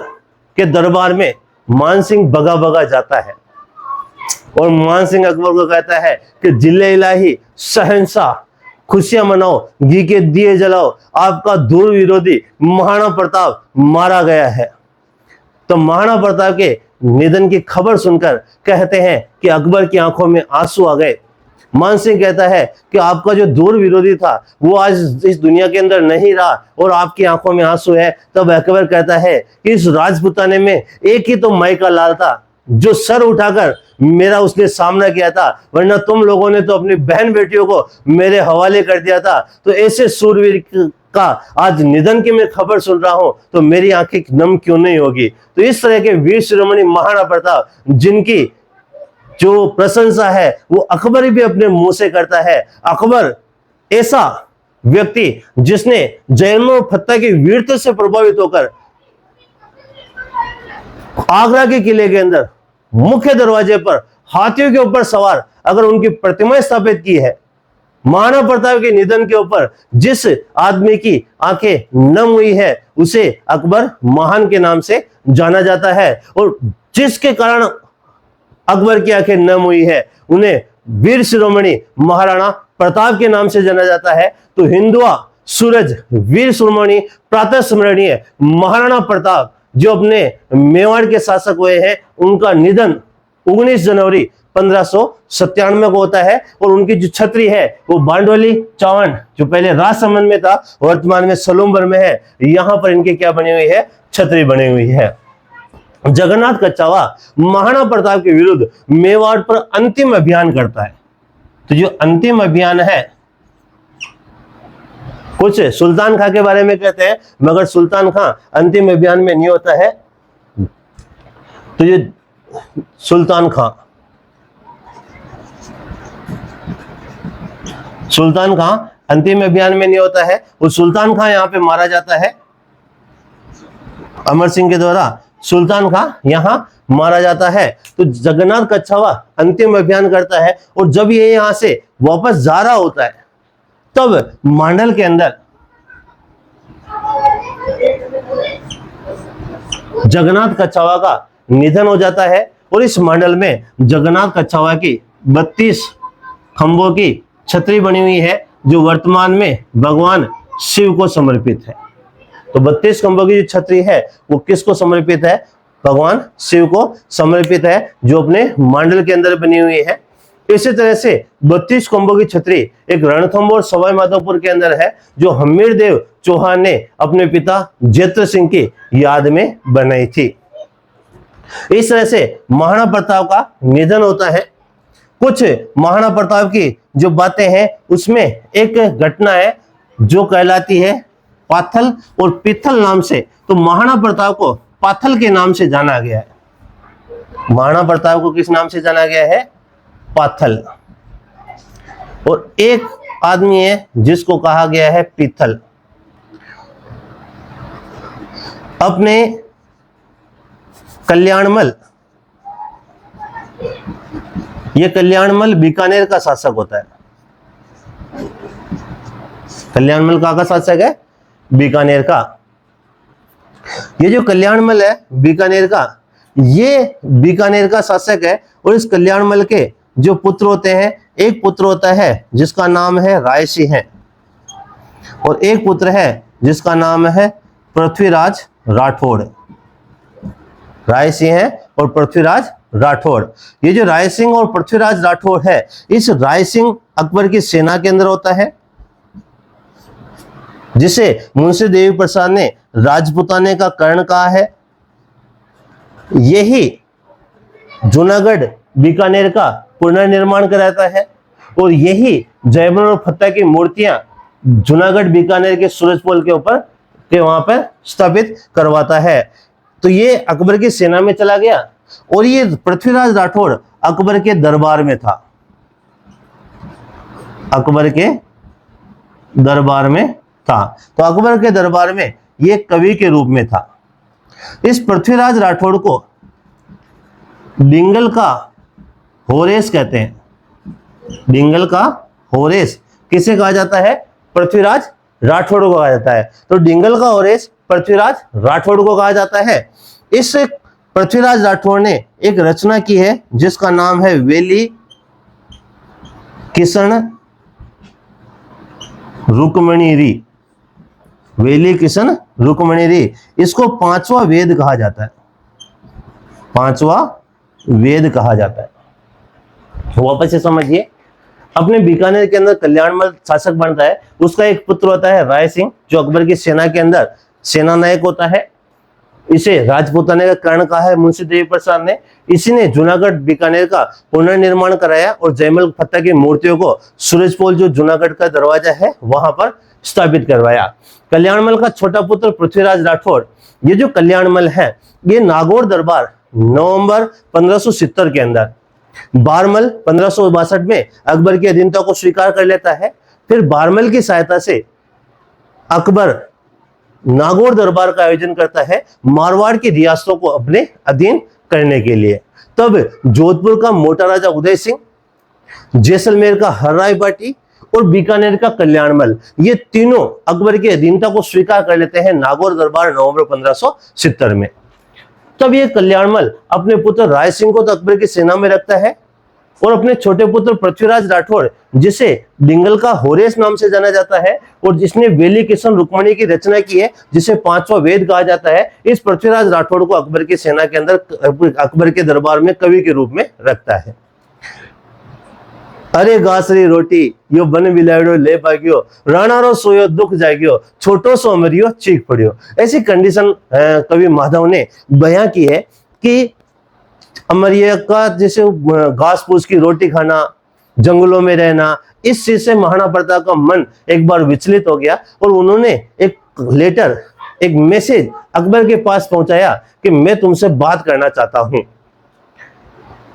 के दरबार में मानसिंह बगा बगा जाता है। और मान सिंह अकबर को कहता है कि जिले इलाही शहंशाह, खुशियां मनाओ, घी के दिए जलाओ, आपका दूर विरोधी महाराणा प्रताप मारा गया है। तो महाराणा प्रताप के निधन की खबर सुनकर कहते हैं कि अकबर की आंखों में आंसू आ गए। मान सिंह कहता है कि आपका जो दूर विरोधी था वो आज इस दुनिया के अंदर नहीं रहा और आपकी आंखों में आंसू है। तब अकबर कहता है कि इस राजपुताने में एक ही तो माई का लाल था जो सर उठाकर मेरा उसने सामना किया था, वरना तुम लोगों ने तो अपनी बहन बेटियों को मेरे हवाले कर दिया था। तो ऐसे सूरवीर का आज निधन की मैं खबर सुन रहा हूं तो मेरी आंखें नम क्यों नहीं होगी। तो इस तरह के वीर शिरोमणि महाराणा प्रताप जिनकी जो प्रशंसा है वो अकबर भी अपने मुंह से करता है। अकबर ऐसा व्यक्ति जिसने जैन और फत्ता की वीरता से प्रभावित होकर आगरा के किले के अंदर मुख्य दरवाजे पर हाथियों के ऊपर सवार अगर उनकी प्रतिमा स्थापित की है। महाराणा प्रताप के निधन के ऊपर जिस आदमी की आंखें नम हुई है उसे अकबर महान के नाम से जाना जाता है, और जिसके कारण अकबर की आंखें नम हुई है उन्हें वीर शिरोमणि महाराणा प्रताप के नाम से जाना जाता है। तो हिंदुआ सूरज वीर शिरोमणि प्रातः स्मरणीय महाराणा प्रताप जो अपने मेवाड़ के शासक हुए हैं, उनका निधन 19 जनवरी 1597 को होता है। और उनकी जो छतरी है वो बांडोली चावन जो पहले राजसमंद में था वर्तमान में सलूम्बर में है, यहां पर इनकी क्या बनी हुई है, छतरी बनी हुई है। जगन्नाथ कच्छावा महाराणा प्रताप के विरुद्ध मेवाड़ पर अंतिम अभियान करता है। तो जो अंतिम अभियान है कुछ सुल्तान खां के बारे में कहते हैं, मगर सुल्तान खां अंतिम अभियान में नहीं होता है। तो ये सुल्तान खां अंतिम अभियान में नहीं होता है। वो सुल्तान खां यहां पे मारा जाता है अमर सिंह के द्वारा। सुल्तान खां यहां मारा जाता है। तो जगन्नाथ कच्छावा अंतिम अभियान करता है, और जब ये यहां से वापस जा रहा होता है तब मांडल के अंदर जगन्नाथ कच्छावा का निधन हो जाता है। और इस मांडल में जगन्नाथ कच्छावा की 32 खंभों की छतरी बनी हुई है जो वर्तमान में भगवान शिव को समर्पित है। तो 32 खंभों की जो छतरी है वो किसको समर्पित है, भगवान शिव को समर्पित है, जो अपने मांडल के अंदर बनी हुई है। इसी तरह से 32 खंभों की छतरी एक रणथंभौर और सवाई माधोपुर के अंदर है जो हमीर देव चौहान ने अपने पिता जैत्र सिंह की याद में बनाई थी। इस तरह से महाराणा प्रताप का निधन होता है। कुछ महाराणा प्रताप की जो बातें हैं उसमें एक घटना है जो कहलाती है पाथल और पिथल नाम से। तो महाराणा प्रताप को पाथल के नाम से जाना गया है। महाराणा प्रताप को किस नाम से जाना गया है, पाथल। और एक आदमी है जिसको कहा गया है पिथल। अपने कल्याणमल, ये कल्याणमल बीकानेर का शासक होता है। कल्याणमल का शासक है, बीकानेर का। ये जो कल्याणमल है बीकानेर का, ये बीकानेर का शासक है। और इस कल्याणमल के जो पुत्र होते हैं, एक पुत्र होता है जिसका नाम है राय सिंह है, और एक पुत्र है जिसका नाम है पृथ्वीराज राठौड़। राय सिंह है और पृथ्वीराज राठौड़। ये जो राय सिंह और पृथ्वीराज राठौड़ है, इस राय सिंह अकबर की सेना के अंदर होता है, जिसे मुंशी देवी प्रसाद ने राजपुताने का कर्ण कहा है। यही जूनागढ़ बीकानेर का पुनर्निर्माण कराता है, और यही जयमल और फत्ता की मूर्तियां जूनागढ़ बीकानेर के सूरजपोल के ऊपर के वहां पर स्थापित करवाता है। तो ये अकबर की सेना में चला गया, और ये पृथ्वीराज राठौड़ अकबर के दरबार में था। अकबर के दरबार में था। तो अकबर के दरबार में ये कवि के रूप में था। इस पृथ्वीराज राठौड़ को डिंगल का होरेस कहते हैं। डिंगल का होरेस किसे कहा जाता है, पृथ्वीराज राठौड़ को कहा जाता है। तो डिंगल का होरेस पृथ्वीराज राठौड़ को कहा जाता है। इस पृथ्वीराज राठौड़ ने एक रचना की है जिसका नाम है वेली किशन रुक्मणी री। वेली किशन रुक्मणी री, इसको पांचवा वेद कहा जाता है, पांचवा वेद कहा जाता है। वापस से समझिए, अपने बीकानेर के अंदर कल्याणमल शासक बनता है, उसका एक पुत्र होता है राय सिंह जो अकबर की सेना के अंदर सेना नायक होता है। इसे राजपूताने का कर्ण कहा है मुंशी देवी प्रसाद ने। इसी ने जूनागढ़ बीकानेर का पुनर्निर्माण कराया और जयमल फत्ता की मूर्तियों को सूरजपोल जो जूनागढ़ का दरवाजा है वहां पर स्थापित करवाया। कल्याणमल का छोटा पुत्र पृथ्वीराज राठौड़, ये जो कल्याणमल है ये नागौर दरबार नवंबर 1570 के अंदर, बारमल 1562 में अकबर की अधीनता को स्वीकार कर लेता है। फिर बारमल की सहायता से अकबर नागौर दरबार का आयोजन करता है मारवाड़ की रियासतों को अपने अधीन करने के लिए। तब जोधपुर का मोटा राजा उदय सिंह, जैसलमेर का हरराय बाटी और बीकानेर का कल्याणमल, ये तीनों अकबर की अधीनता को स्वीकार कर लेते हैं नागौर दरबार नवंबर 1570 में। तब ये कल्याणमल अपने पुत्र राय सिंह को तो अकबर की सेना में रखता है और अपने छोटे पुत्र पृथ्वीराज राठौड़, जिसे डिंगल का होरेस नाम से जाना जाता है और जिसने वेली किशन रुक्मणी की रचना की है जिसे पांचवा वेद कहा जाता है, इस पृथ्वीराज राठौड़ को अकबर की सेना के अंदर अकबर के दरबार में कवि के रूप में रखता है। अरे घासरी रोटी यो बन बिलाड़ो ले पागियो, राणारो सोयो दुख जागियो, छोटो सो मरियो चीख पड़ियो। ऐसी कंडीशन कवि माधव ने बयां की है कि अमरिया का जैसे घास फूस की रोटी खाना, जंगलों में रहना, इस चीज से महाराणा प्रताप का मन एक बार विचलित हो गया और उन्होंने एक लेटर, एक मैसेज अकबर के पास पहुंचाया कि मैं तुमसे बात करना चाहता हूं।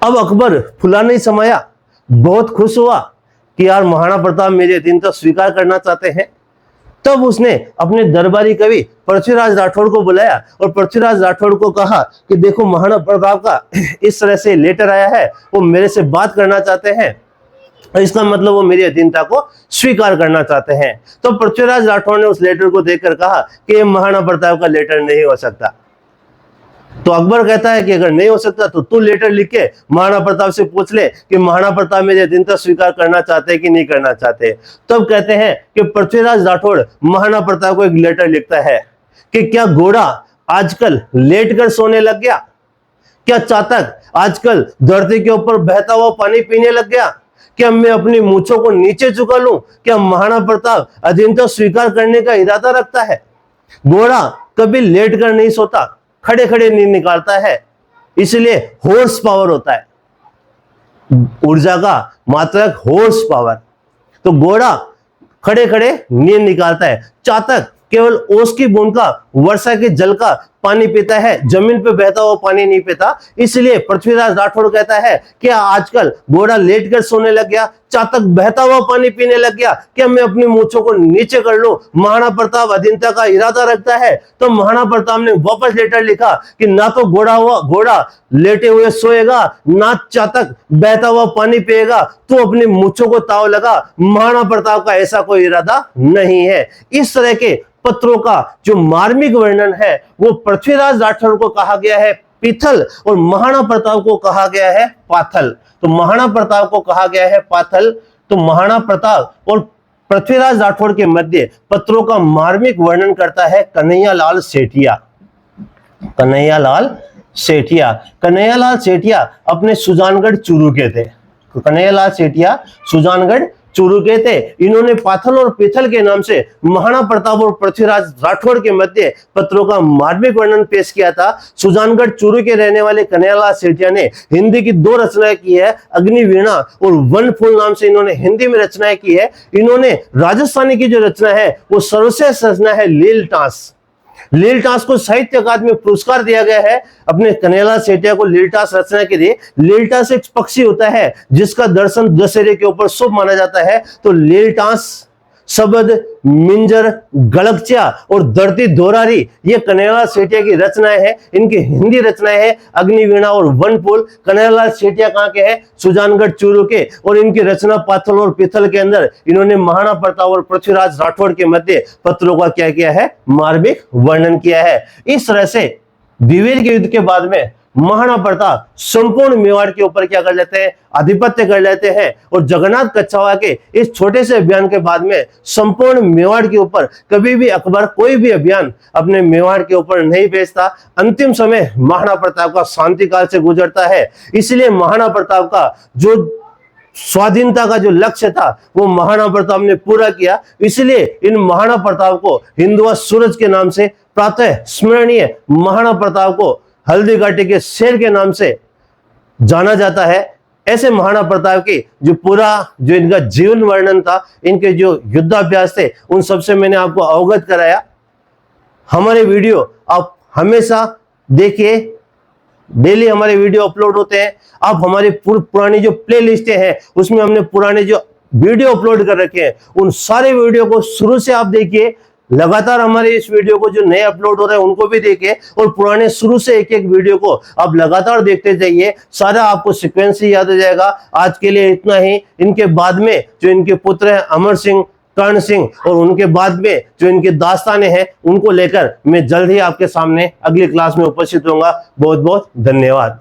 अब अकबर फुला नहीं समाया, बहुत खुश हुआ कि यार महाराणा प्रताप मेरी अधीनता स्वीकार करना चाहते हैं। तब उसने अपने दरबारी कवि पृथ्वीराज राठौड़ को बुलाया और पृथ्वीराज राठौड़ को कहा कि देखो महाराणा प्रताप का इस तरह से लेटर आया है, वो मेरे से बात करना चाहते हैं, इसका मतलब वो मेरी अधीनता को स्वीकार करना चाहते हैं। तो पृथ्वीराज राठौड़ ने उस लेटर को देखकर कहा कि ये महाराणा प्रताप का लेटर नहीं हो सकता। तो अकबर कहता है कि अगर नहीं हो सकता तो तू लेटर लिख के महाराणा प्रताप से पूछ ले कि महाराणा प्रताप मेरी अधीनता स्वीकार करना चाहते हैं कि नहीं करना चाहते। तब कहते हैं कि पृथ्वीराज राठौड़ महाराणा प्रताप को एक लेटर लिखता है कि क्या घोड़ा आजकल लेट कर सोने लग गया, क्या चातक आजकल धरती के ऊपर बहता हुआ पानी पीने लग गया, क्या मैं अपनी मूंछों को नीचे झुका लूं, क्या महाराणा प्रताप अधीनता स्वीकार करने का इरादा रखता है। घोड़ा कभी लेट कर नहीं सोता, खड़े खड़े नींद निकालता है, इसलिए हॉर्स पावर होता है, ऊर्जा का मात्रक हॉर्स पावर। तो घोड़ा खड़े खड़े नींद निकालता है, चातक केवल ओस की बूंद का, वर्षा के जल का पानी पीता है, जमीन पे बहता हुआ पानी नहीं पीता। इसलिए पृथ्वीराज राठौड़ कहता है कि आजकल घोड़ा लेट कर सोने लग गया, चातक बहता हुआ पानी पीने लग गया, क्या मैं अपनी मूंछों को नीचे कर लूं, महाराणा प्रताप अधीनता का इरादा रखता है। तो महाराणा प्रताप ने वापस लेटर लिखा कि ना तो घोड़ा लेटे हुए सोएगा, ना चातक बहता हुआ पानी पिएगा, तू अपनी मूंछों को ताव लगा, महाराणा प्रताप का ऐसा कोई इरादा नहीं है। इस तरह के पत्रों का जो मार्मिक वर्णन है वो पृथ्वीराज राठौड़ को कहा गया है पीथल और महाराणा प्रताप को कहा गया है पाथल। तो महाराणा प्रताप को कहा गया है पाथल, तो महाराणा प्रताप और पृथ्वीराज राठौड़ के मध्य पत्रों का मार्मिक वर्णन करता है कन्हैयालाल सेठिया। कन्हैयालाल सेठिया अपने सुजानगढ़ चूरू के थे। कन्हैयालाल सेठिया सुजानगढ़ चूरू के थे। इन्होंने पाथल और पीथल के नाम से महाराणा प्रताप और पृथ्वीराज राठौड़ के मध्य पत्रों का मार्मिक वर्णन पेश किया था। सुजानगढ़ चूरू के रहने वाले कन्हैयालाल सेठिया ने हिंदी की 2 रचनाएं की है, अग्निवीणा और वन फूल नाम से इन्होंने हिंदी में रचनाएं की है। इन्होंने राजस्थानी की जो रचना है वो सर्वश्रेष्ठ रचना है लीलटास को साहित्य अकादमी पुरस्कार दिया गया है अपने कन्हैयालाल सेठिया को लीलटास रचना के लिए। लीलटास एक पक्षी होता है जिसका दर्शन दशहरे के ऊपर शुभ माना जाता है। तो लीलटास, शबद, मिंजर, गलगचा और धरती दोरारी ये कन्हैयालाल सेठिया की रचनाएं हैं। इनकी हिंदी रचनाएं हैं अग्निवीणा और वनफूल। कन्हैयालाल सेठिया कहां के हैं? सुजानगढ़ चूरू के। और इनकी रचना पाथल और पीथल के अंदर इन्होंने महाराणा प्रताप और पृथ्वीराज राठौड़ के मध्य पत्रों का क्या किया है? मार्मिक वर्णन किया है। इस तरह से द्विवेद के युद्ध के बाद में महाराणा प्रताप संपूर्ण मेवाड़ के ऊपर क्या कर लेते हैं, आधिपत्य कर लेते हैं। और जगन्नाथ कच्छावा के इस छोटे से अभियान के बाद में संपूर्ण मेवाड़ के ऊपर कभी भी अकबर कोई भी अभियान अपने मेवाड़ के ऊपर नहीं भेजता। अंतिम समय महाराणा प्रताप का शांति काल से गुजरता है। इसलिए महाराणा प्रताप का जो स्वाधीनता का जो लक्ष्य था वो महाराणा प्रताप ने पूरा किया। इसलिए इन महाराणा प्रताप को हिंदुआ सूरज के नाम से, प्रातः स्मरणीय महाराणा प्रताप को हल्दी घाटी के शेर के नाम से जाना जाता है। ऐसे महाराणा प्रताप की जो पूरा जो इनका जीवन वर्णन था, इनके जो युद्धाभ्यास थे, उन सबसे मैंने आपको अवगत कराया। हमारे वीडियो आप हमेशा देखिए, डेली हमारे वीडियो अपलोड होते हैं। आप हमारी पुरानी जो प्ले लिस्टें हैं उसमें हमने पुराने जो वीडियो अपलोड कर रखे हैं, उन सारे वीडियो को शुरू से आप देखिए। लगातार हमारे इस वीडियो को जो नए अपलोड हो रहे हैं उनको भी देखिए, और पुराने शुरू से एक एक वीडियो को आप लगातार देखते जाइए। सारा आपको सीक्वेंस ही याद हो जाएगा। आज के लिए इतना ही। इनके बाद में जो इनके पुत्र हैं अमर सिंह, कर्ण सिंह, और उनके बाद में जो इनके दास्तानें हैं उनको लेकर मैं जल्द ही आपके सामने अगली क्लास में उपस्थित होऊंगा। बहुत बहुत धन्यवाद।